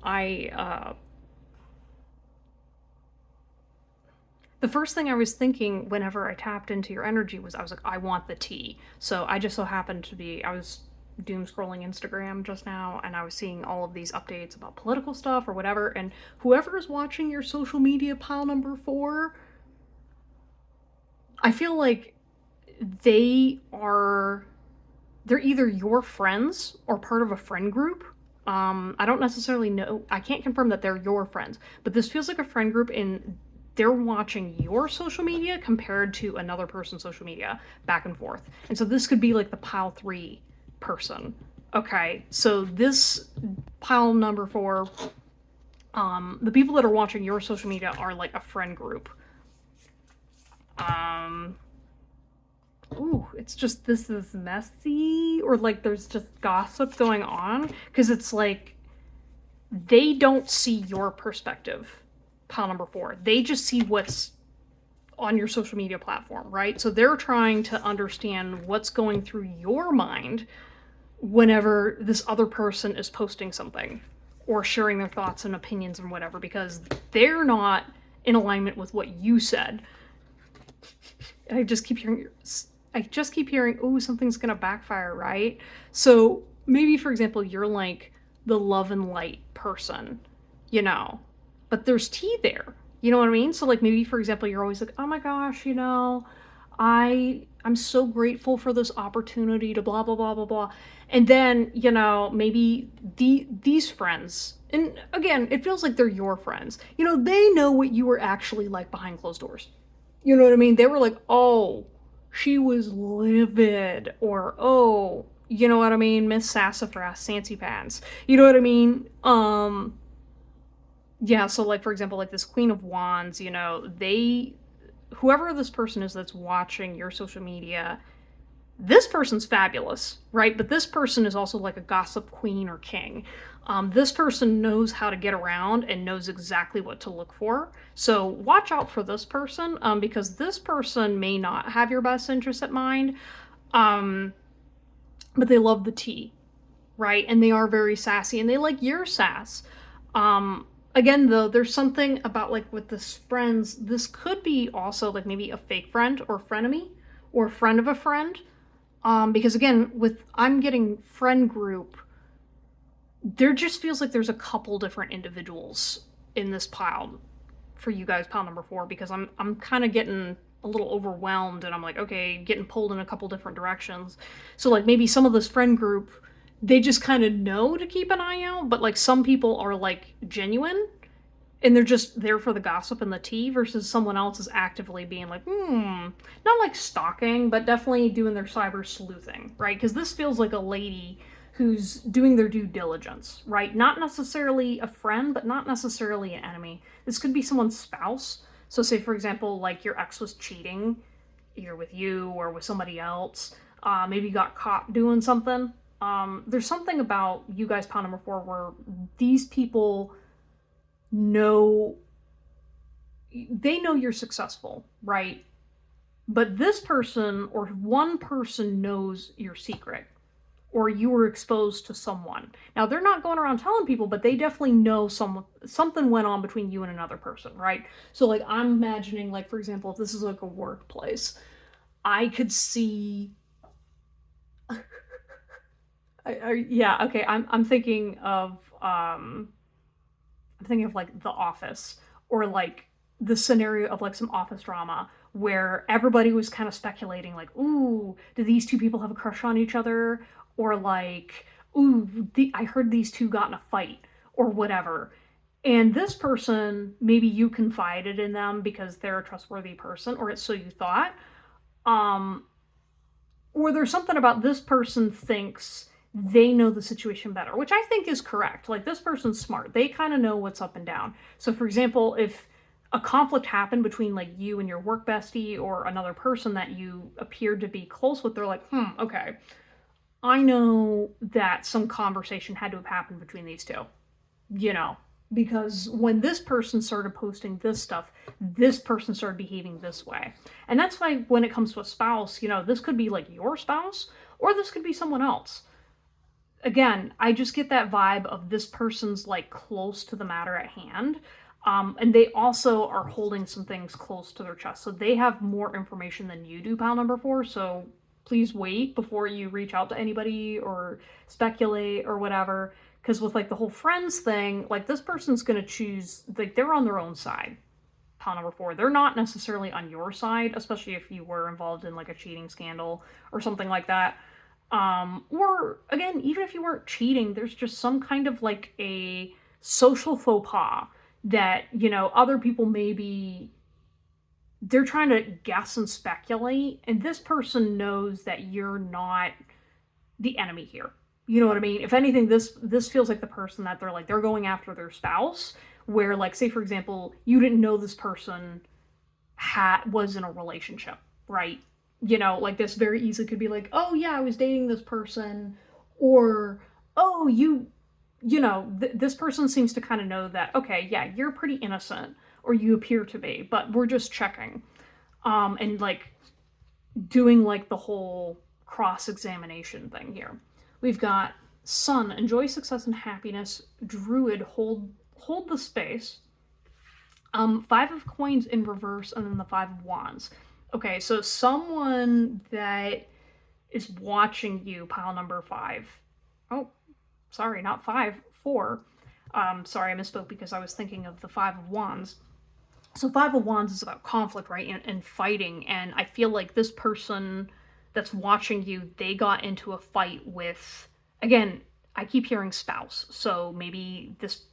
the first thing I was thinking whenever I tapped into your energy was, I was like, I want the tea. So I just so happened to be, I was doom scrolling Instagram just now, and I was seeing all of these updates about political stuff or whatever, and whoever is watching your social media pile number 4, I feel like they're either your friends or part of a friend group. I don't necessarily know, I can't confirm that they're your friends, but this feels like a friend group, and they're watching your social media compared to another person's social media, back and forth. And so this could be like the pile 3 person. Okay, so this pile number 4, the people that are watching your social media are like a friend group. Ooh, it's just, this is messy, or like there's just gossip going on, because it's like they don't see your perspective, pile number 4. They just see what's on your social media platform, right? So they're trying to understand what's going through your mind whenever this other person is posting something or sharing their thoughts and opinions and whatever, because they're not in alignment with what you said. And I just keep hearing, oh, something's gonna backfire, right? So maybe, for example, you're like the love and light person, you know, but there's tea there. You know what I mean? So like maybe, for example, you're always like, oh my gosh, you know, I I'm so grateful for this opportunity to blah blah blah blah blah. And then, maybe these friends, and again, it feels like they're your friends. They know what you were actually like behind closed doors. You know what I mean? They were like, "Oh, she was livid," or "Oh, you know what I mean, Miss Sassafras, Sancy Pants." You know what I mean? Yeah, so like for example, like this Queen of Wands, whoever this person is that's watching your social media, this person's fabulous, right? But this person is also like a gossip queen or king. This person knows how to get around and knows exactly what to look for. So watch out for this person, because this person may not have your best interest at mind, um, but they love the tea, right? And they are very sassy and they like your sass. Again, though, there's something about like with this friends, this could be also like maybe a fake friend or frenemy or friend of a friend. Because again, with I'm getting friend group, there just feels like there's a couple different individuals in this pile for you guys, pile number 4, because I'm kind of getting a little overwhelmed and I'm like, okay, getting pulled in a couple different directions. So like maybe some of this friend group, they just kind of know to keep an eye out, but like some people are like genuine and they're just there for the gossip and the tea, versus someone else is actively being like, not like stalking, but definitely doing their cyber sleuthing, right? Because this feels like a lady who's doing their due diligence, right? Not necessarily a friend, but not necessarily an enemy. This could be someone's spouse. So, say, for example, like your ex was cheating, either with you or with somebody else. Maybe you got caught doing something. There's something about you guys, pile number 4, where these people know they know you're successful, right? But this person or one person knows your secret, or you were exposed to someone. Now they're not going around telling people, but they definitely know something went on between you and another person, right? So like I'm imagining, like for example, if this is like a workplace, I could see. Yeah, okay. I'm thinking of I'm thinking of like The Office, or like the scenario of like some office drama where everybody was kind of speculating, like, ooh, do these two people have a crush on each other? Or like, ooh, I heard these two got in a fight, or whatever. And this person, maybe you confided in them because they're a trustworthy person, or it's so you thought. Um, or there's something about this person thinks they know the situation better, which I think is correct. Like this person's smart. They kind of know what's up and down. So for example, if a conflict happened between like you and your work bestie or another person that you appeared to be close with, they're like, okay, I know that some conversation had to have happened between these two, you know, because when this person started posting this stuff, this person started behaving this way. And that's why when it comes to a spouse, this could be like your spouse or this could be someone else. Again, I just get that vibe of this person's like close to the matter at hand. And they also are holding some things close to their chest. So they have more information than you do, pile number 4. So please wait before you reach out to anybody or speculate or whatever. Because with like the whole friends thing, like this person's going to choose, like they're on their own side. Pile number 4. They're not necessarily on your side, especially if you were involved in like a cheating scandal or something like that. Or again, even if you weren't cheating, there's just some kind of like a social faux pas that, other people maybe they're trying to guess and speculate, and this person knows that you're not the enemy here. You know what I mean? If anything, this feels like the person that they're going after their spouse, where like say for example, you didn't know this person was in a relationship, right? Like this very easily could be like, oh yeah, I was dating this person, or oh this person seems to kind of know that, okay, yeah, you're pretty innocent, or you appear to be, but we're just checking, and like doing like the whole cross-examination thing here. We've got Sun, enjoy success and happiness. Druid, hold the space. 5 of coins in reverse, and then the 5 of wands. Okay, so someone that is watching you, pile number 5. Oh, sorry, not 5, 4. Sorry, I misspoke because I was thinking of the 5 of wands. So Five of Wands is about conflict, right? And fighting. And I feel like this person that's watching you, they got into a fight with, again, I keep hearing spouse. So maybe this,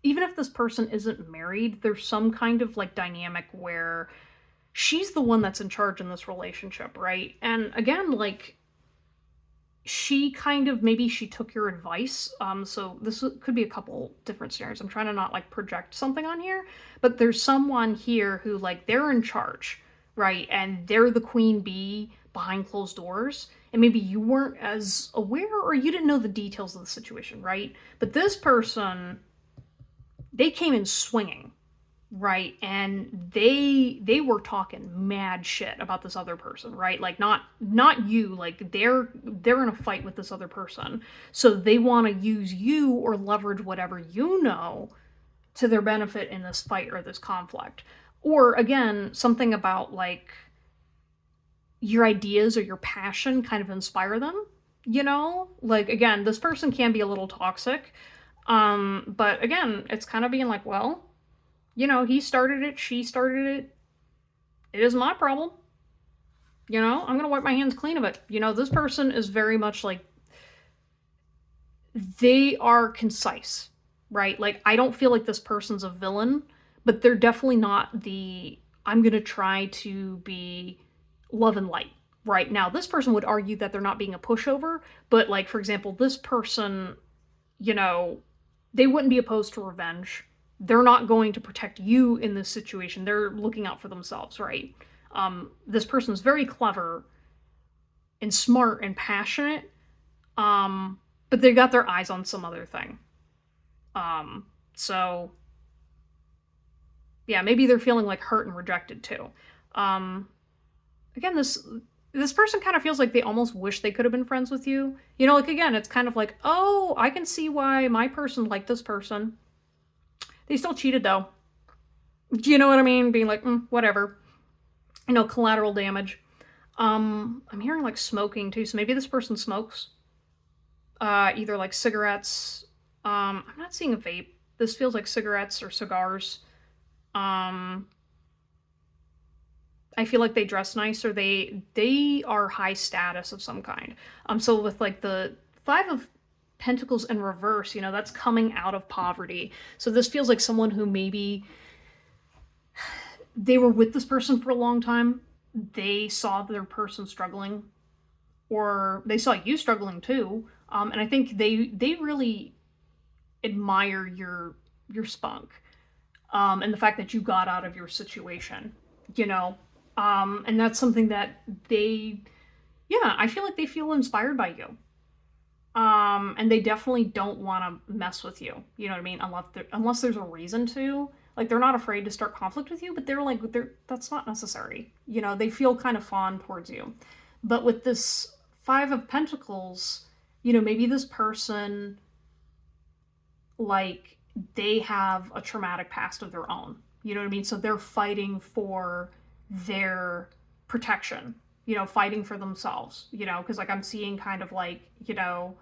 even if this person isn't married, there's some kind of like dynamic where she's the one that's in charge in this relationship, right? And again, like, she kind of, maybe she took your advice. So this could be a couple different scenarios. I'm trying to not like project something on here, but there's someone here who, like, they're in charge, right? And they're the queen bee behind closed doors. And maybe you weren't as aware, or you didn't know the details of the situation, right? But this person, they came in swinging, right? And they were talking mad shit about this other person, right? Like, not you, like they're in a fight with this other person, so they want to use you or leverage whatever you know to their benefit in this fight or this conflict. Or again, something about like your ideas or your passion kind of inspire them, you know? Like, again, this person can be a little toxic. But again, it's kind of being like, well, you know, he started it, she started it. It is my problem. You know, I'm gonna wipe my hands clean of it. You know, this person is very much like, they are concise, right? Like, I don't feel like this person's a villain, but they're definitely not the, I'm gonna try to be love and light. Right now, this person would argue that they're not being a pushover, but like, for example, this person, you know, they wouldn't be opposed to revenge. They're not going to protect you in this situation. They're looking out for themselves, right? This person's very clever and smart and passionate, but they got their eyes on some other thing. So yeah, maybe they're feeling like hurt and rejected too. Again, this person kind of feels like they almost wish they could have been friends with you. You know, like, again, it's kind of like, oh, I can see why my person liked this person. They still cheated though. Do you know what I mean? Being like, whatever. You know, collateral damage. I'm hearing like smoking too, so maybe this person smokes. Either like cigarettes. I'm not seeing a vape. This feels like cigarettes or cigars. Um, I feel like they dress nice, or they are high status of some kind. So with like the Five of Pentacles in reverse, you know, that's coming out of poverty. So this feels like someone who maybe they were with this person for a long time. They saw their person struggling, or they saw you struggling too. And I think they really admire your spunk, and the fact that you got out of your situation, you know. And that's something that they, yeah, I feel like they feel inspired by you. And they definitely don't want to mess with you. You know what I mean? Unless there's a reason to. Like, they're not afraid to start conflict with you, but that's not necessary. You know, they feel kind of fond towards you. But with this Five of Pentacles, you know, maybe this person, like, they have a traumatic past of their own. You know what I mean? So they're fighting for their protection, you know, fighting for themselves, you know, because like I'm seeing kind of like, you know,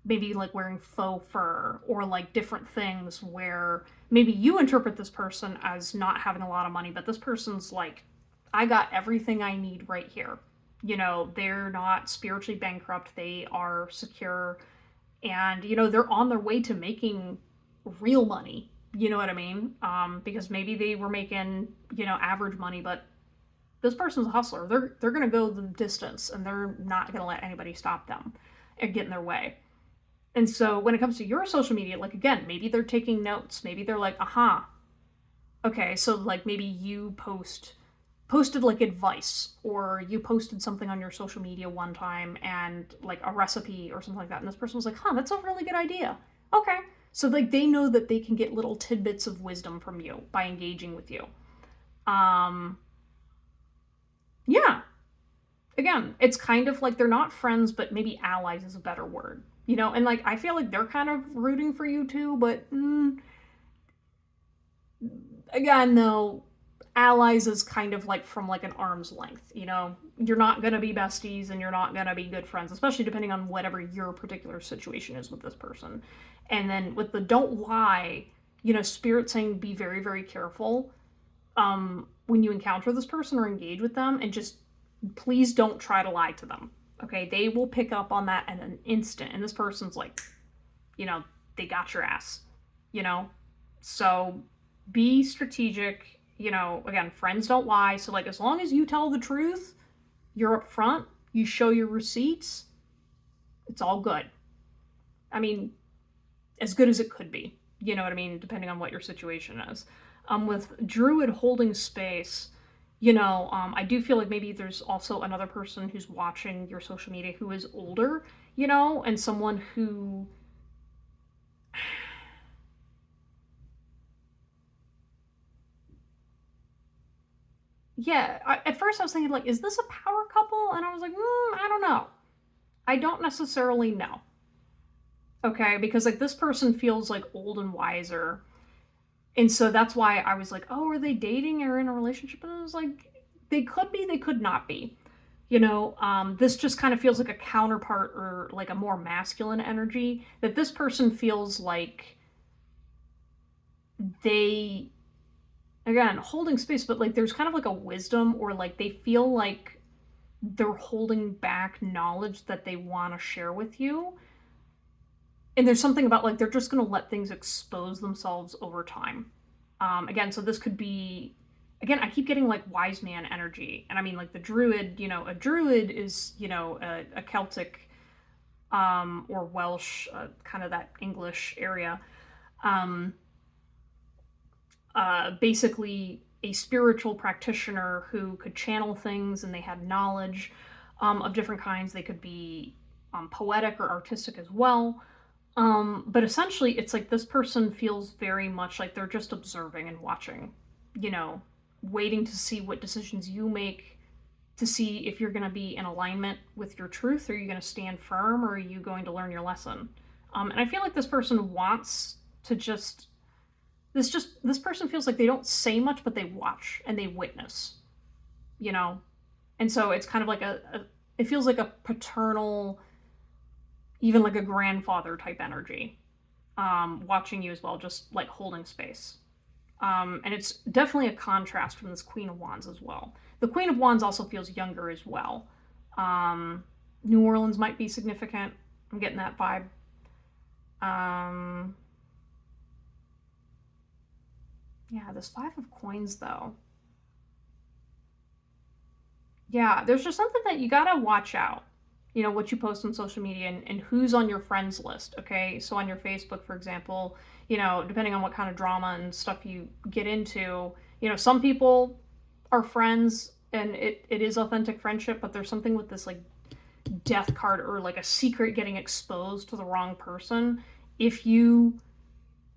maybe like wearing faux fur or like different things where maybe you interpret this person as not having a lot of money, but this person's like, I got everything I need right here. You know, they're not spiritually bankrupt, they are secure, and, you know, they're on their way to making real money. You know what I mean? Because maybe they were making, you know, average money, but this person's a hustler. They're gonna go the distance, and they're not gonna let anybody stop them and get in their way. And so when it comes to your social media, like, again, maybe they're taking notes. Maybe they're like, aha, okay, so like maybe you posted like advice, or you posted something on your social media one time and like a recipe or something like that, and this person was like, huh, that's a really good idea. Okay. So like they know that they can get little tidbits of wisdom from you by engaging with you. Yeah, again, it's kind of like they're not friends, but maybe allies is a better word, you know. And like I feel like they're kind of rooting for you too, but again, though, allies is kind of like from like an arm's length, you know. You're not gonna be besties, and you're not gonna be good friends, especially depending on whatever your particular situation is with this person. And then with the don't lie, Spirit saying be very, very careful when you encounter this person or engage with them, and just please don't try to lie to them. Okay, they will pick up on that in an instant, and this person's like, they got your ass, you know? So be strategic. Again, friends don't lie. So, like, as long as you tell the truth, you're upfront, you show your receipts, it's all good. I mean, as good as it could be. You know what I mean? Depending on what your situation is. With Druid holding space, I do feel like maybe there's also another person who's watching your social media who is older, and someone who at first I was thinking, like, is this a power couple? And I was like, I don't know. I don't necessarily know. Okay, because, like, this person feels like old and wiser. And so that's why I was like, oh, are they dating or in a relationship? And I was like, they could be, they could not be. This just kind of feels like a counterpart, or like a more masculine energy, that this person feels like they, again, holding space, but like there's kind of like a wisdom, or like they feel like they're holding back knowledge that they want to share with you. And there's something about, like, they're just going to let things expose themselves over time. Again, so this could be, again, I keep getting like wise man energy. And I mean, like, the druid, a druid is, a Celtic or Welsh, kind of that English area. Basically a spiritual practitioner who could channel things, and they had knowledge of different kinds. They could be poetic or artistic as well. But essentially, it's like this person feels very much like they're just observing and watching, waiting to see what decisions you make, to see if you're going to be in alignment with your truth. Are you going to stand firm, or are you going to learn your lesson? And I feel like this person wants to this person feels like they don't say much, but they watch and they witness, And so it's kind of like it feels like a paternal, even like a grandfather type energy, watching you as well, just like holding space. And it's definitely a contrast from this Queen of Wands as well. The Queen of Wands also feels younger as well. New Orleans might be significant. I'm getting that vibe. Yeah, this Five of Coins, though. Yeah, there's just something that you gotta watch out. What you post on social media, and who's on your friends list, okay? So on your Facebook, for example, depending on what kind of drama and stuff you get into, some people are friends and it is authentic friendship, but there's something with this, like, death card, or like a secret getting exposed to the wrong person. If you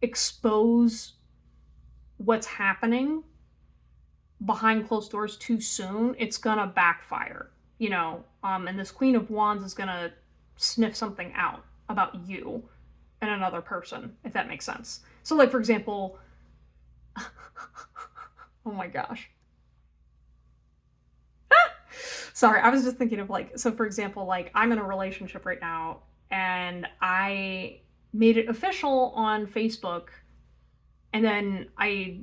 expose what's happening behind closed doors too soon, it's gonna backfire. And this Queen of Wands is gonna sniff something out about you and another person, if that makes sense. So, like, for example, oh my gosh. Sorry, I was just thinking of, like, so for example, like, I'm in a relationship right now, and I made it official on Facebook, and then I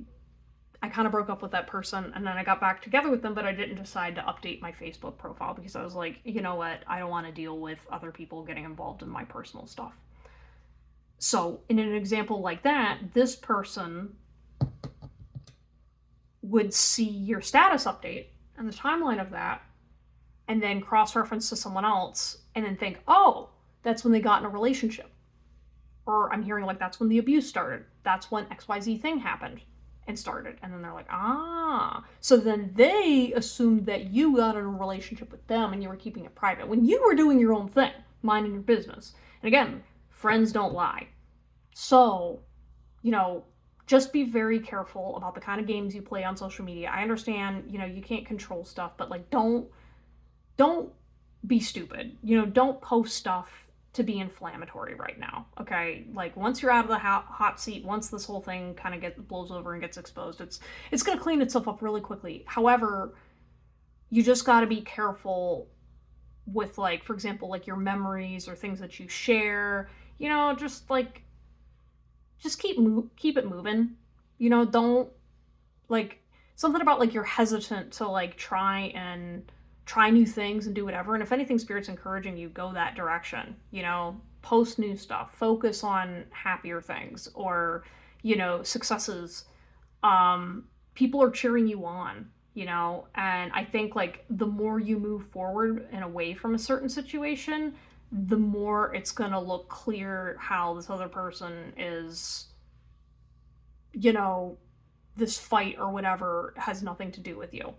kind of broke up with that person, and then I got back together with them, but I didn't decide to update my Facebook profile because I was like, you know what, I don't want to deal with other people getting involved in my personal stuff. So in an example like that, this person would see your status update and the timeline of that, and then cross-reference to someone else, and then think, oh, that's when they got in a relationship. Or I'm hearing, like, that's when the abuse started. That's when XYZ thing happened and started. And then they're like, ah. So then they assumed that you got in a relationship with them and you were keeping it private when you were doing your own thing, minding your business. And again, friends don't lie. So, just be very careful about the kind of games you play on social media. I understand, you can't control stuff, but, like, don't be stupid. Don't post stuff to be inflammatory right now, okay? Like, once you're out of the hot seat, once this whole thing kind of blows over and gets exposed, it's going to clean itself up really quickly. However, you just got to be careful with, like, for example, like, your memories or things that you share, just just keep it moving. Don't like something about like you're hesitant to like try new things and do whatever. And if anything, spirit's encouraging you, go that direction. Post new stuff, focus on happier things or successes. People are cheering you on. And I think like the more you move forward and away from a certain situation, the more it's gonna look clear how this other person is, you know, this fight or whatever has nothing to do with you,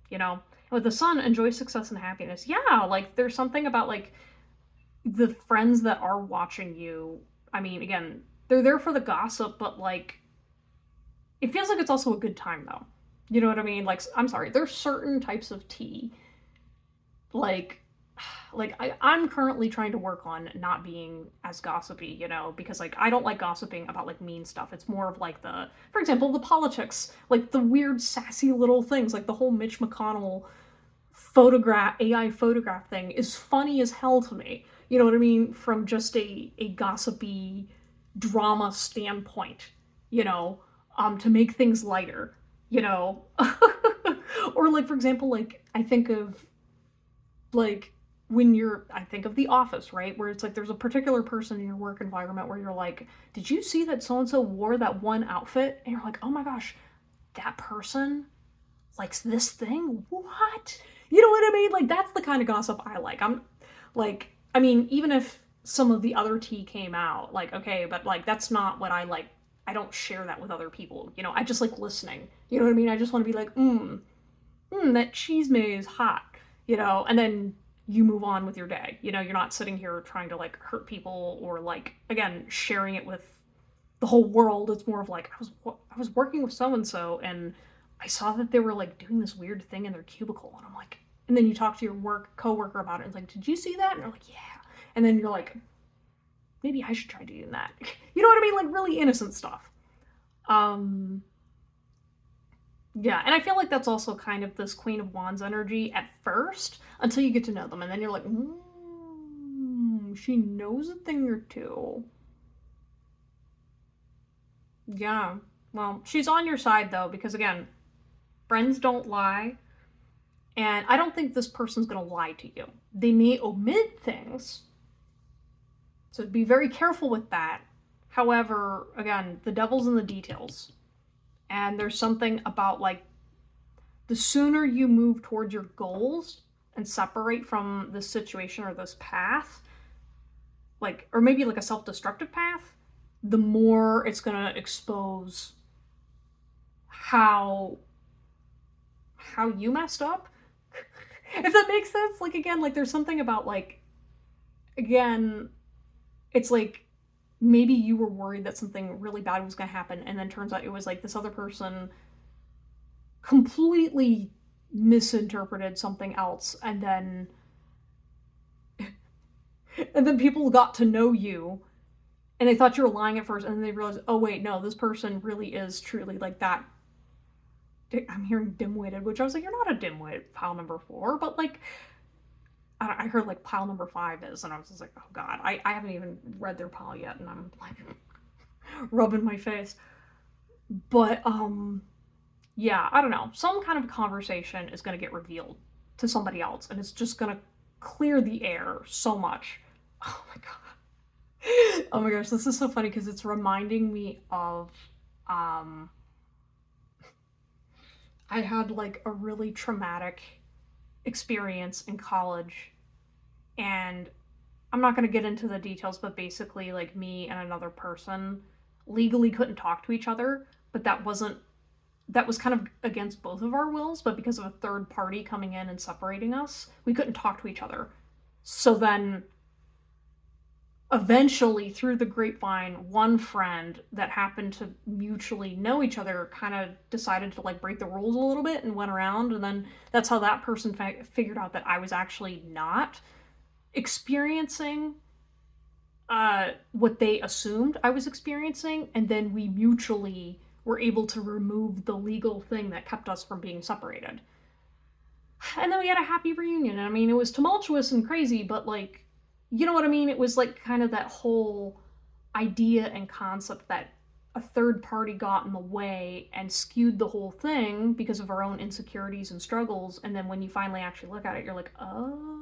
you know? With the Sun, enjoy success and happiness. Yeah, like there's something about like the friends that are watching you. I mean, again, they're there for the gossip, but like it feels like it's also a good time though. You know what I mean? Like, I'm sorry, there's certain types of tea, like I'm currently trying to work on not being as gossipy, because like I don't like gossiping about like mean stuff. It's more of like for example, the politics, like the weird sassy little things, like the whole Mitch McConnell AI photograph thing is funny as hell to me. You know what I mean? From just a gossipy drama standpoint, to make things lighter, you know? Or like, for example, like I think of like I think of The Office, right? Where it's like there's a particular person in your work environment where you're like, did you see that so and so wore that one outfit? And you're like, oh my gosh, that person likes this thing? What? You know what I mean? Like, that's the kind of gossip I like. I'm like, I mean, even if some of the other tea came out, like, okay, but like, that's not what I like. I don't share that with other people. I just like listening. You know what I mean? I just want to be like, that cheese may is hot, and then you move on with your day. You're not sitting here trying to like hurt people or like, again, sharing it with the whole world. It's more of like, I was working with so and so and I saw that they were like doing this weird thing in their cubicle, and I'm like, and then you talk to your coworker about it, and it's like, did you see that? And they're like, yeah. And then you're like, maybe I should try doing that. You know what I mean? Like really innocent stuff. Yeah, and I feel like that's also kind of this Queen of Wands energy at first, until you get to know them, and then you're like, she knows a thing or two. Yeah, well, she's on your side though, because again, friends don't lie, and I don't think this person's gonna lie to you. They may omit things, so be very careful with that. However, again, the devil's in the details. And there's something about like the sooner you move towards your goals and separate from this situation or this path, like, or maybe like a self-destructive path, the more it's gonna expose how you messed up. If that makes sense. Like, again, like there's something about like, again, it's like maybe you were worried that something really bad was going to happen, and then turns out it was like this other person completely misinterpreted something else, and then people got to know you and they thought you were lying at first, and then they realized, oh wait, no, this person really is truly like that. I'm hearing dim-witted, which I was like, you're not a dimwit, pile number 4, but like I heard like pile number 5 is, and I was just like, oh god, I haven't even read their pile yet, and I'm like rubbing my face. But yeah, I don't know. Some kind of conversation is gonna get revealed to somebody else, and it's just gonna clear the air so much. Oh my god. Oh my gosh, this is so funny because it's reminding me of I had like a really traumatic experience in college, and I'm not going to get into the details, but basically like me and another person legally couldn't talk to each other, but that was kind of against both of our wills, but because of a third party coming in and separating us, we couldn't talk to each other. So then eventually, through the grapevine, one friend that happened to mutually know each other kind of decided to like break the rules a little bit and went around, and then that's how that person figured out that I was actually not experiencing what they assumed I was experiencing, and then we mutually were able to remove the legal thing that kept us from being separated. And then we had a happy reunion. I mean, it was tumultuous and crazy, but like, you know what I mean? It was like kind of that whole idea and concept that a third party got in the way and skewed the whole thing because of our own insecurities and struggles. And then when you finally actually look at it, you're like, oh.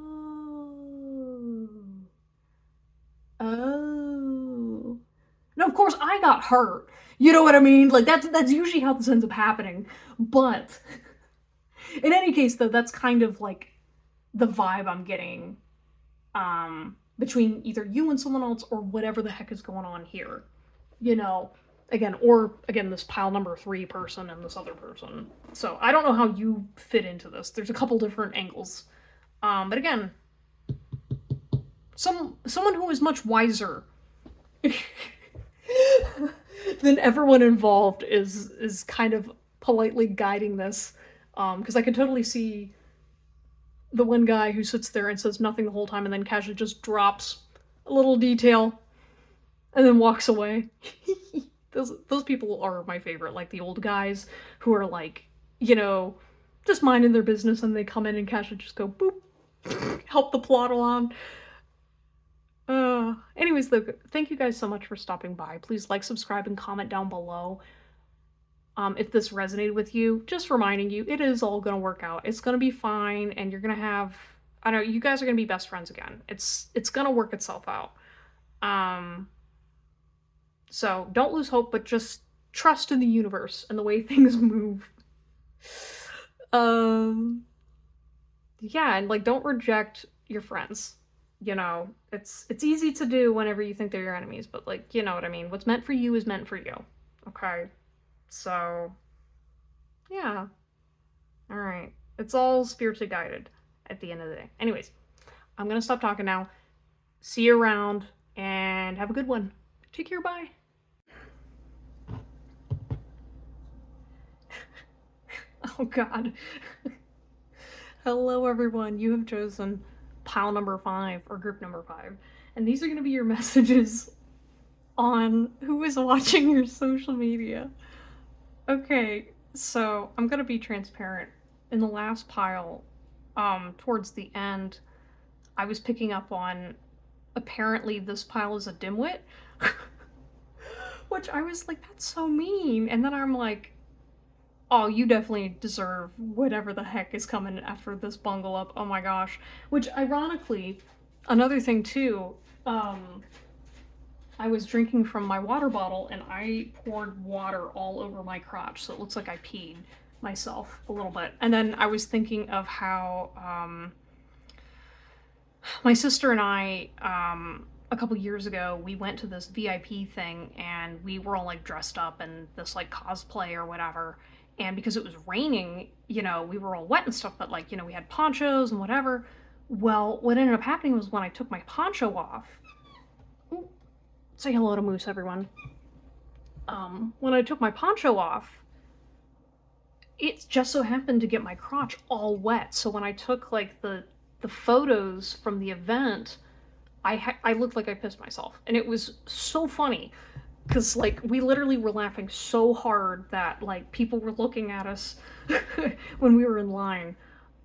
Now, of course, I got hurt. You know what I mean? Like, that's usually how this ends up happening. But in any case, though, that's kind of like the vibe I'm getting between either you and someone else or whatever the heck is going on here. You know, again, this pile number 3 person and this other person. So I don't know how you fit into this. There's a couple different angles. But again, someone who is much wiser than everyone involved is kind of politely guiding this. Because I can totally see the one guy who sits there and says nothing the whole time and then casually just drops a little detail and then walks away. Those people are my favorite, like the old guys who are like, you know, just minding their business and they come in and casually just go boop, help the plot along. Anyways, though, thank you guys so much for stopping by. Please like, subscribe, and comment down below. If this resonated with you, just reminding you, it is all gonna work out. It's gonna be fine, and you're gonna have, I don't know, you guys are gonna be best friends again. It's gonna work itself out. So don't lose hope, but just trust in the universe and the way things move. Yeah, and like, don't reject your friends. You know, it's easy to do whenever you think they're your enemies, but like, you know what I mean. What's meant for you is meant for you. Okay? So, yeah. Alright. It's all spiritually guided at the end of the day. Anyways, I'm gonna stop talking now. See you around, and have a good one. Take care, bye. Oh god. Hello everyone, you have chosen pile number 5, or group number 5, and these are gonna be your messages on who is watching your social media. Okay, so I'm gonna be transparent. In the last pile, towards the end, I was picking up on, apparently this pile is a dimwit. Which I was like, that's so mean. And then I'm like, oh, you definitely deserve whatever the heck is coming after this bungle up. Oh my gosh. Which, ironically, another thing too, I was drinking from my water bottle and I poured water all over my crotch, so it looks like I peed myself a little bit. And then I was thinking of how my sister and I, a couple years ago, we went to this VIP thing and we were all like dressed up in this like cosplay or whatever. And because it was raining, you know, we were all wet and stuff, but like, you know, we had ponchos and whatever. Well, what ended up happening was when I took my poncho off, ooh, say hello to Moose, everyone. When I took my poncho off, it just so happened to get my crotch all wet. So when I took like the photos from the event, I looked like I pissed myself. And it was so funny because like we literally were laughing so hard that like people were looking at us when we were in line.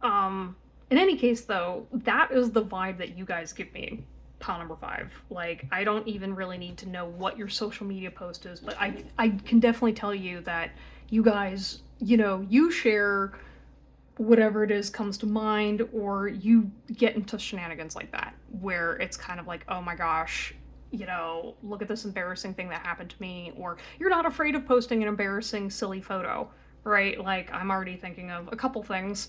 In any case though, that is the vibe that you guys give me, pile number 5. Like, I don't even really need to know what your social media post is, but I can definitely tell you that you guys, you know, you share whatever it is comes to mind, or you get into shenanigans like that, where it's kind of like, oh my gosh, you know, look at this embarrassing thing that happened to me, or you're not afraid of posting an embarrassing, silly photo, right? Like, I'm already thinking of a couple things.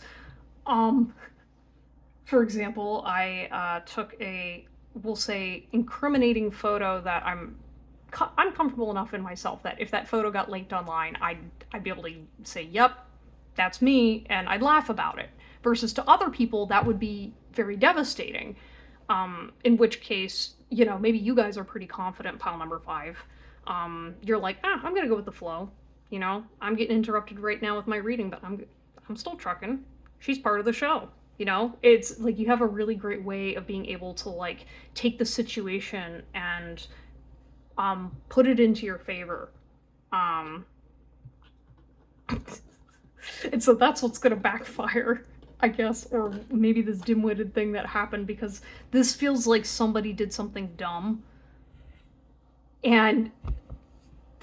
For example, I took a, we'll say, incriminating photo that I'm comfortable enough in myself that if that photo got linked online, I'd be able to say, yep, that's me, and I'd laugh about it. Versus to other people, that would be very devastating. In which case, you know, maybe you guys are pretty confident, pile number 5. You're like, I'm gonna go with the flow. You know, I'm getting interrupted right now with my reading, but I'm still trucking. She's part of the show. You know, it's like you have a really great way of being able to like take the situation and put it into your favor. And so that's what's gonna backfire, I guess, or maybe this dim-witted thing that happened, because this feels like somebody did something dumb and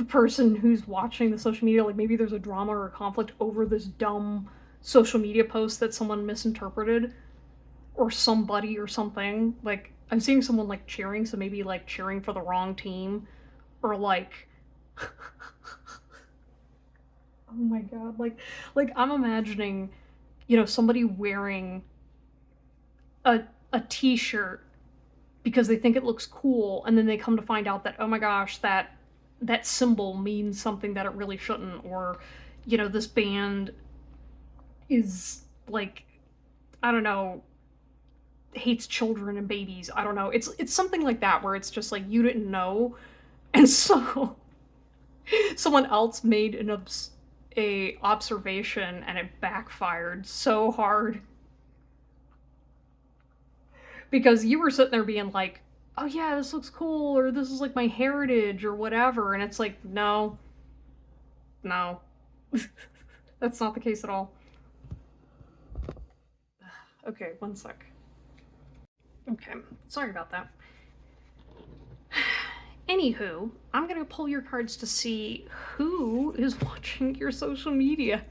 the person who's watching the social media, like maybe there's a drama or a conflict over this dumb social media post that someone misinterpreted, or somebody or something. Like I'm seeing someone like cheering, so maybe like cheering for the wrong team, or like oh my god, like I'm imagining, somebody wearing a a t-shirt because they think it looks cool, and then they come to find out that, oh my gosh, that symbol means something that it really shouldn't, or this band is like, I don't know, hates children and babies. I don't know. It's something like that where it's just like you didn't know, and so someone else made a observation and it backfired so hard because you were sitting there being like, "Oh yeah, this looks cool," or "This is like my heritage," or whatever, and it's like, no, no, that's not the case at all. Okay, one sec. Okay, sorry about that. Anywho, I'm gonna pull your cards to see who is watching your social media.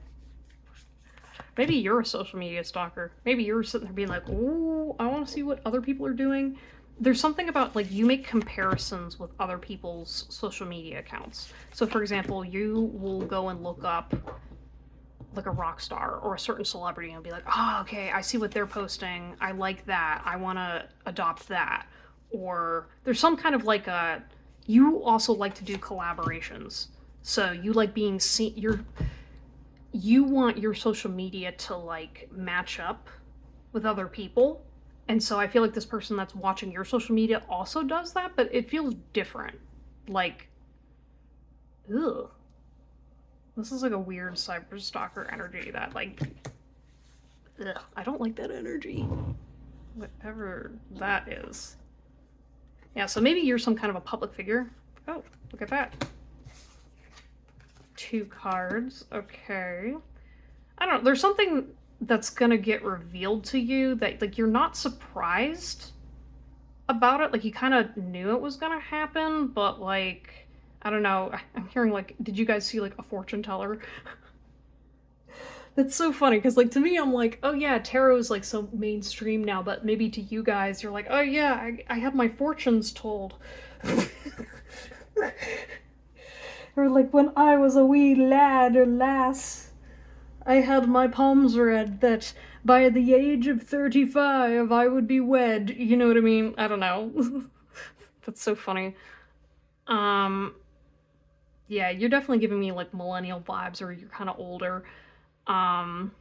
Maybe you're a social media stalker. Maybe you're sitting there being like, "Oh, I want to see what other people are doing." There's something about like you make comparisons with other people's social media accounts. So, for example, you will go and look up like a rock star or a certain celebrity and be like, "Oh, okay, I see what they're posting. I like that. I want to adopt that." Or there's some kind of like a you also like to do collaborations. So you like being seen. You want your social media to like match up with other people. And so I feel like this person that's watching your social media also does that, but it feels different. Like, ugh. This is like a weird cyber stalker energy that like, ugh, I don't like that energy. Whatever that is. Yeah, so maybe you're some kind of a public figure. Oh, look at that. 2 cards. Okay. I don't know. There's something that's gonna get revealed to you that like you're not surprised about it. Like you kind of knew it was gonna happen, but like I don't know. I'm hearing like, did you guys see like a fortune teller? That's so funny because like to me I'm like, oh yeah, tarot is like so mainstream now, but maybe to you guys you're like, oh yeah, I have my fortunes told. Or like when I was a wee lad or lass, I had my palms read that by the age of 35 I would be wed. You know what I mean? I don't know. That's so funny. Um, yeah, you're definitely giving me like millennial vibes, or you're kind of older. Um,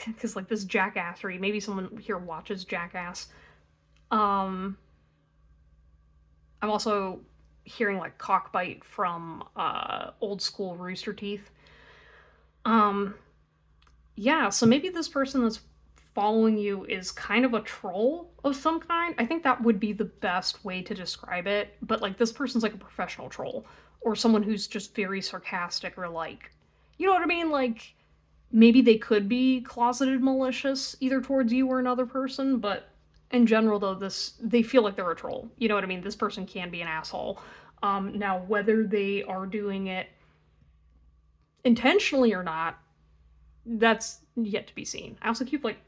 because like this jackassery, maybe someone here watches Jackass. Um, I'm also hearing like cockbite from old school Rooster Teeth. Um, yeah, so maybe this person that's following you is kind of a troll of some kind. I think that would be the best way to describe it. But like this person's like a professional troll or someone who's just very sarcastic or like, you know what I mean? Like maybe they could be closeted malicious either towards you or another person, but in general though this they feel like they're a troll. You know what I mean? This person can be an asshole. Now whether they are doing it intentionally or not, that's yet to be seen. I also keep like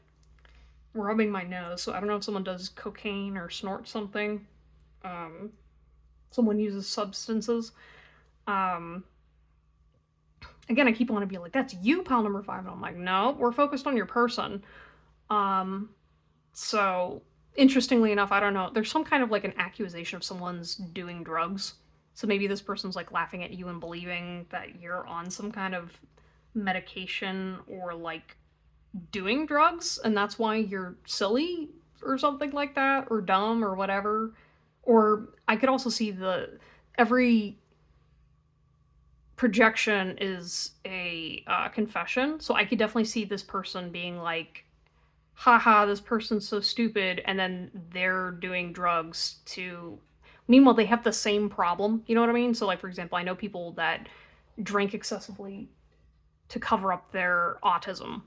rubbing my nose, so I don't know if someone does cocaine or snort something. Um, Someone uses substances. Um, Again, I keep wanting to be like, that's you, pal number 5. And I'm like, no, we're focused on your person. Um, so, interestingly enough, I don't know. There's some kind of like an accusation of someone's doing drugs. So maybe this person's like laughing at you and believing that you're on some kind of medication or like doing drugs, and that's why you're silly or something like that, or dumb or whatever. Or I could also see the every projection is a confession, so I could definitely see this person being like, haha, this person's so stupid, and then they're doing drugs to meanwhile they have the same problem, you know what I mean? So like for example, I know people that drink excessively to cover up their autism,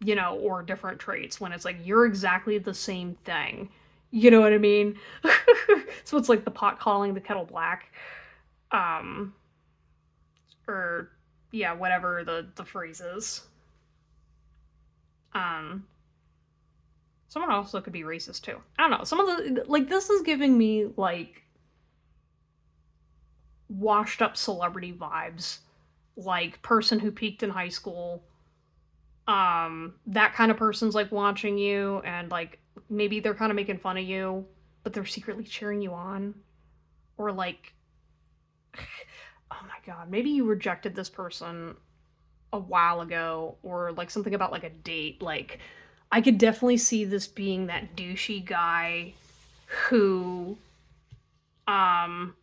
or different traits, when it's like you're exactly the same thing. You know what I mean? So it's like the pot calling the kettle black. Um or yeah, whatever the phrase is. Um, Someone also could be racist too. I don't know. Some of the like this is giving me like washed up celebrity vibes, like person who peaked in high school. That kind of person's like watching you and like maybe they're kind of making fun of you, but they're secretly cheering you on. Or like, oh my god, maybe you rejected this person a while ago, or like something about like a date. Like, I could definitely see this being that douchey guy who um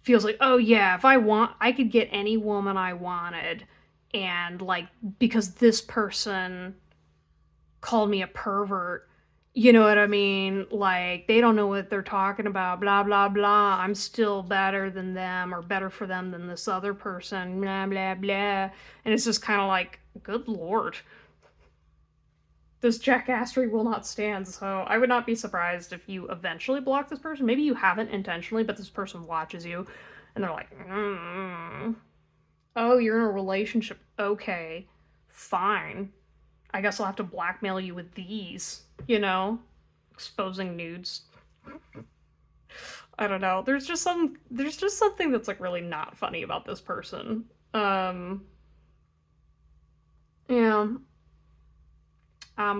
feels like, oh yeah, if I could get any woman I wanted, and like because this person called me a pervert, you know what I mean? Like they don't know what they're talking about, blah blah blah. I'm still better than them or better for them than this other person, blah blah blah. And it's just kind of like, good lord. This jackassery will not stand, so I would not be surprised if you eventually block this person. Maybe you haven't intentionally, but this person watches you and they're like, oh, you're in a relationship. Okay, fine. I guess I'll have to blackmail you with these, exposing nudes. I don't know. There's just something that's like really not funny about this person. Um yeah.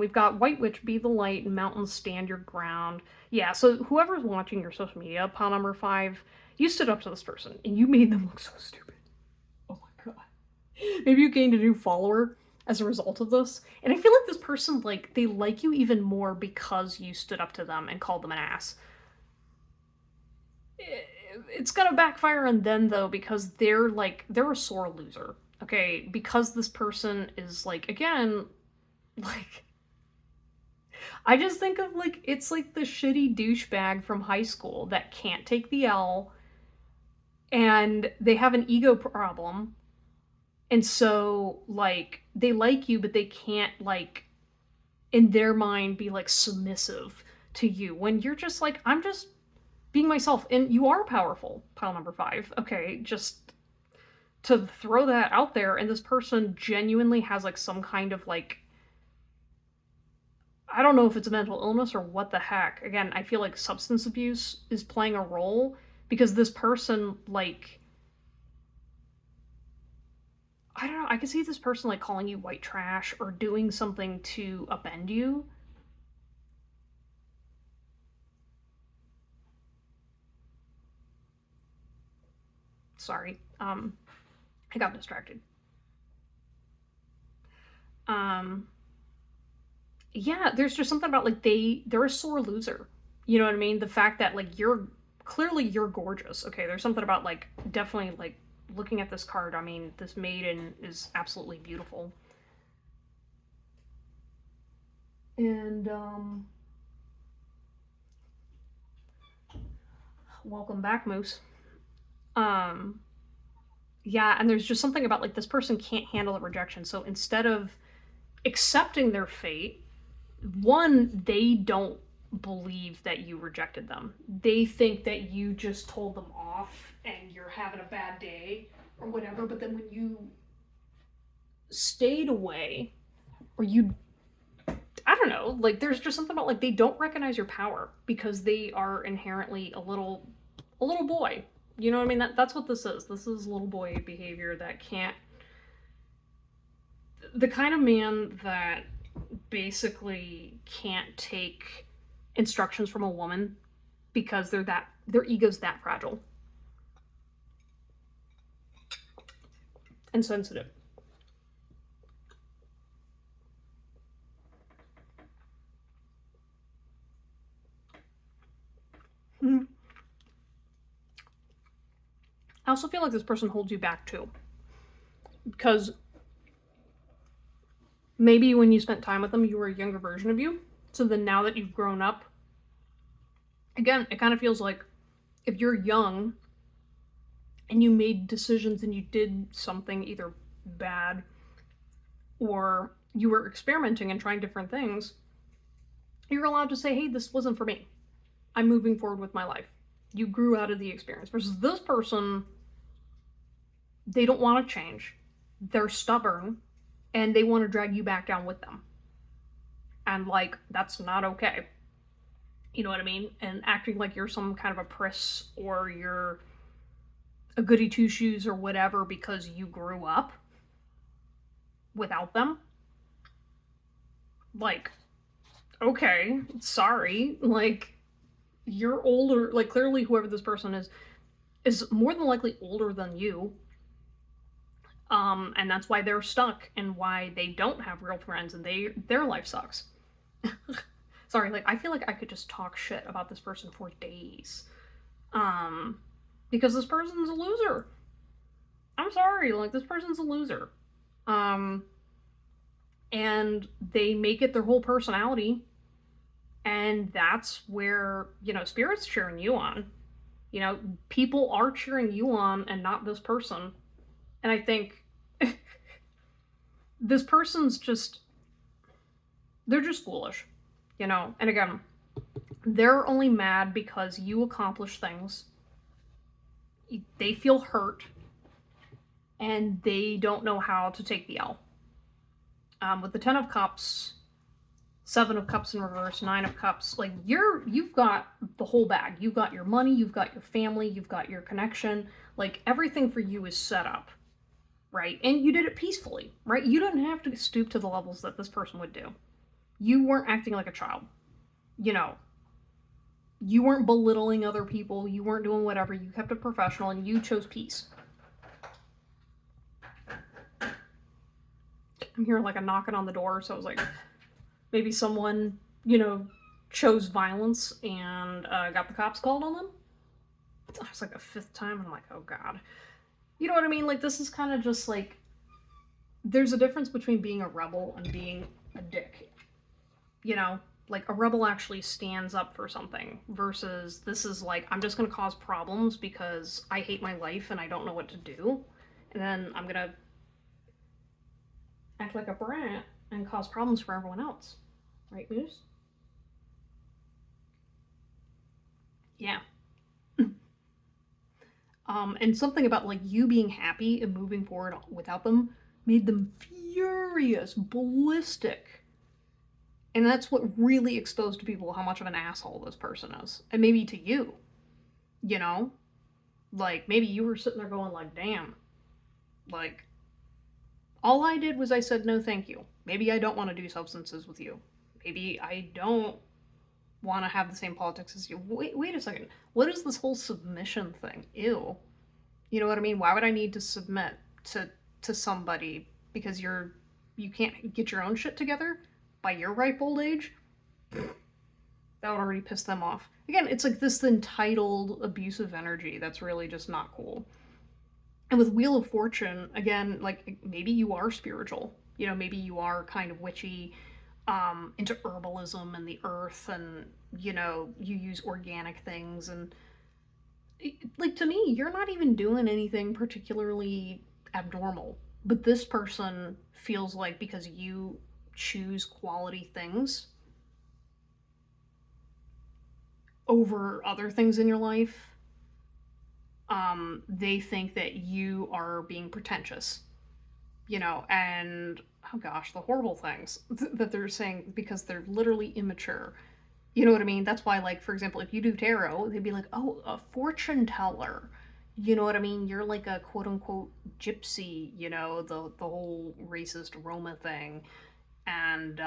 We've got White Witch, be the light, and Mountains stand your ground. Yeah, so whoever's watching your social media, pile number 5, you stood up to this person and you made them look so stupid. Oh my god. Maybe you gained a new follower as a result of this. And I feel like this person, like, they like you even more because you stood up to them and called them an ass. It's gonna backfire on them though, because they're a sore loser. Okay, because this person is like, again, like, I just think of like it's like the shitty douchebag from high school that can't take the L and they have an ego problem. And so like they like you but they can't like in their mind be like submissive to you when you're just like, I'm just being myself and you are powerful. Pile number 5. Okay, just to throw that out there, and this person genuinely has like some kind of like, I don't know if it's a mental illness or what the heck. Again, I feel like substance abuse is playing a role because this person, like, I don't know, I could see this person, like, calling you white trash or doing something to upend you. Sorry. I got distracted. Um, yeah, there's just something about, like, they're a sore loser. You know what I mean? The fact that, like, you're gorgeous. Okay, there's something about, like, definitely, like, looking at this card, I mean, this maiden is absolutely beautiful. And welcome back, Moose. Um yeah, and there's just something about like this person can't handle the rejection. So instead of accepting their fate, one, they don't believe that you rejected them. They think that you just told them off and you're having a bad day or whatever, but then when you stayed away or you, I don't know, like there's just something about like they don't recognize your power because they are inherently a little boy. You know what I mean? That's what this is. This is little boy behavior that can't, the kind of man that basically can't take instructions from a woman because their ego's that fragile and sensitive. Mm-hmm. I also feel like this person holds you back too. Because maybe when you spent time with them, you were a younger version of you. So then now that you've grown up, again, it kind of feels like if you're young and you made decisions and you did something either bad or you were experimenting and trying different things, you're allowed to say, hey, this wasn't for me. I'm moving forward with my life. You grew out of the experience. Versus this person, They don't want to change. They're stubborn and they want to drag you back down with them. And like, that's not okay. You know what I mean? And acting like you're some kind of a priss or you're a goody two shoes or whatever because you grew up without them. Like, okay, sorry. Like, you're older. Like, clearly, whoever this person is more than likely older than you. And that's why they're stuck and why they don't have real friends and their life sucks. Sorry, like I feel like I could just talk shit about this person for days. Because this person's a loser. I'm sorry, like this person's a loser. And they make it their whole personality. And that's where, Spirit's cheering you on. People are cheering you on and not this person. And I think this person's they're just foolish, And again, they're only mad because you accomplish things. They feel hurt and they don't know how to take the L. With the 10 of Cups, 7 of Cups in reverse, 9 of Cups, like you've got the whole bag. You've got your money, you've got your family, you've got your connection. Like everything for you is set up, right? And you did it peacefully, right? You didn't have to stoop to the levels that this person would do. You weren't acting like a child. You weren't belittling other people. You weren't doing whatever. You kept it professional and you chose peace. I'm hearing like a knocking on the door, so I was like, maybe someone, chose violence and got the cops called on them. It was like the 5th time, and I'm like, oh god. You know what I mean? Like, this is kind of just like, there's a difference between being a rebel and being a dick. Like a rebel actually stands up for something versus this is like, I'm just going to cause problems because I hate my life and I don't know what to do. And then I'm going to act like a brat and cause problems for everyone else. Right, Moose? Yeah. And something about like you being happy and moving forward without them made them furious, ballistic. And that's what really exposed to people how much of an asshole this person is. And maybe to you, Like, maybe you were sitting there going like, damn, like, all I did was I said no thank you. Maybe I don't want to do substances with you. Maybe I don't want to have the same politics as you. Wait a second. What is this whole submission thing? Ew. You know what I mean? Why would I need to submit to somebody because you can't get your own shit together by your ripe old age? That would already piss them off. Again, it's like this entitled, abusive energy that's really just not cool. And with Wheel of Fortune, again, like maybe you are spiritual. Maybe you are kind of witchy, into herbalism and the earth, and you use organic things, and like to me, you're not even doing anything particularly abnormal. But this person feels like because you choose quality things over other things in your life, they think that you are being pretentious, and oh gosh, the horrible things that they're saying because they're literally immature. You know what I mean? That's why, like, for example, if you do tarot, they'd be like, oh, a fortune teller. You know what I mean? You're like a quote unquote gypsy, the whole racist Roma thing. And,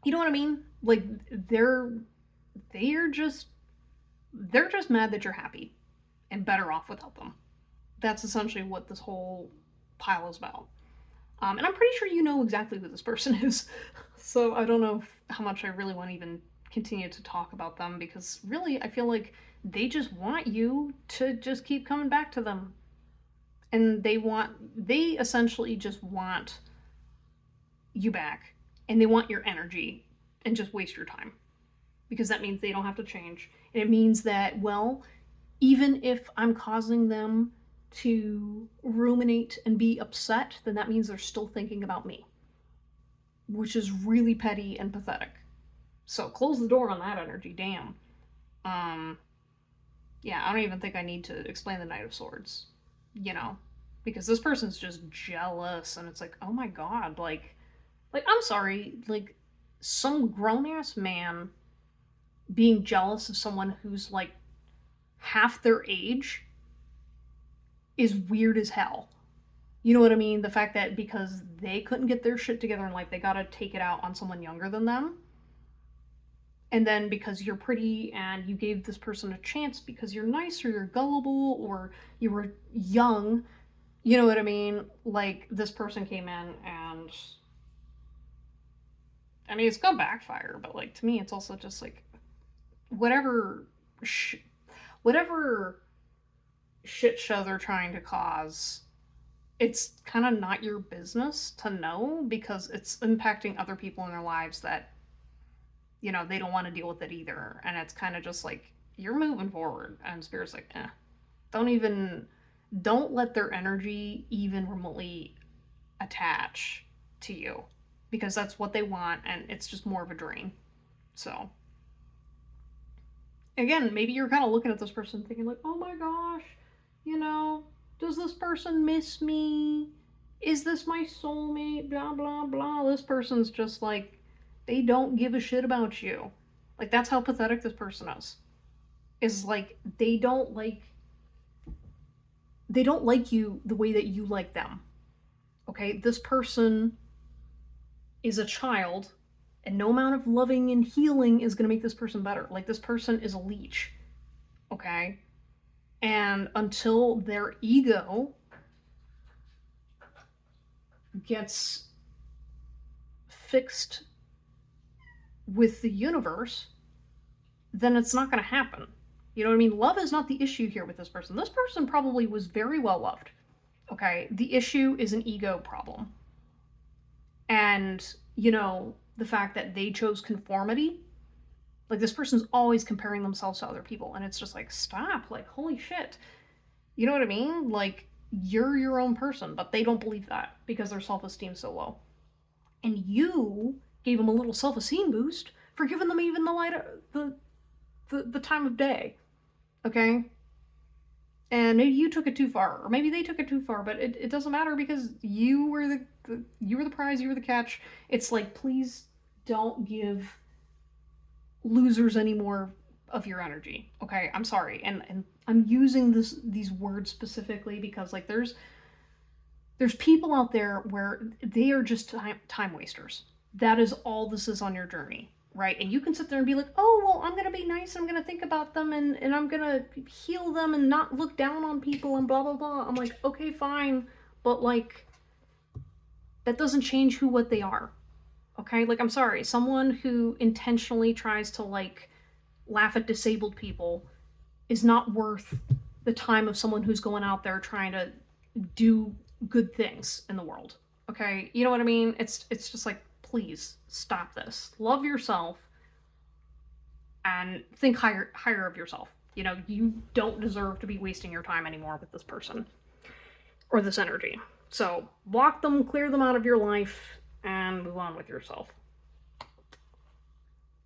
you know what I mean? Like, they're just mad that you're happy and better off without them. That's essentially what this whole pile is about. And I'm pretty sure you know exactly who this person is. So I don't know how much I really want to even continue to talk about them, because really I feel like they just want you to just keep coming back to them. And they essentially just want you back. And they want your energy and just waste your time. Because that means they don't have to change. And it means that, well, even if I'm causing them to ruminate and be upset, then that means they're still thinking about me. Which is really petty and pathetic. So close the door on that energy, damn. Yeah, I don't even think I need to explain the Knight of Swords. you know, because this person's just jealous, and it's like, oh my god, like I'm sorry, like some grown ass man being jealous of someone who's like half their age is weird as hell. You know what I mean? The fact that because they couldn't get their shit together in life, they gotta take it out on someone younger than them. And then because you're pretty and you gave this person a chance because you're nice or you're gullible or you were young, you know what I mean? Like this person came in and I mean it's gonna backfire, but like to me it's also just like whatever whatever shit show they're trying to cause, it's kind of not your business to know because it's impacting other people in their lives that, you know, they don't want to deal with it either. And it's kind of just like, you're moving forward. And Spirit's like, don't let their energy even remotely attach to you because that's what they want and it's just more of a drain. So, again, maybe you're kind of looking at this person thinking, like, oh my gosh, you know, does this person miss me? Is this my soulmate? Blah, blah, blah. This person's just like, they don't give a shit about you. Like, that's how pathetic this person is. Is like, they don't like you the way that you like them. Okay? This person is a child, and no amount of loving and healing is going to make this person better. Like, this person is a leech. Okay? And until their ego gets fixed with the universe, then it's not going to happen. You know what I mean? Love is not the issue here with this person. This person probably was very well loved. Okay? The issue is an ego problem. And, you know, the fact that they chose conformity. Like, this person's always comparing themselves to other people. And it's just like, stop. Like, holy shit. You know what I mean? Like, you're your own person. But they don't believe that because their self-esteem's so low. And you gave them a little self-esteem boost for giving them even the light of the time of day. Okay? And maybe you took it too far, or maybe they took it too far, but it doesn't matter because you were the prize, you were the catch. It's like, please don't give losers any more of your energy. Okay? I'm sorry. And I'm using these words specifically because like there's people out there where they are just time wasters. That is all this is on your journey. Right? And you can sit there and be like, oh, well, I'm going to be nice. I'm going to think about them and I'm going to heal them and not look down on people and blah, blah, blah. I'm like, okay, fine. But like, that doesn't change what they are. Okay? Like, I'm sorry. Someone who intentionally tries to like laugh at disabled people is not worth the time of someone who's going out there trying to do good things in the world. Okay? You know what I mean? It's just like, please stop this. Love yourself and think higher of yourself. You know, you don't deserve to be wasting your time anymore with this person or this energy. So block them, clear them out of your life, and move on with yourself.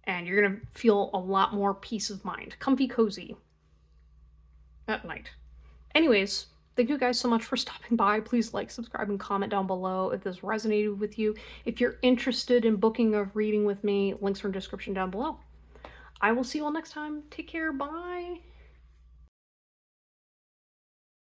And you're going to feel a lot more peace of mind. Comfy cozy at night. Anyways, thank you guys so much for stopping by. Please like, subscribe, and comment down below if this resonated with you. If you're interested in booking a reading with me, links are in the description down below. I will see you all next time. Take care. Bye.